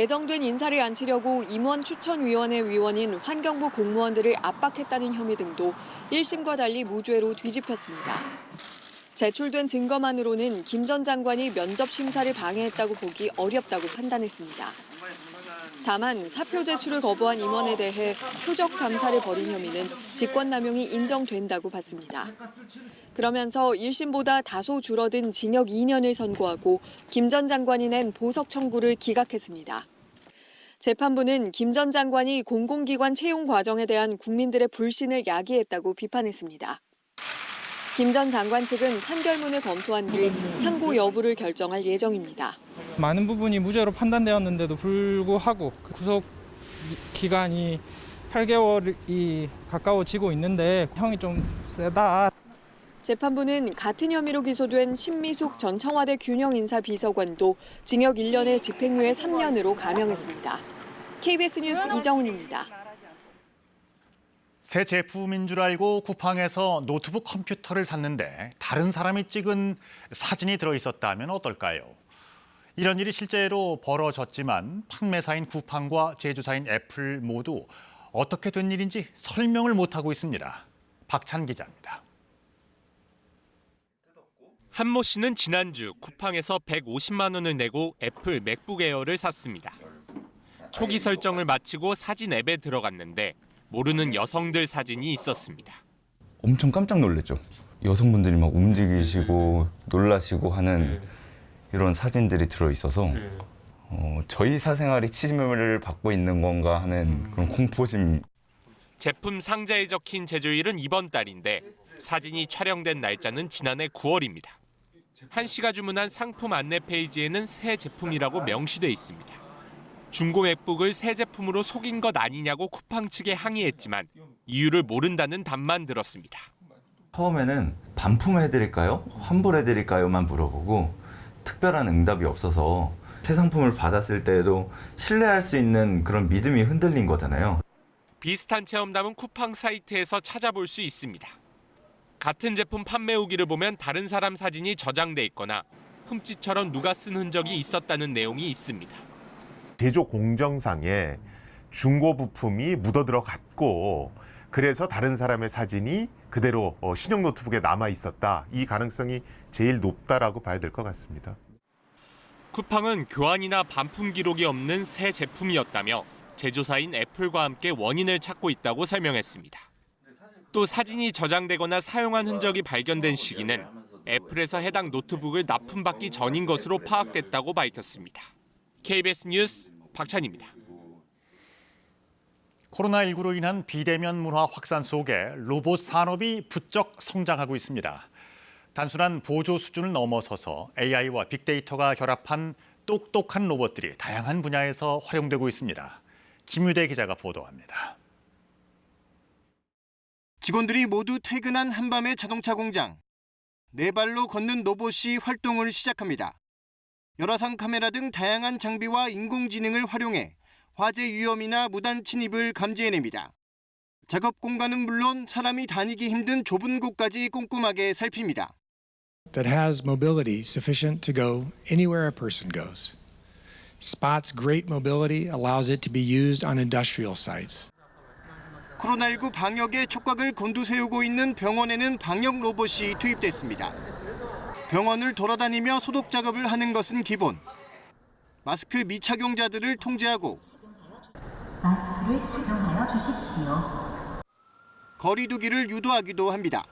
내정된 인사를 앉히려고 임원 추천위원회 위원인 환경부 공무원들을 압박했다는 혐의 등도 1심과 달리 무죄로 뒤집혔습니다. 제출된 증거만으로는 김 전 장관이 면접 심사를 방해했다고 보기 어렵다고 판단했습니다. 다만 사표 제출을 거부한 임원에 대해 표적 감사를 벌인 혐의는 직권남용이 인정된다고 봤습니다. 그러면서 1심보다 다소 줄어든 징역 2년을 선고하고 김 전 장관이 낸 보석 청구를 기각했습니다. 재판부는 김 전 장관이 공공기관 채용 과정에 대한 국민들의 불신을 야기했다고 비판했습니다. 김 전 장관 측은 판결문을 검토한 뒤 상고 여부를 결정할 예정입니다. 많은 부분이 무죄로 판단되었는데도 불구하고 구속 기간이 8개월이 가까워지고 있는데 형이 좀 세다. 재판부는 같은 혐의로 기소된 신미숙 전 청와대 균형인사 비서관도 징역 1년에 집행유예 3년으로 감형했습니다. KBS 뉴스 이정훈입니다. 새 제품인 줄 알고 쿠팡에서 노트북 컴퓨터를 샀는데 다른 사람이 찍은 사진이 들어있었다면 어떨까요? 이런 일이 실제로 벌어졌지만 판매사인 쿠팡과 제조사인 애플 모두 어떻게 된 일인지 설명을 못하고 있습니다. 박찬 기자입니다. 한모 씨는 지난주 쿠팡에서 150만 원을 내고 애플 맥북 에어를 샀습니다. 초기 설정을 마치고 사진 앱에 들어갔는데 모르는 여성들 사진이 있었습니다. 엄청 깜짝 놀랐죠. 여성분들이 막 움직이시고 놀라시고 하는 이런 사진들이 들어있어서 저희 사생활이 침해를 받고 있는 건가 하는 그런 공포심. 제품 상자에 적힌 제조일은 이번 달인데 사진이 촬영된 날짜는 지난해 9월입니다. 한 씨가 주문한 상품 안내 페이지에는 새 제품이라고 명시돼 있습니다. 중고 맥북을 새 제품으로 속인 것 아니냐고 쿠팡 측에 항의했지만 이유를 모른다는 답만 들었습니다. 처음에는 반품해드릴까요? 환불해드릴까요?만 물어보고 특별한 응답이 없어서 새 상품을 받았을 때에도 신뢰할 수 있는 그런 믿음이 흔들린 거잖아요. 비슷한 체험담은 쿠팡 사이트에서 찾아볼 수 있습니다. 같은 제품 판매 후기를 보면 다른 사람 사진이 저장돼 있거나 흠집처럼 누가 쓴 흔적이 있었다는 내용이 있습니다. 제조 공정상에 중고 부품이 묻어 들어갔고 그래서 다른 사람의 사진이 그대로 신형 노트북에 남아 있었다. 이 가능성이 제일 높다라고 봐야 될 것 같습니다. 쿠팡은 교환이나 반품 기록이 없는 새 제품이었다며 제조사인 애플과 함께 원인을 찾고 있다고 설명했습니다. 또 사진이 저장되거나 사용한 흔적이 발견된 시기는 애플에서 해당 노트북을 납품받기 전인 것으로 파악됐다고 밝혔습니다. KBS 뉴스 박찬입니다. 코로나19로 인한 비대면 문화 확산 속에 로봇 산업이 부쩍 성장하고 있습니다. 단순한 보조 수준을 넘어서서 AI와 빅데이터가 결합한 똑똑한 로봇들이 다양한 분야에서 활용되고 있습니다. 김유대 기자가 보도합니다. 직원들이 모두 퇴근한 한밤의 자동차 공장. 네 발로 걷는 로봇이 활동을 시작합니다. 열화상 카메라 등 다양한 장비와 인공지능을 활용해 화재 위험이나 무단 침입을 감지해냅니다. 작업 공간은 물론 사람이 다니기 힘든 좁은 곳까지 꼼꼼하게 살핍니다. That has mobility sufficient to go anywhere a person goes. Spot's great mobility allows it to be used on industrial sites. 코로나19 방역의 촉각을 곤두세우고 있는 병원에는 방역 로봇이 투입됐습니다. 병원을 돌아다니며 소독 작업을 하는 것은 기본. 마스크 미착용자들을 통제하고 마스크를 착용하여 주십시오. 거리 두기를 유도하기도 합니다.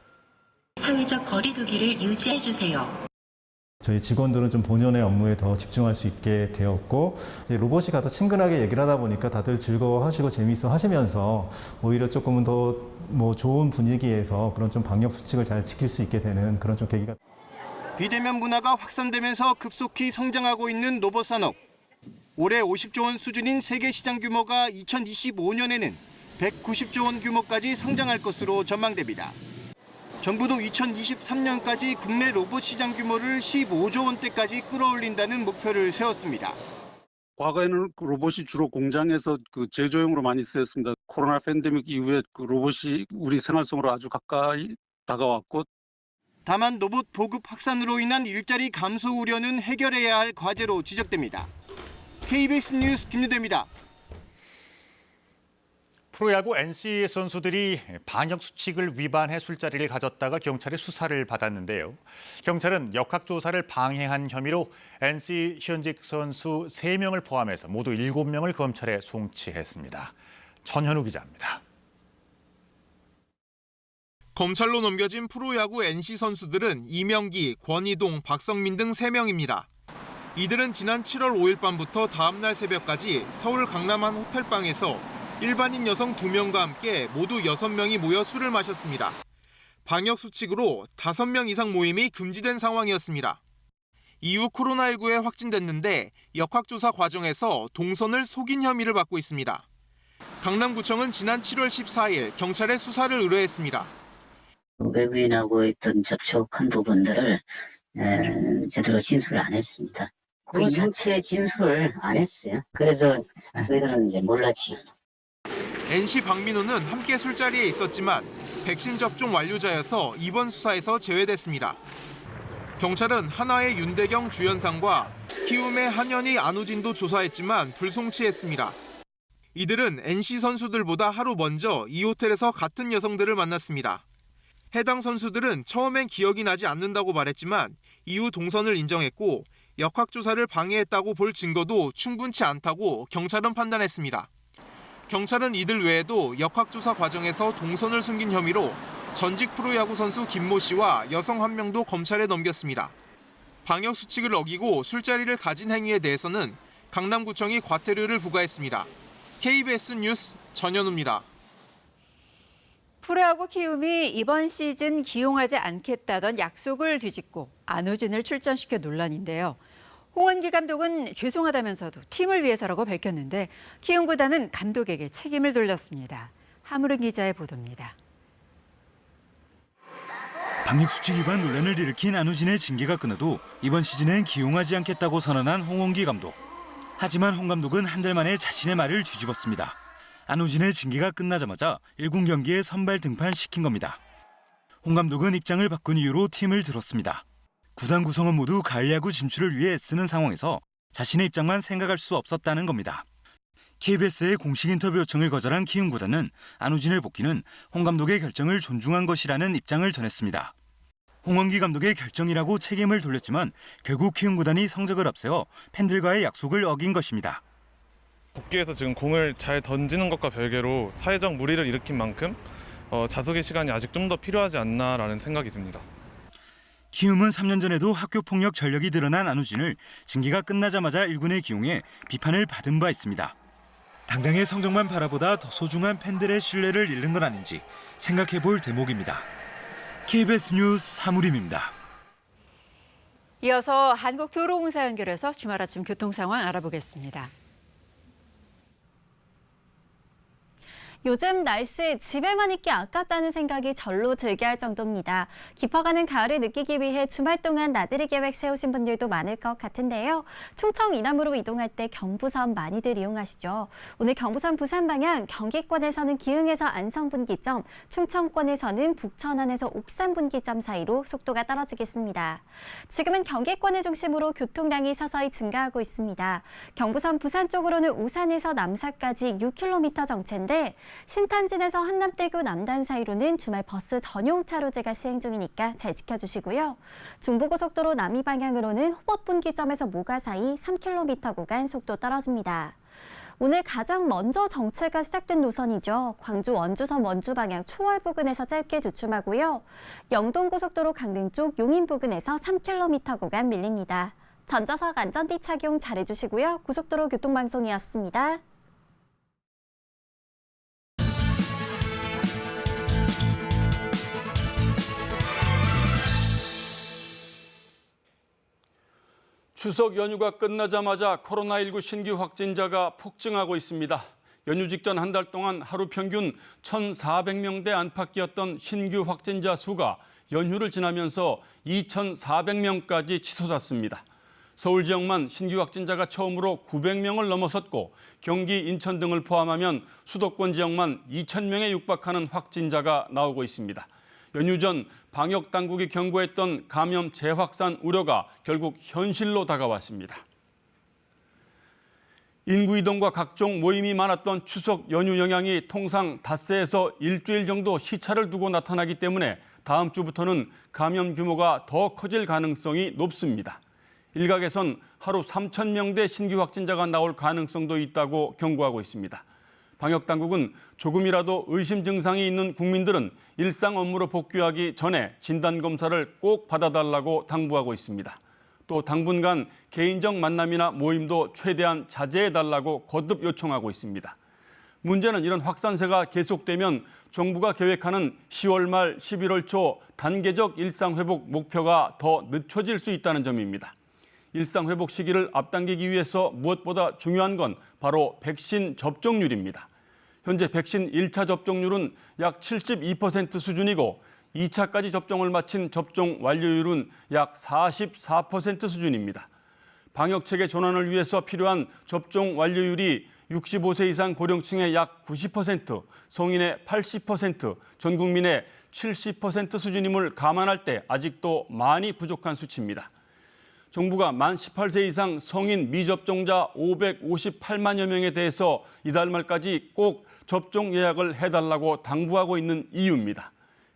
사회적 거리 두기를 유지해 주세요. 저희 직원들은 좀 본연의 업무에 더 집중할 수 있게 되었고 로봇이 가서 친근하게 얘기를 하다 보니까 다들 즐거워하시고 재미있어 하시면서 오히려 조금은 더 좋은 분위기에서 그런 좀 방역 수칙을 잘 지킬 수 있게 되는 그런 좀 계기가. 비대면 문화가 확산되면서 급속히 성장하고 있는 로봇 산업. 올해 50조 원 수준인 세계 시장 규모가 2025년에는 190조 원 규모까지 성장할 것으로 전망됩니다. 정부도 2023년까지 국내 로봇 시장 규모를 15조 원대까지 끌어올린다는 목표를 세웠습니다. 과거에는 로봇이 주로 공장에서 제조용으로 많이 쓰였습니다. 코로나 팬데믹 이후에 로봇이 우리 생활 속으로 아주 가까이 다가왔고 다만 로봇 보급 확산으로 인한 일자리 감소 우려는 해결해야 할 과제로 지적됩니다. KBS 뉴스 김유대입니다. 프로야구 NC 선수들이 방역 수칙을 위반해 술자리를 가졌다가 경찰의 수사를 받았는데요. 경찰은 역학조사를 방해한 혐의로 NC 현직 선수 3명을 포함해서 모두 7명을 검찰에 송치했습니다. 전현우 기자입니다. 검찰로 넘겨진 프로야구 NC 선수들은 이명기, 권희동, 박성민 등 3명입니다. 이들은 지난 7월 5일 밤부터 다음 날 새벽까지 서울 강남 한 호텔방에서 일반인 여성 2명과 함께 모두 6명이 모여 술을 마셨습니다. 방역 수칙으로 5명 이상 모임이 금지된 상황이었습니다. 이후 코로나19에 확진됐는데 역학조사 과정에서 동선을 속인 혐의를 받고 있습니다. 강남구청은 지난 7월 14일 경찰에 수사를 의뢰했습니다. 외부인하고 있던 접촉한 부분들을 제대로 진술을 안 했습니다. 그 자체 진술을 안 했어요. 그래서 저희들은 이제 몰랐지. NC 박민호는 함께 술자리에 있었지만 백신 접종 완료자여서 이번 수사에서 제외됐습니다. 경찰은 한화의 윤대경 주연상과 키움의 한현희 안우진도 조사했지만 불송치했습니다. 이들은 NC 선수들보다 하루 먼저 이 호텔에서 같은 여성들을 만났습니다. 해당 선수들은 처음엔 기억이 나지 않는다고 말했지만 이후 동선을 인정했고 역학조사를 방해했다고 볼 증거도 충분치 않다고 경찰은 판단했습니다. 경찰은 이들 외에도 역학조사 과정에서 동선을 숨긴 혐의로 전직 프로야구 선수 김모 씨와 여성 1명도 검찰에 넘겼습니다. 방역 수칙을 어기고 술자리를 가진 행위에 대해서는 강남구청이 과태료를 부과했습니다. KBS 뉴스 전현우입니다. 프로야구 키움이 이번 시즌 기용하지 않겠다던 약속을 뒤집고 안우진을 출전시켜 논란인데요. 홍원기 감독은 죄송하다면서도 팀을 위해서라고 밝혔는데 키움 구단은 감독에게 책임을 돌렸습니다. 하무른 기자의 보도입니다. 방역수칙 위반 논란을 일으킨 안우진의 징계가 끊어도 이번 시즌엔 기용하지 않겠다고 선언한 홍원기 감독. 하지만 홍 감독은 한 달 만에 자신의 말을 뒤집었습니다. 안우진의 징계가 끝나자마자 1군 경기에 선발 등판시킨 겁니다. 홍 감독은 입장을 바꾼 이유로 팀을 들었습니다. 구단 구성원 모두 가을 야구 진출을 위해 애쓰는 상황에서 자신의 입장만 생각할 수 없었다는 겁니다. KBS의 공식 인터뷰 요청을 거절한 키움 구단은 안우진의 복귀는 홍 감독의 결정을 존중한 것이라는 입장을 전했습니다. 홍원기 감독의 결정이라고 책임을 돌렸지만 결국 키움 구단이 성적을 앞세워 팬들과의 약속을 어긴 것입니다. 복귀해서 지금 공을 잘 던지는 것과 별개로 사회적 물의를 일으킨 만큼 자숙의 시간이 아직 좀 더 필요하지 않나라는 생각이 듭니다. 키움은 3년 전에도 학교폭력 전력이 드러난 안우진을 징계가 끝나자마자 1군에 기용해 비판을 받은 바 있습니다. 당장의 성적만 바라보다 더 소중한 팬들의 신뢰를 잃는 건 아닌지 생각해 볼 대목입니다. KBS 뉴스 하무림입니다. 이어서 한국도로공사 연결해서 주말 아침 교통 상황 알아보겠습니다. 요즘 날씨 집에만 있기 아깝다는 생각이 절로 들게 할 정도입니다. 깊어가는 가을을 느끼기 위해 주말 동안 나들이 계획 세우신 분들도 많을 것 같은데요. 충청 이남으로 이동할 때 경부선 많이들 이용하시죠. 오늘 경부선 부산 방향 경기권에서는 기흥에서 안성 분기점, 충청권에서는 북천안에서 옥산 분기점 사이로 속도가 떨어지겠습니다. 지금은 경기권을 중심으로 교통량이 서서히 증가하고 있습니다. 경부선 부산 쪽으로는 우산에서 남사까지 6km 정체인데 신탄진에서 한남대교 남단 사이로는 주말 버스 전용 차로제가 시행 중이니까 잘 지켜주시고요. 중부고속도로 남이 방향으로는 호법분기점에서 모가 사이 3km 구간 속도 떨어집니다. 오늘 가장 먼저 정체가 시작된 노선이죠. 광주 원주선 원주 방향 초월 부근에서 짧게 주춤하고요. 영동고속도로 강릉 쪽 용인 부근에서 3km 구간 밀립니다. 전좌석 안전띠 착용 잘해주시고요. 고속도로 교통방송이었습니다. 추석 연휴가 끝나자마자 코로나19 신규 확진자가 폭증하고 있습니다. 연휴 직전 한 달 동안 하루 평균 1,400명대 안팎이었던 신규 확진자 수가 연휴를 지나면서 2,400명까지 치솟았습니다. 서울 지역만 신규 확진자가 처음으로 900명을 넘어섰고 경기, 인천 등을 포함하면 수도권 지역만 2,000명에 육박하는 확진자가 나오고 있습니다. 연휴 전 방역 당국이 경고했던 감염 재확산 우려가 결국 현실로 다가왔습니다. 인구 이동과 각종 모임이 많았던 추석 연휴 영향이 통상 닷새에서 일주일 정도 시차를 두고 나타나기 때문에 다음 주부터는 감염 규모가 더 커질 가능성이 높습니다. 일각에선 하루 3,000명대 신규 확진자가 나올 가능성도 있다고 경고하고 있습니다. 방역당국은 조금이라도 의심 증상이 있는 국민들은 일상 업무로 복귀하기 전에 진단검사를 꼭 받아달라고 당부하고 있습니다. 또 당분간 개인적 만남이나 모임도 최대한 자제해달라고 거듭 요청하고 있습니다. 문제는 이런 확산세가 계속되면 정부가 계획하는 10월 말 11월 초 단계적 일상회복 목표가 더 늦춰질 수 있다는 점입니다. 일상회복 시기를 앞당기기 위해서 무엇보다 중요한 건 바로 백신 접종률입니다. 현재 백신 1차 접종률은 약 72% 수준이고 2차까지 접종을 마친 접종 완료율은 약 44% 수준입니다. 방역체계 전환을 위해서 필요한 접종 완료율이 65세 이상 고령층의 약 90%, 성인의 80%, 전 국민의 70% 수준임을 감안할 때 아직도 많이 부족한 수치입니다. 정부가 만 18세 이상 성인 미접종자 558만여 명에 대해서 이달 말까지 꼭 접종 예약을 해달라고 당부하고 있는 이유입니다.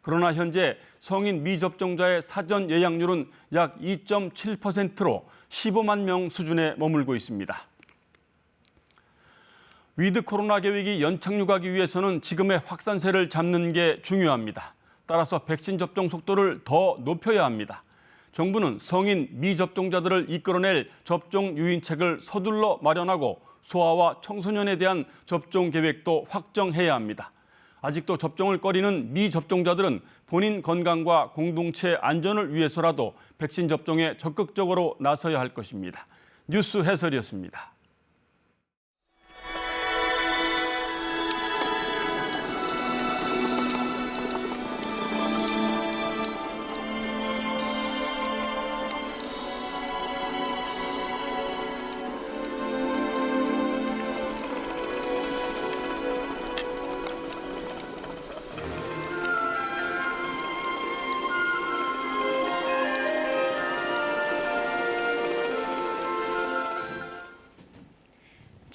그러나 현재 성인 미접종자의 사전 예약률은 약 2.7%로 15만 명 수준에 머물고 있습니다. 위드 코로나 계획이 연착륙하기 위해서는 지금의 확산세를 잡는 게 중요합니다. 따라서 백신 접종 속도를 더 높여야 합니다. 정부는 성인 미접종자들을 이끌어낼 접종 유인책을 서둘러 마련하고 소아와 청소년에 대한 접종 계획도 확정해야 합니다. 아직도 접종을 꺼리는 미접종자들은 본인 건강과 공동체 안전을 위해서라도 백신 접종에 적극적으로 나서야 할 것입니다. 뉴스 해설이었습니다.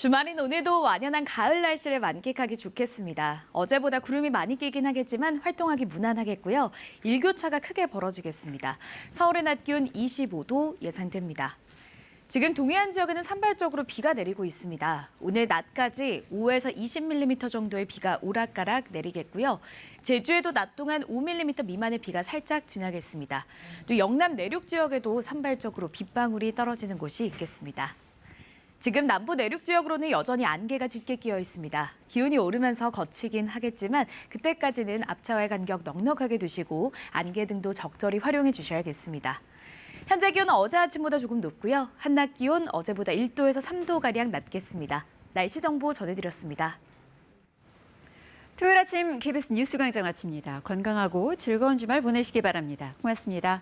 주말인 오늘도 완연한 가을 날씨를 만끽하기 좋겠습니다. 어제보다 구름이 많이 끼긴 하겠지만 활동하기 무난하겠고요. 일교차가 크게 벌어지겠습니다. 서울의 낮 기온 25도 예상됩니다. 지금 동해안 지역에는 산발적으로 비가 내리고 있습니다. 오늘 낮까지 5에서 20mm 정도의 비가 오락가락 내리겠고요. 제주에도 낮 동안 5mm 미만의 비가 살짝 지나겠습니다. 또 영남 내륙 지역에도 산발적으로 빗방울이 떨어지는 곳이 있겠습니다. 지금 남부 내륙 지역으로는 여전히 안개가 짙게 끼어 있습니다. 기온이 오르면서 거치긴 하겠지만 그때까지는 앞차와의 간격 넉넉하게 두시고 안개 등도 적절히 활용해 주셔야겠습니다. 현재 기온은 어제 아침보다 조금 높고요. 한낮 기온 어제보다 1도에서 3도가량 낮겠습니다. 날씨 정보 전해드렸습니다. 토요일 아침 KBS 뉴스광장 마칩니다. 건강하고 즐거운 주말 보내시기 바랍니다. 고맙습니다.